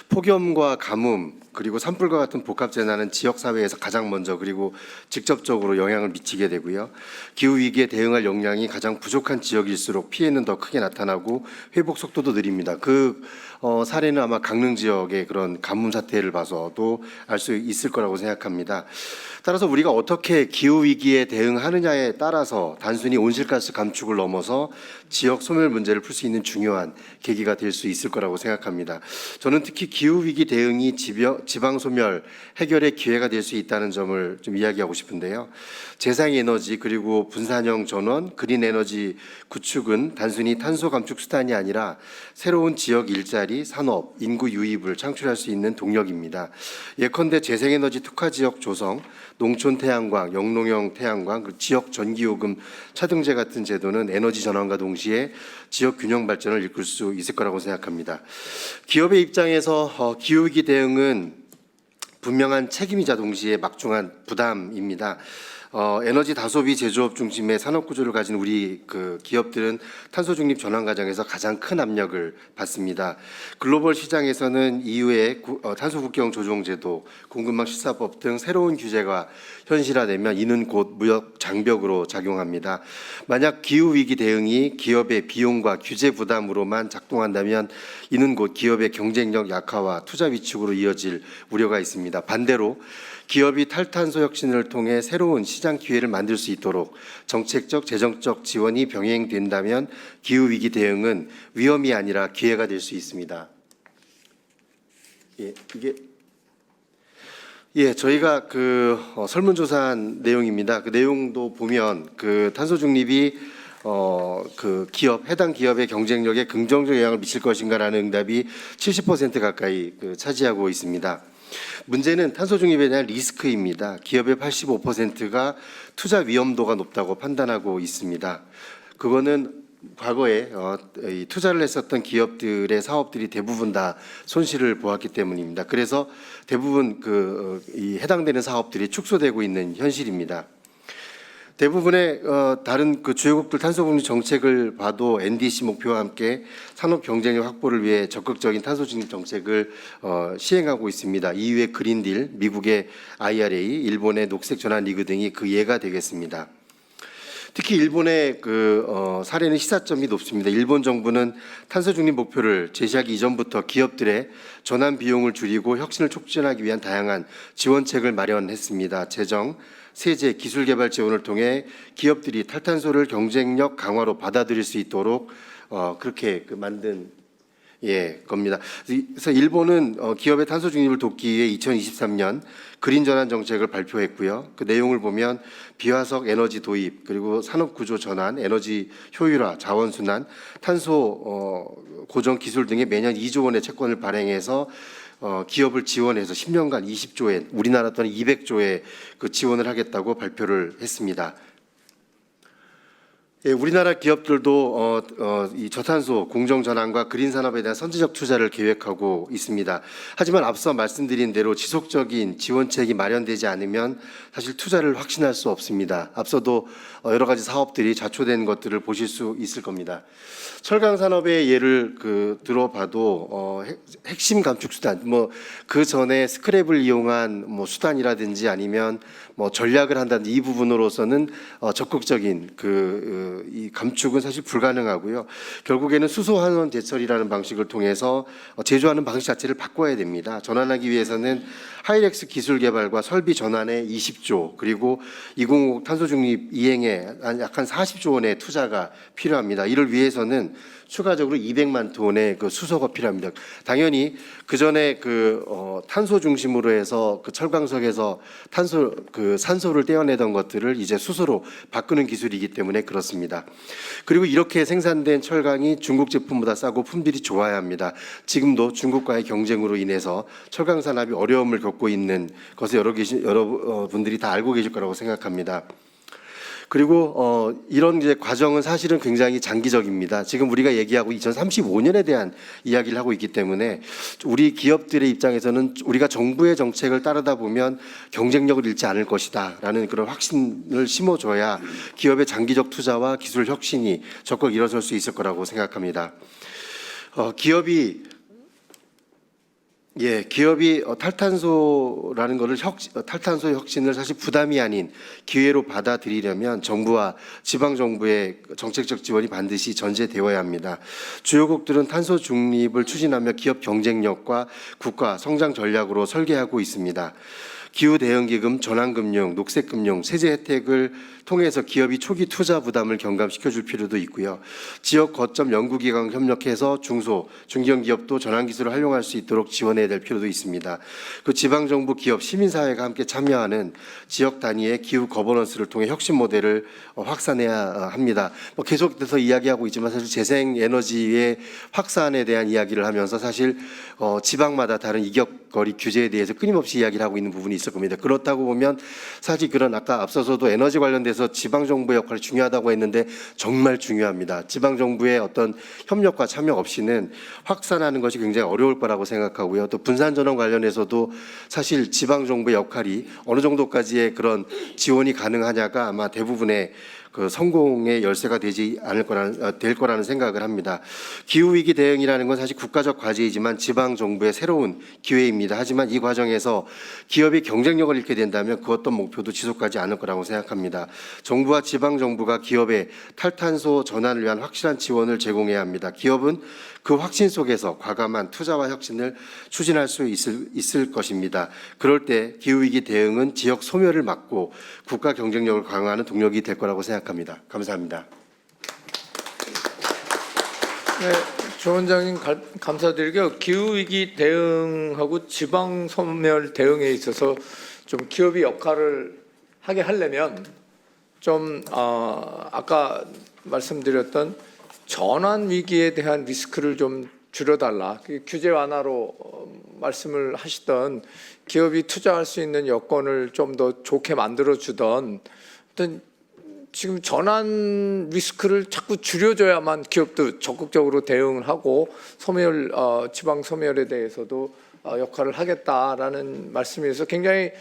폭염과 가뭄 그리고 산불과 같은 복합 재난은 지역 사회에서 가장 먼저 그리고 직접적으로 영향을 미치게 되고요. 기후 위기에 대응할 역량이 가장 부족한 지역일수록 피해는 더 크게 나타나고 회복 속도도 느립니다. 그 사례는 아마 강릉 지역의 그런 가뭄 사태를 봐서도 알 수 있을 거라고 생각합니다. 따라서 우리가 어떻게 기후 위기에 대응하느냐에 따라서 단순히 온실가스 감축을 넘어서 지역 소멸 문제를 풀 수 있는 중요한 계기가 될 수 있을 거라고 생각합니다. 저는 특히 기후 위기 대응이 지방 소멸 해결의 기회가 될 수 있다는 점을 좀 이야기하고 싶은데요. 재생에너지 그리고 분산형 전원, 그린 에너지 구축은 단순히 탄소 감축 수단이 아니라 새로운 지역 일자리, 산업, 인구 유입을 창출할 수 있는 동력입니다. 예컨대 재생에너지 특화 지역 조성, 농촌 태양광, 영농형 태양광, 지역 전기요금 차등제 같은 제도는 에너지 전환과 동시에 지역 균형 발전을 이끌 수 있을 거라고 생각합니다. 기업의 입장에서 기후위기 대응은 분명한 책임이자 동시에 막중한 부담입니다. 에너지 다소비 제조업 중심의 산업 구조를 가진 우리 그 기업들은 탄소 중립 전환 과정에서 가장 큰 압력을 받습니다. 글로벌 시장에서는 EU의 탄소 국경 조정 제도, 공급망 실사법 등 새로운 규제가 현실화되면 이는 곧 무역 장벽으로 작용합니다. 만약 기후 위기 대응이 기업의 비용과 규제 부담으로만 작동한다면 이는 곧 기업의 경쟁력 약화와 투자 위축으로 이어질 우려가 있습니다. 반대로 기업이 탈탄소 혁신을 통해 새로운 시장 기회를 만들 수 있도록 정책적, 재정적 지원이 병행된다면 기후 위기 대응은 위험이 아니라 기회가 될 수 있습니다. 저희가 그 설문조사한 내용입니다. 그 내용도 보면 그 탄소 중립이 그 해당 기업의 경쟁력에 긍정적 영향을 미칠 것인가라는 응답이 70% 가까이 차지하고 있습니다. 문제는 탄소 중립에 대한 리스크입니다. 기업의 85%가 투자 위험도가 높다고 판단하고 있습니다. 그거는 과거에 이 투자를 했었던 기업들의 사업들이 대부분 다 손실을 보았기 때문입니다. 그래서 대부분 이 해당되는 사업들이 축소되고 있는 현실입니다. 대부분의 다른 그 주요국들 탄소국립 정책을 봐도 NDC 목표와 함께 산업 경쟁력 확보를 위해 적극적인 탄소 중립 정책을 시행하고 있습니다. EU의 그린딜, 미국의 IRA, 일본의 녹색 전환 리그 등이 그 예가 되겠습니다. 특히 일본의 사례는 시사점이 높습니다. 일본 정부는 탄소 중립 목표를 제시하기 이전부터 기업들의 전환 비용을 줄이고 혁신을 촉진하기 위한 다양한 지원책을 마련했습니다. 재정, 세제, 기술 개발 지원을 통해 기업들이 탈탄소를 경쟁력 강화로 받아들일 수 있도록 그렇게 만든 겁니다. 그래서 일본은 기업의 탄소 중립을 돕기 위해 2023년 그린 전환 정책을 발표했고요. 그 내용을 보면 비화석 에너지 도입, 그리고 산업 구조 전환, 에너지 효율화, 자원 순환, 탄소 고정 기술 등의 매년 2조 원의 채권을 발행해서 기업을 지원해서 10년간 20조에, 우리나라 또는 200조의 그 지원을 하겠다고 발표를 했습니다. 예, 우리나라 기업들도 이 저탄소 공정 전환과 그린 산업에 대한 선제적 투자를 계획하고 있습니다. 하지만 앞서 말씀드린 대로 지속적인 지원책이 마련되지 않으면 사실 투자를 확신할 수 없습니다. 앞서도 여러 가지 사업들이 좌초된 것들을 보실 수 있을 겁니다. 철강 산업의 예를 들어봐도 핵심 감축 수단, 그 전에 스크랩을 이용한 수단이라든지 아니면 전략을 한다든지 이 부분으로서는 적극적인 이 감축은 사실 불가능하고요. 결국에는 수소 환원 대처리라는 방식을 통해서 제조하는 방식 자체를 바꿔야 됩니다. 전환하기 위해서는 하이렉스 기술 개발과 설비 전환에 20조, 그리고 2050 탄소 중립 이행에 약 한 40조 원의 투자가 필요합니다. 이를 위해서는 추가적으로 200만 톤의 그 수소가 필요합니다. 당연히 그 전에 탄소 중심으로 해서 그 철강석에서 산소를 떼어내던 것들을 이제 수소로 바꾸는 기술이기 때문에 그렇습니다. 그리고 이렇게 생산된 철강이 중국 제품보다 싸고 품질이 좋아야 합니다. 지금도 중국과의 경쟁으로 인해서 철강 산업이 어려움을 겪고 있는 것을 여러분들이 다 알고 계실 거라고 생각합니다. 그리고 이런 이제 과정은 사실은 굉장히 장기적입니다. 지금 우리가 얘기하고 2035년에 대한 이야기를 하고 있기 때문에 우리 기업들의 입장에서는 우리가 정부의 정책을 따르다 보면 경쟁력을 잃지 않을 것이다라는 그런 확신을 심어줘야 기업의 장기적 투자와 기술 혁신이 적극 일어설 수 있을 거라고 생각합니다. 기업이 탈탄소라는 것을 탈탄소 혁신을 사실 부담이 아닌 기회로 받아들이려면 정부와 지방 정부의 정책적 지원이 반드시 전제되어야 합니다. 주요국들은 탄소 중립을 추진하며 기업 경쟁력과 국가 성장 전략으로 설계하고 있습니다. 기후 대응 기금, 전환금융, 녹색금융, 세제 혜택을 통해서 기업이 초기 투자 부담을 경감시켜 줄 필요도 있고요. 지역 거점 연구기관 협력해서 중소, 중견 기업도 전환 기술을 활용할 수 있도록 지원해야 될 필요도 있습니다. 그 지방 정부, 기업, 시민 사회가 함께 참여하는 지역 단위의 기후 거버넌스를 통해 혁신 모델을 확산해야 합니다. 계속해서 이야기하고 있지만 사실 재생 에너지의 확산에 대한 이야기를 하면서 사실 지방마다 다른 이격거리 규제에 대해서 끊임없이 이야기를 하고 있는 부분이 있을 겁니다. 그렇다고 보면 사실 그런 아까 앞서서도 에너지 관련돼서 지방 정부의 역할이 중요하다고 했는데 정말 중요합니다. 지방 정부의 어떤 협력과 참여 없이는 확산하는 것이 굉장히 어려울 거라고 생각하고요. 또 분산 전원 관련해서도 사실 지방 정부의 역할이 어느 정도까지의 그런 지원이 가능하냐가 아마 대부분의 그 성공의 열쇠가 될 거라는 생각을 합니다. 기후 위기 대응이라는 건 사실 국가적 과제이지만 지방 정부의 새로운 기회입니다. 하지만 이 과정에서 기업이 경쟁력을 잃게 된다면 그 어떤 목표도 지속하지 않을 거라고 생각합니다. 정부와 지방 정부가 기업의 탈탄소 전환을 위한 확실한 지원을 제공해야 합니다. 기업은 그 확신 속에서 과감한 투자와 혁신을 추진할 수 있을 것입니다. 그럴 때 기후위기 대응은 지역 소멸을 막고 국가 경쟁력을 강화하는 동력이 될 거라고 생각합니다. 감사합니다. 네, 조 원장님 감사드리고요. 기후위기 대응하고 지방 소멸 대응에 있어서 좀 기업이 역할을 하게 하려면 좀 아까 말씀드렸던 전환 위기에 대한 리스크를 좀 줄여달라. 규제 완화로 말씀을 하시던 기업이 투자할 수 있는 여건을 좀 더 좋게 만들어주던 어떤 지금 전환 리스크를 자꾸 줄여줘야만 기업도 적극적으로 대응을 하고 지방 소멸에 대해서도 역할을 하겠다라는 말씀에서 굉장히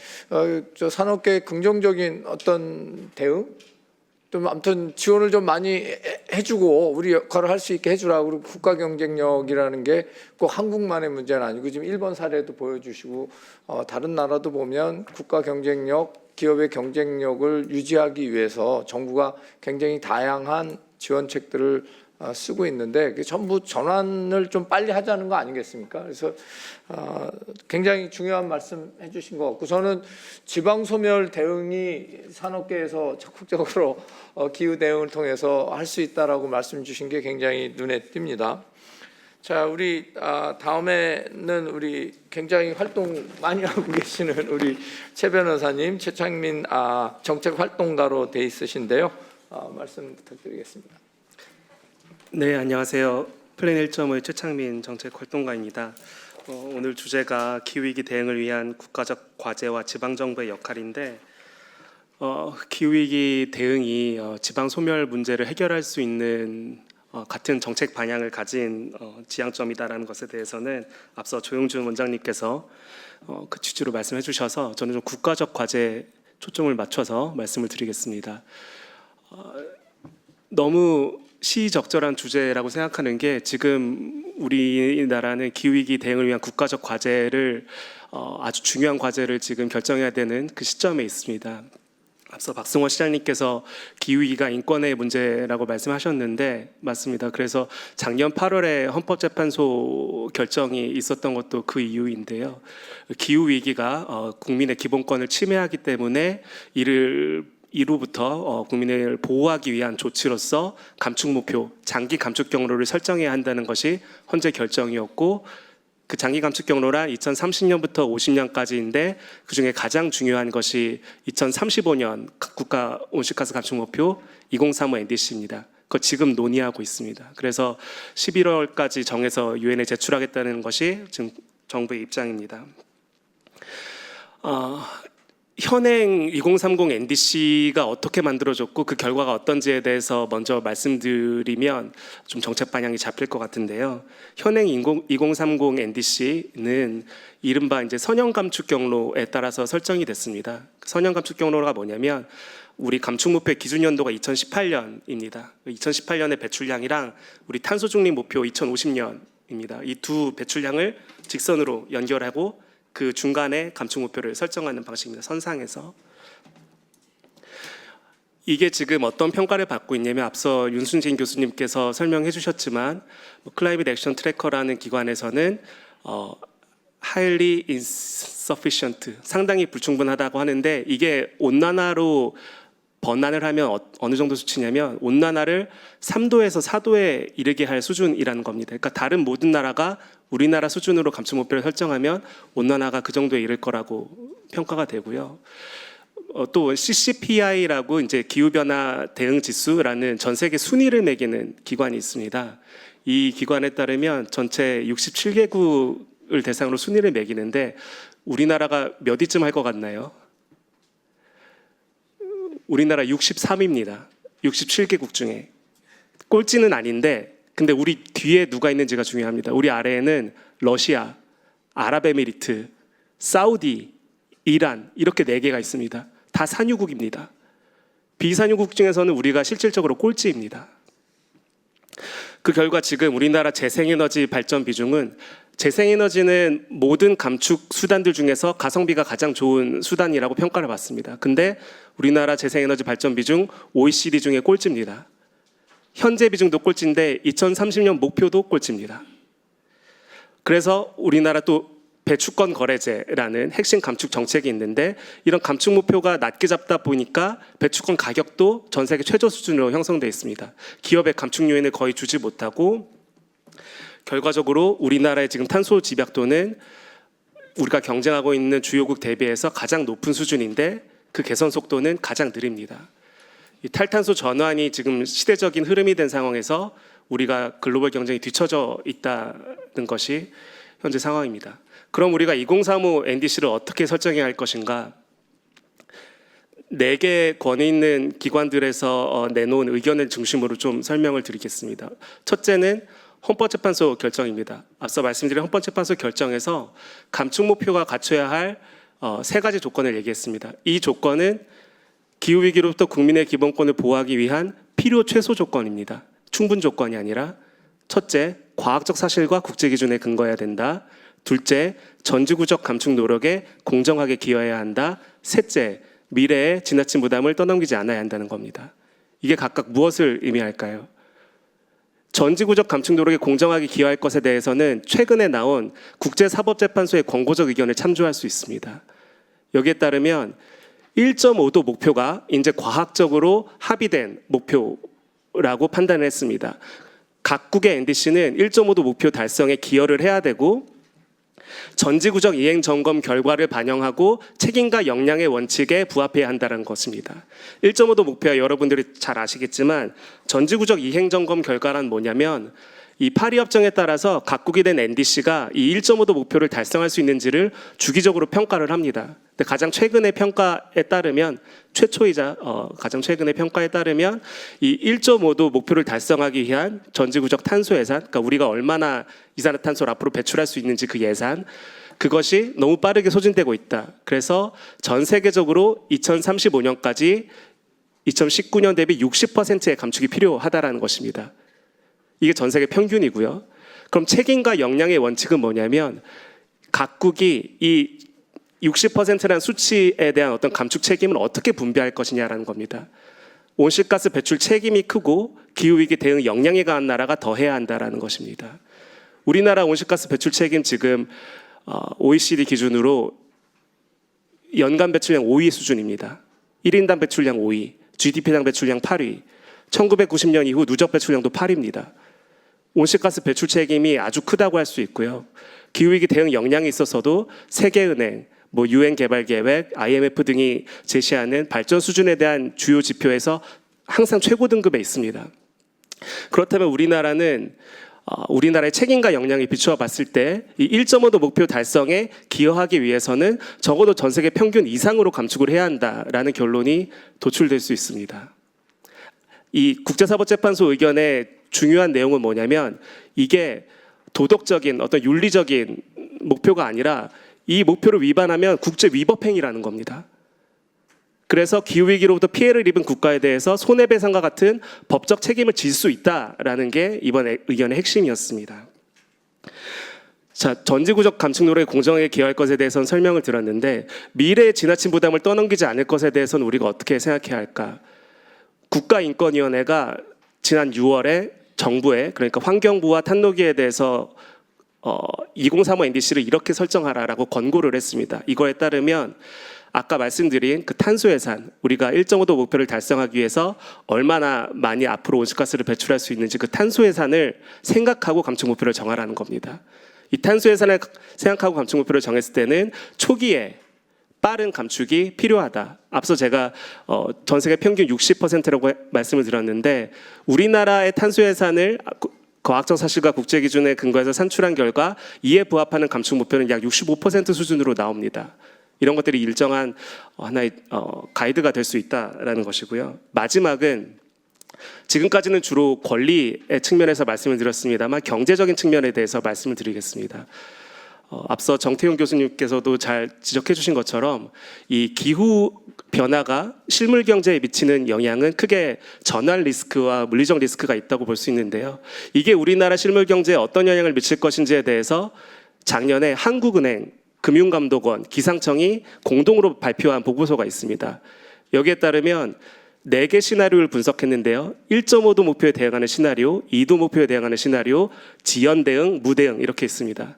저 산업계의 긍정적인 어떤 대응 좀 아무튼 지원을 좀 많이 해주고 우리 역할을 할 수 있게 해주라. 그리고 국가 경쟁력이라는 게 꼭 한국만의 문제는 아니고 지금 일본 사례도 보여주시고 다른 나라도 보면 국가 경쟁력, 기업의 경쟁력을 유지하기 위해서 정부가 굉장히 다양한 지원책들을 쓰고 있는데 그게 전부 전환을 좀 빨리 하자는 거 아니겠습니까? 그래서 굉장히 중요한 말씀 해주신 것 같고 저는 지방 소멸 대응이 산업계에서 적극적으로 기후 대응을 통해서 할 수 있다라고 말씀 주신 게 굉장히 눈에 띕니다. 자, 우리 다음에는 우리 굉장히 활동 많이 하고 계시는 우리 최 변호사님, 최창민 정책 활동가로 돼 있으신데요. 말씀 부탁드리겠습니다. 네, 안녕하세요. 플랜 1.5의 최창민 정책 활동가입니다. 오늘 주제가 기후위기 대응을 위한 국가적 과제와 지방정부의 역할인데 기후위기 대응이 지방 소멸 문제를 해결할 수 있는 같은 정책 방향을 가진 지향점이다라는 것에 대해서는 앞서 조영준 원장님께서 그 취지로 말씀해 주셔서 저는 좀 국가적 과제에 초점을 맞춰서 말씀을 드리겠습니다. 너무 시의적절한 주제라고 생각하는 게 지금 우리나라는 기후위기 대응을 위한 국가적 과제를 아주 중요한 과제를 지금 결정해야 되는 그 시점에 있습니다. 앞서 박승원 시장님께서 기후위기가 인권의 문제라고 말씀하셨는데 맞습니다. 그래서 작년 8월에 헌법재판소 결정이 있었던 것도 그 이유인데요. 기후위기가 국민의 기본권을 침해하기 때문에 이로부터 국민을 보호하기 위한 조치로서 감축 목표, 장기 감축 경로를 설정해야 한다는 것이 헌재 결정이었고 그 장기 감축 경로란 2030년부터 50년까지인데 그중에 가장 중요한 것이 2035년 국가 온실가스 감축 목표 2035 NDC입니다. 그거 지금 논의하고 있습니다. 그래서 11월까지 정해서 유엔에 제출하겠다는 것이 지금 정부의 입장입니다. 현행 2030 NDC가 어떻게 만들어졌고 그 결과가 어떤지에 대해서 먼저 말씀드리면 좀 정책 방향이 잡힐 것 같은데요. 현행 2030 NDC는 이른바 이제 선형 감축 경로에 따라서 설정이 됐습니다. 선형 감축 경로가 뭐냐면 우리 감축 목표의 기준 연도가 2018년입니다. 2018년의 배출량이랑 우리 탄소 중립 목표 2050년입니다. 이 두 배출량을 직선으로 연결하고 그 중간에 감축 목표를 설정하는 방식입니다. 선상에서. 이게 지금 어떤 평가를 받고 있냐면 앞서 윤순진 교수님께서 설명해 주셨지만 클라이밋 액션 트래커라는 기관에서는 highly insufficient, 상당히 불충분하다고 하는데 이게 온난화로 번안을 하면 어느 정도 수치냐면 온난화를 3도에서 4도에 이르게 할 수준이라는 겁니다. 그러니까 다른 모든 나라가 우리나라 수준으로 감축 목표를 설정하면 온난화가 그 정도에 이를 거라고 평가가 되고요. 또 CCPI라고 이제 기후변화 대응 지수라는 전 세계 순위를 매기는 기관이 있습니다. 이 기관에 따르면 전체 67개국을 대상으로 순위를 매기는데 우리나라가 몇 위쯤 할 것 같나요? 우리나라 63위입니다. 67개국 중에. 꼴찌는 아닌데 근데 우리 뒤에 누가 있는지가 중요합니다. 우리 아래에는 러시아, 아랍에미리트, 사우디, 이란 이렇게 4개가 있습니다. 다 산유국입니다. 비산유국 중에서는 우리가 실질적으로 꼴찌입니다. 그 결과 지금 우리나라 재생에너지 발전 비중은 재생에너지는 모든 감축 수단들 중에서 가성비가 가장 좋은 수단이라고 평가를 받습니다. 근데 우리나라 재생에너지 발전 비중 OECD 중에 꼴찌입니다. 현재 비중도 꼴찌인데 2030년 목표도 꼴찌입니다. 그래서 우리나라 또 배추권 거래제라는 핵심 감축 정책이 있는데 이런 감축 목표가 낮게 잡다 보니까 배추권 가격도 전 세계 최저 수준으로 형성되어 있습니다. 기업의 감축 요인을 거의 주지 못하고 결과적으로 우리나라의 지금 탄소 집약도는 우리가 경쟁하고 있는 주요국 대비해서 가장 높은 수준인데 그 개선 속도는 가장 느립니다. 이 탈탄소 전환이 지금 시대적인 흐름이 된 상황에서 우리가 글로벌 경쟁이 뒤처져 있다는 것이 현재 상황입니다. 그럼 우리가 2035 NDC를 어떻게 설정해야 할 것인가? 4개 권위 있는 기관들에서 내놓은 의견을 중심으로 좀 설명을 드리겠습니다. 첫째는 헌법재판소 결정입니다. 앞서 말씀드린 헌법재판소 결정에서 감축 목표가 갖춰야 할 3가지 조건을 얘기했습니다. 이 조건은 기후위기로부터 국민의 기본권을 보호하기 위한 필요 최소 조건입니다. 충분 조건이 아니라 첫째, 과학적 사실과 국제기준에 근거해야 된다. 둘째, 전지구적 감축 노력에 공정하게 기여해야 한다. 셋째, 미래에 지나친 부담을 떠넘기지 않아야 한다는 겁니다. 이게 각각 무엇을 의미할까요? 전지구적 감축 노력에 공정하게 기여할 것에 대해서는 최근에 나온 국제사법재판소의 권고적 의견을 참조할 수 있습니다. 여기에 따르면 1.5도 목표가 이제 과학적으로 합의된 목표라고 판단을 했습니다. 각국의 NDC는 1.5도 목표 달성에 기여를 해야 되고 전지구적 이행 점검 결과를 반영하고 책임과 역량의 원칙에 부합해야 한다는 것입니다. 1.5도 목표야 여러분들이 잘 아시겠지만 전지구적 이행 점검 결과란 뭐냐면 이 파리 협정에 따라서 각국이 된 NDC가 이 1.5도 목표를 달성할 수 있는지를 주기적으로 평가를 합니다. 근데 가장 최근의 평가에 따르면 최초이자 가장 최근의 평가에 따르면 이 1.5도 목표를 달성하기 위한 전지구적 탄소 예산, 그러니까 우리가 얼마나 이산화탄소를 앞으로 배출할 수 있는지 그 예산, 그것이 너무 빠르게 소진되고 있다. 그래서 전 세계적으로 2035년까지 2019년 대비 60%의 감축이 필요하다라는 것입니다. 이게 전 세계 평균이고요. 그럼 책임과 역량의 원칙은 뭐냐면 각국이 이 60%라는 수치에 대한 어떤 감축 책임을 어떻게 분배할 것이냐라는 겁니다. 온실가스 배출 책임이 크고 기후위기 대응 역량이 강한 나라가 더 해야 한다라는 것입니다. 우리나라 온실가스 배출 책임 지금 OECD 기준으로 연간 배출량 5위 수준입니다. 1인당 배출량 5위, GDP당 배출량 8위, 1990년 이후 누적 배출량도 8위입니다. 온실가스 배출 책임이 아주 크다고 할 수 있고요. 기후위기 대응 역량이 있어서도 세계은행, 유엔 개발계획, IMF 등이 제시하는 발전 수준에 대한 주요 지표에서 항상 최고 등급에 있습니다. 그렇다면 우리나라는 우리나라의 책임과 역량에 비추어 봤을 때 이 1.5도 목표 달성에 기여하기 위해서는 적어도 전 세계 평균 이상으로 감축을 해야 한다라는 결론이 도출될 수 있습니다. 이 국제사법재판소 의견의 중요한 내용은 뭐냐면 이게 도덕적인 어떤 윤리적인 목표가 아니라 이 목표를 위반하면 국제 위법 행위라는 겁니다. 그래서 기후위기로부터 피해를 입은 국가에 대해서 손해배상과 같은 법적 책임을 질 수 있다라는 게 이번 의견의 핵심이었습니다. 자, 전지구적 감축 노력에 공정하게 기여할 것에 대해서는 설명을 드렸는데 미래의 지나친 부담을 떠넘기지 않을 것에 대해서는 우리가 어떻게 생각해야 할까? 국가인권위원회가 지난 6월에 정부에, 그러니까 환경부와 탄노기에 대해서 2035 NDC를 이렇게 설정하라라고 권고를 했습니다. 이거에 따르면 아까 말씀드린 그 탄소 예산, 우리가 1.5도 목표를 달성하기 위해서 얼마나 많이 앞으로 온실가스를 배출할 수 있는지 그 탄소 예산을 생각하고 감축 목표를 정하라는 겁니다. 이 탄소 예산을 생각하고 감축 목표를 정했을 때는 초기에 빠른 감축이 필요하다. 앞서 제가 전 세계 평균 60%라고 말씀을 드렸는데 우리나라의 탄소 예산을 과학적 사실과 국제 기준에 근거해서 산출한 결과 이에 부합하는 감축 목표는 약 65% 수준으로 나옵니다. 이런 것들이 일정한 하나의 가이드가 될 수 있다라는 것이고요. 마지막은 지금까지는 주로 권리의 측면에서 말씀을 드렸습니다만 경제적인 측면에 대해서 말씀을 드리겠습니다. 앞서 정태용 교수님께서도 잘 지적해 주신 것처럼 이 기후 변화가 실물 경제에 미치는 영향은 크게 전환 리스크와 물리적 리스크가 있다고 볼 수 있는데요. 이게 우리나라 실물 경제에 어떤 영향을 미칠 것인지에 대해서 작년에 한국은행, 금융감독원, 기상청이 공동으로 발표한 보고서가 있습니다. 여기에 따르면 4개 시나리오를 분석했는데요. 1.5도 목표에 대응하는 시나리오, 2도 목표에 대응하는 시나리오, 지연 대응, 무대응 이렇게 있습니다.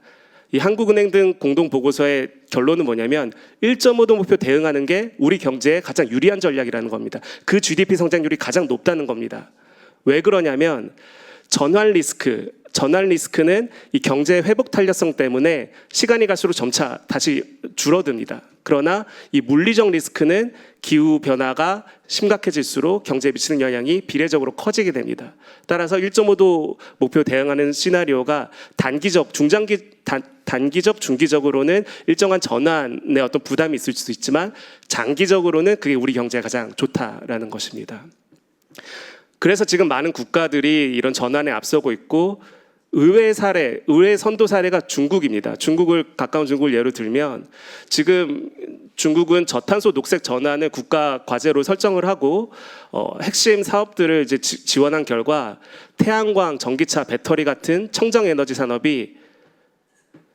이 한국은행 등 공동 보고서의 결론은 뭐냐면 1.5도 목표 대응하는 게 우리 경제에 가장 유리한 전략이라는 겁니다. 그 GDP 성장률이 가장 높다는 겁니다. 왜 그러냐면 전환 리스크는 이 경제의 회복 탄력성 때문에 시간이 갈수록 점차 다시 줄어듭니다. 그러나 이 물리적 리스크는 기후 변화가 심각해질수록 경제에 미치는 영향이 비례적으로 커지게 됩니다. 따라서 1.5도 목표 대응하는 시나리오가 단기적, 중기적으로는 일정한 전환의 어떤 부담이 있을 수도 있지만 장기적으로는 그게 우리 경제에 가장 좋다라는 것입니다. 그래서 지금 많은 국가들이 이런 전환에 앞서고 있고 의외의 선도 사례가 중국입니다. 가까운 중국을 예로 들면 지금 중국은 저탄소 녹색 전환을 국가 과제로 설정을 하고 핵심 사업들을 이제 지원한 결과 태양광, 전기차, 배터리 같은 청정 에너지 산업이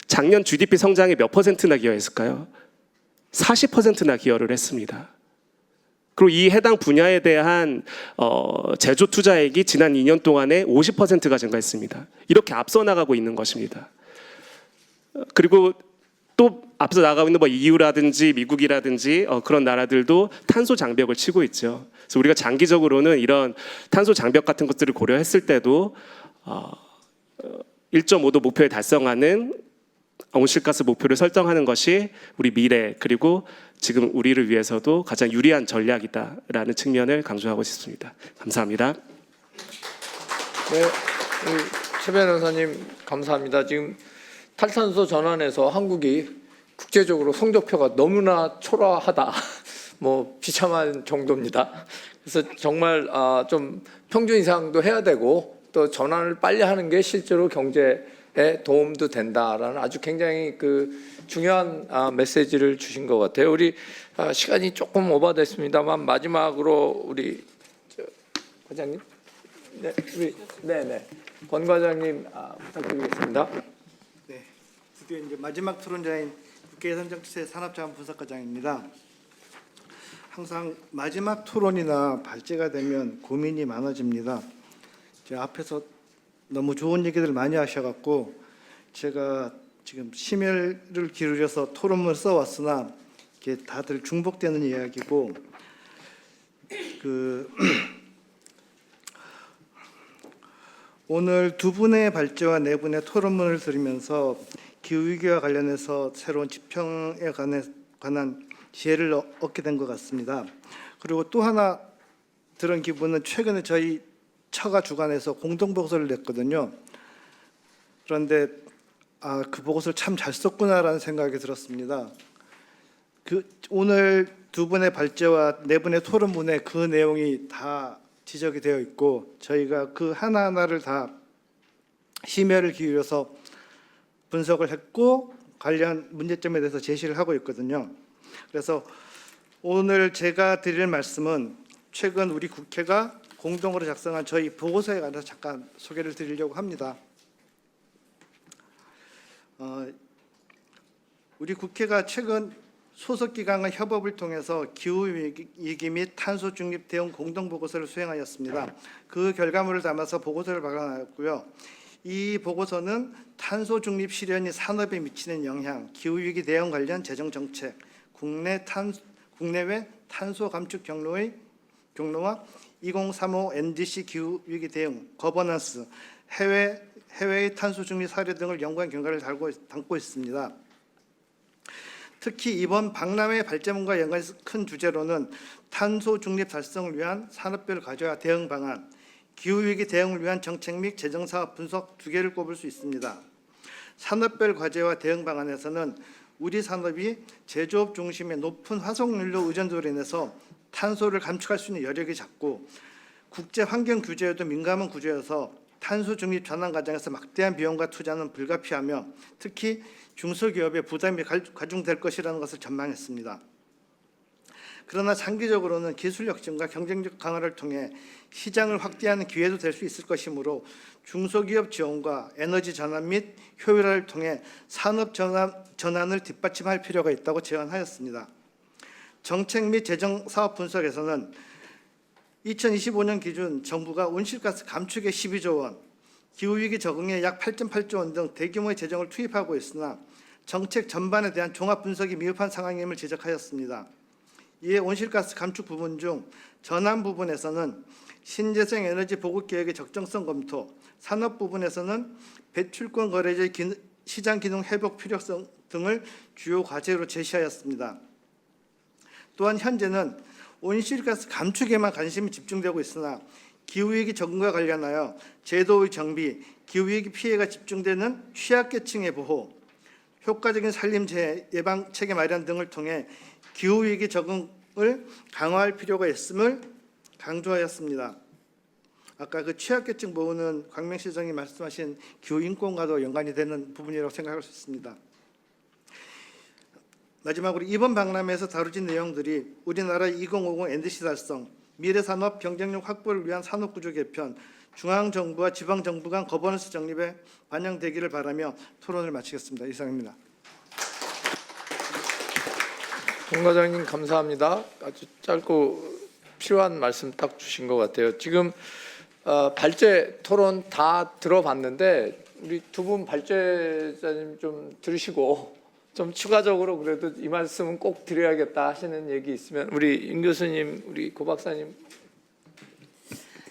작년 GDP 성장에 몇 %나 기여했을까요? 40%나 기여를 했습니다. 그리고 이 해당 분야에 대한 제조 투자액이 지난 2년 동안에 50%가 증가했습니다. 이렇게 앞서 나가고 있는 것입니다. 그리고 또 앞서 나가고 있는 뭐 EU라든지 미국이라든지 그런 나라들도 탄소 장벽을 치고 있죠. 그래서 우리가 장기적으로는 이런 탄소 장벽 같은 것들을 고려했을 때도 1.5도 목표에 달성하는 온실가스 목표를 설정하는 것이 우리 미래 그리고 지금 우리를 위해서도 가장 유리한 전략이다라는 측면을 강조하고 싶습니다. 감사합니다. 네, 우리 최 변호사님 감사합니다. 지금 탈탄소 전환에서 한국이 국제적으로 성적표가 너무나 초라하다, 뭐 비참한 정도입니다. 그래서 정말 좀 평균 이상도 해야 되고 또 전환을 빨리 하는 게 실제로 경제에 도움도 된다라는 아주 굉장히 그 중요한 메시지를 주신 것 같아요. 우리 시간이 조금 오버됐습니다만 마지막으로 우리 과장님, 네, 우리 권 과장님 부탁드리겠습니다. 네, 드디어 이제 마지막 토론자인 국회선정체 산업자원분석과장입니다. 항상 마지막 토론이나 발제가 되면 고민이 많아집니다. 제 앞에서 너무 좋은 얘기들 많이 하셔갖고 제가 지금 심혈을 기울여서 토론을 써왔으나 이게 다들 중복되는 이야기고 오늘 두 분의 발제와 네 분의 토론문을 들으면서 기후위기와 관련해서 새로운 지평에 관한 지혜를 얻게 된 것 같습니다. 그리고 또 하나 들은 기분은 최근에 저희 처가 주관해서 공동보고서를 냈거든요. 그런데 그 보고서를 참 잘 썼구나라는 생각이 들었습니다. 오늘 두 분의 발제와 네 분의 토론문에 그 내용이 다 지적이 되어 있고 저희가 그 하나하나를 다 심혈을 기울여서 분석을 했고 관련 문제점에 대해서 제시를 하고 있거든요. 그래서 오늘 제가 드릴 말씀은 최근 우리 국회가 공동으로 작성한 저희 보고서에 관해서 잠깐 소개를 드리려고 합니다. 우리 국회가 최근 소속기관과 협업을 통해서 기후위기 및 탄소 중립 대응 공동보고서를 수행하였습니다. 그 결과물을 담아서 보고서를 발간하였고요. 이 보고서는 탄소 중립 실현이 산업에 미치는 영향, 기후위기 대응 관련 재정 정책, 국내외 탄소 감축 경로와 2035 NDC 기후위기 대응, 거버넌스, 해외의 탄소 중립 사례 등을 연구한 결과를 담고 있습니다. 특히 이번 박람회 발제문과 연관해서 큰 주제로는 탄소 중립 달성을 위한 산업별 과제와 대응 방안, 기후위기 대응을 위한 정책 및 재정사업 분석 두 개를 꼽을 수 있습니다. 산업별 과제와 대응 방안에서는 우리 산업이 제조업 중심의 높은 화석연료 의존도로 인해서 탄소를 감축할 수 있는 여력이 작고 국제 환경 규제에도 민감한 구조여서 탄소 중립 전환 과정에서 막대한 비용과 투자는 불가피하며 특히 중소기업의 부담이 가중될 것이라는 것을 전망했습니다. 그러나 장기적으로는 기술 혁신과 경쟁력 강화를 통해 시장을 확대하는 기회도 될 수 있을 것이므로 중소기업 지원과 에너지 전환 및 효율화를 통해 산업 전환을 뒷받침할 필요가 있다고 제안하였습니다. 정책 및 재정 사업 분석에서는 2025년 기준 정부가 온실가스 감축에 12조 원, 기후위기 적응에 약 8.8조 원 등 대규모의 재정을 투입하고 있으나 정책 전반에 대한 종합 분석이 미흡한 상황임을 지적하였습니다. 이에 온실가스 감축 부분 중 전환 부분에서는 신재생 에너지 보급 계획의 적정성 검토, 산업 부분에서는 배출권 거래제의 시장 기능 회복 필요성 등을 주요 과제로 제시하였습니다. 또한 현재는 온실가스 감축에만 관심이 집중되고 있으나 기후위기 적응과 관련하여 제도의 정비, 기후위기 피해가 집중되는 취약계층의 보호, 효과적인 산림 예방 체계 마련 등을 통해 기후위기 적응을 강화할 필요가 있음을 강조하였습니다. 아까 그 취약계층 보호는 광명시 장이 말씀하신 기후인권과도 연관이 되는 부분이라고 생각할 수 있습니다. 마지막으로 이번 박람회에서 다루진 내용들이 우리나라 2050 NDC 달성, 미래산업 경쟁력 확보를 위한 산업구조 개편, 중앙정부와 지방정부 간 거버넌스 정립에 반영되기를 바라며 토론을 마치겠습니다. 이상입니다. 권 과장님 감사합니다. 아주 짧고 필요한 말씀 딱 주신 것 같아요. 지금 발제 토론 다 들어봤는데 우리 두 분 발제자님 좀 들으시고 좀 추가적으로 그래도 이 말씀은 꼭 드려야겠다 하시는 얘기 있으면 우리 윤 교수님, 우리 고 박사님.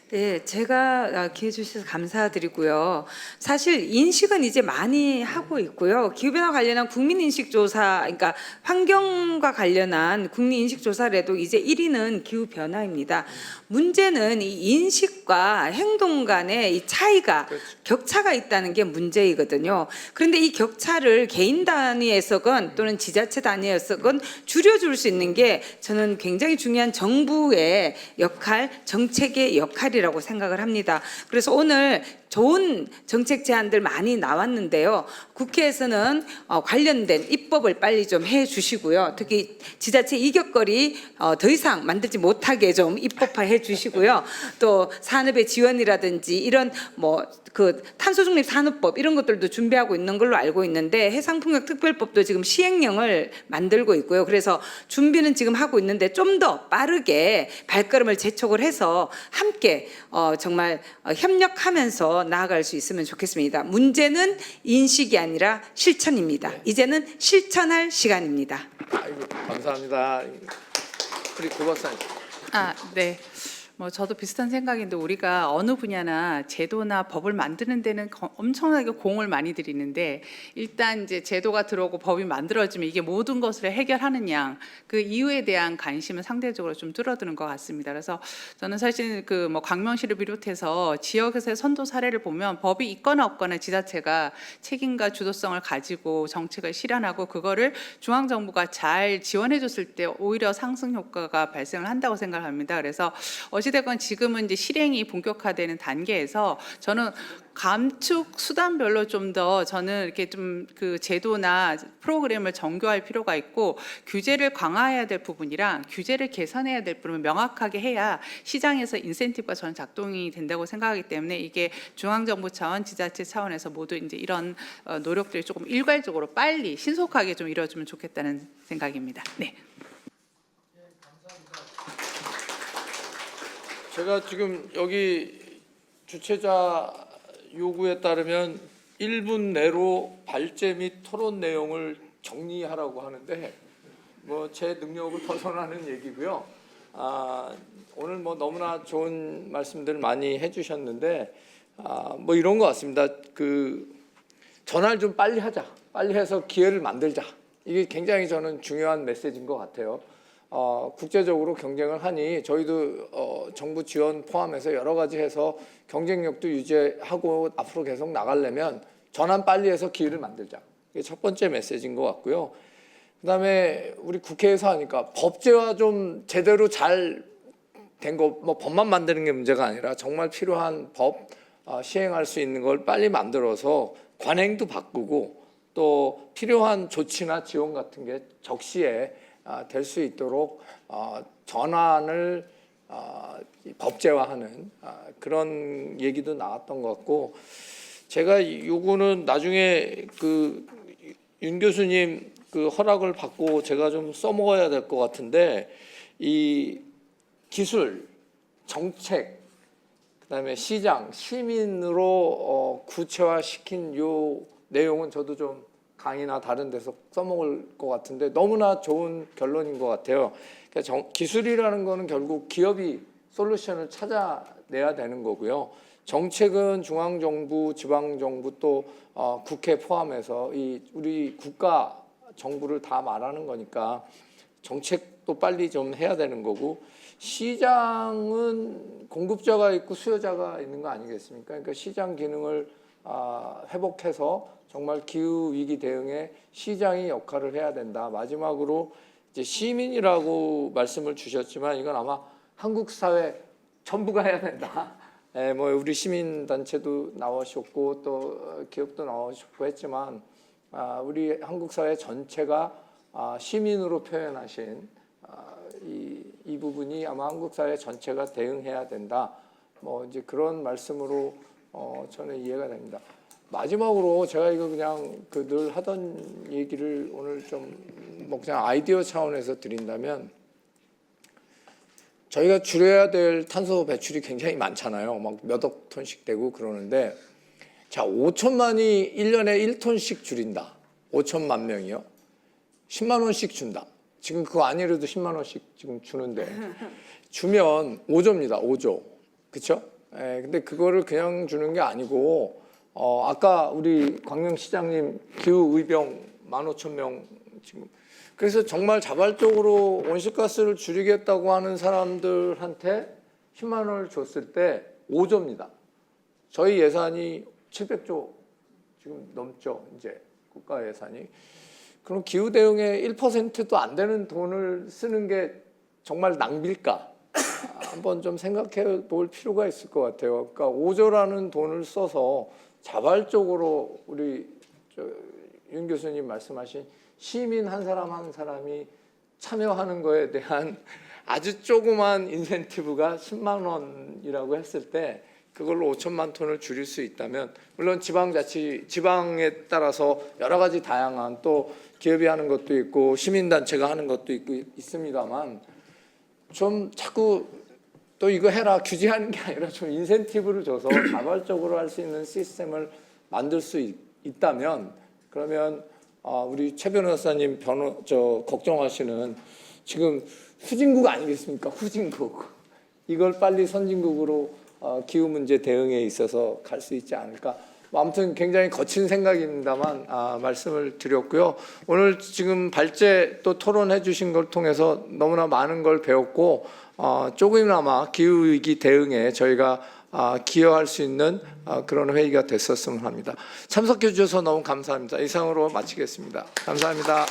네, 제가 기회 주셔서 감사드리고요. 사실 인식은 이제 많이 하고 있고요. 기후변화 관련한 국민인식조사, 그러니까 환경과 관련한 국민인식조사라도 이제 1위는 기후변화입니다. 문제는 이 인식과 행동 간의 이 차이가, 격차가 있다는 게 문제이거든요. 그런데 이 격차를 개인 단위에서건 또는 지자체 단위에서건 줄여줄 수 있는 게 저는 굉장히 중요한 정부의 역할, 정책의 역할이라고 생각을 합니다. 그래서 오늘 좋은 정책 제안들 많이 나왔는데요. 국회에서는 관련된 입법을 빨리 좀 해주시고요. 특히 지자체 이격거리 더 이상 만들지 못하게 좀 입법화해 주시고요. 또 산업의 지원이라든지 이런 그 탄소중립 산업법 이런 것들도 준비하고 있는 걸로 알고 있는데 해상풍력특별법도 지금 시행령을 만들고 있고요. 그래서 준비는 지금 하고 있는데 좀 더 빠르게 발걸음을 재촉을 해서 함께 정말 협력하면서 나아갈 수 있으면 좋겠습니다. 문제는 인식이 아니라 실천입니다. 이제는 실천할 시간입니다. 아이고, 감사합니다. 우리 고 박사님. 네. 저도 비슷한 생각인데 우리가 어느 분야나 제도나 법을 만드는 데는 엄청나게 공을 많이 들이는데 일단 이제 제도가 들어오고 법이 만들어지면 이게 모든 것을 해결하는 양 그 이유에 대한 관심은 상대적으로 좀 줄어드는 것 같습니다. 그래서 저는 사실 광명시를 비롯해서 지역에서의 선도 사례를 보면 법이 있거나 없거나 지자체가 책임과 주도성을 가지고 정책을 실현하고 그거를 중앙 정부가 잘 지원해 줬을 때 오히려 상승 효과가 발생을 한다고 생각합니다. 그래서 어찌됐건 지금은 이제 실행이 본격화되는 단계에서 저는 감축 수단별로 좀 더 저는 이렇게 좀 그 제도나 프로그램을 정교할 필요가 있고 규제를 강화해야 될 부분이랑 규제를 개선해야 될 부분을 명확하게 해야 시장에서 인센티브가 저는 작동이 된다고 생각하기 때문에 이게 중앙정부 차원, 지자체 차원에서 모두 이제 이런 노력들이 조금 일괄적으로 빨리 신속하게 좀 이루어지면 좋겠다는 생각입니다. 네. 제가 지금 여기 주최자 요구에 따르면 1분 내로 발제 및 토론 내용을 정리하라고 하는데 제 능력을 벗어나는 얘기고요. 오늘 너무나 좋은 말씀들 많이 해주셨는데 이런 것 같습니다. 전화를 좀 빨리 하자, 빨리 해서 기회를 만들자. 이게 굉장히 저는 중요한 메시지인 것 같아요. 국제적으로 경쟁을 하니 저희도 정부 지원 포함해서 여러 가지 해서 경쟁력도 유지하고 앞으로 계속 나가려면 전환 빨리 해서 기회를 만들자. 이게 첫 번째 메시지인 것 같고요. 그다음에 우리 국회에서 하니까 법제화 좀 제대로 잘 된 거, 법만 만드는 게 문제가 아니라 정말 필요한 법 시행할 수 있는 걸 빨리 만들어서 관행도 바꾸고 또 필요한 조치나 지원 같은 게 적시에 될 수 있도록 전환을 법제화하는 그런 얘기도 나왔던 것 같고 제가 요거는 나중에 윤 교수님 허락을 받고 제가 좀 써먹어야 될 것 같은데 이 기술, 정책, 그다음에 시장, 시민으로 구체화시킨 요 내용은 저도 좀 강의나 다른 데서 써먹을 것 같은데 너무나 좋은 결론인 것 같아요. 그러니까 기술이라는 거는 결국 기업이 솔루션을 찾아내야 되는 거고요. 정책은 중앙정부, 지방정부 또 국회 포함해서 우리 국가 정부를 다 말하는 거니까 정책도 빨리 좀 해야 되는 거고 시장은 공급자가 있고 수요자가 있는 거 아니겠습니까? 그러니까 시장 기능을 회복해서 정말 기후 위기 대응에 시장이 역할을 해야 된다. 마지막으로 이제 시민이라고 말씀을 주셨지만 이건 아마 한국 사회 전부가 해야 된다. 우리 시민 단체도 나오셨고 또 기업도 나오셨고 했지만 우리 한국 사회 전체가 시민으로 표현하신 이 부분이 아마 한국 사회 전체가 대응해야 된다. 이제 그런 말씀으로 저는 이해가 됩니다. 마지막으로 제가 이거 그냥 늘 하던 얘기를 오늘 좀 그냥 아이디어 차원에서 드린다면 저희가 줄여야 될 탄소 배출이 굉장히 많잖아요. 막 몇억 톤씩 되고 그러는데, 자, 5천만이 1년에 1톤씩 줄인다. 5천만 명이요. 10만 원씩 준다. 지금 그거 아니래도 10만 원씩 지금 주는데, 주면 5조입니다. 5조. 그렇죠? 예, 근데 그거를 그냥 주는 게 아니고, 아까 우리 광명시장님 기후 의병 15,000명 지금, 그래서 정말 자발적으로 온실가스를 줄이겠다고 하는 사람들한테 10만 원을 줬을 때 5조입니다. 저희 예산이 700조 지금 넘죠. 이제 국가 예산이. 그럼 기후 대응에 1%도 안 되는 돈을 쓰는 게 정말 낭비일까? 한번 좀 생각해 볼 필요가 있을 것 같아요. 그러니까 5조라는 돈을 써서 자발적으로 우리 윤 교수님 말씀하신 시민 한 사람 한 사람이 참여하는 거에 대한 아주 조그만 인센티브가 10만 원이라고 했을 때 그걸로 5천만 톤을 줄일 수 있다면, 물론 지방에 따라서 여러 가지 다양한, 또 기업이 하는 것도 있고 시민단체가 하는 것도 있고 있습니다만, 좀 자꾸 또 이거 해라 규제하는 게 아니라 좀 인센티브를 줘서 자발적으로 할 수 있는 시스템을 만들 수 있다면, 그러면 우리 최 변호사님 걱정하시는 지금 후진국 아니겠습니까? 후진국. 이걸 빨리 선진국으로 기후 문제 대응에 있어서 갈 수 있지 않을까. 아무튼 굉장히 거친 생각입니다만 말씀을 드렸고요. 오늘 지금 발제 또 토론해 주신 걸 통해서 너무나 많은 걸 배웠고, 조금이나마 기후 위기 대응에 저희가 기여할 수 있는 그런 회의가 됐었으면 합니다. 참석해 주셔서 너무 감사합니다. 이상으로 마치겠습니다. 감사합니다.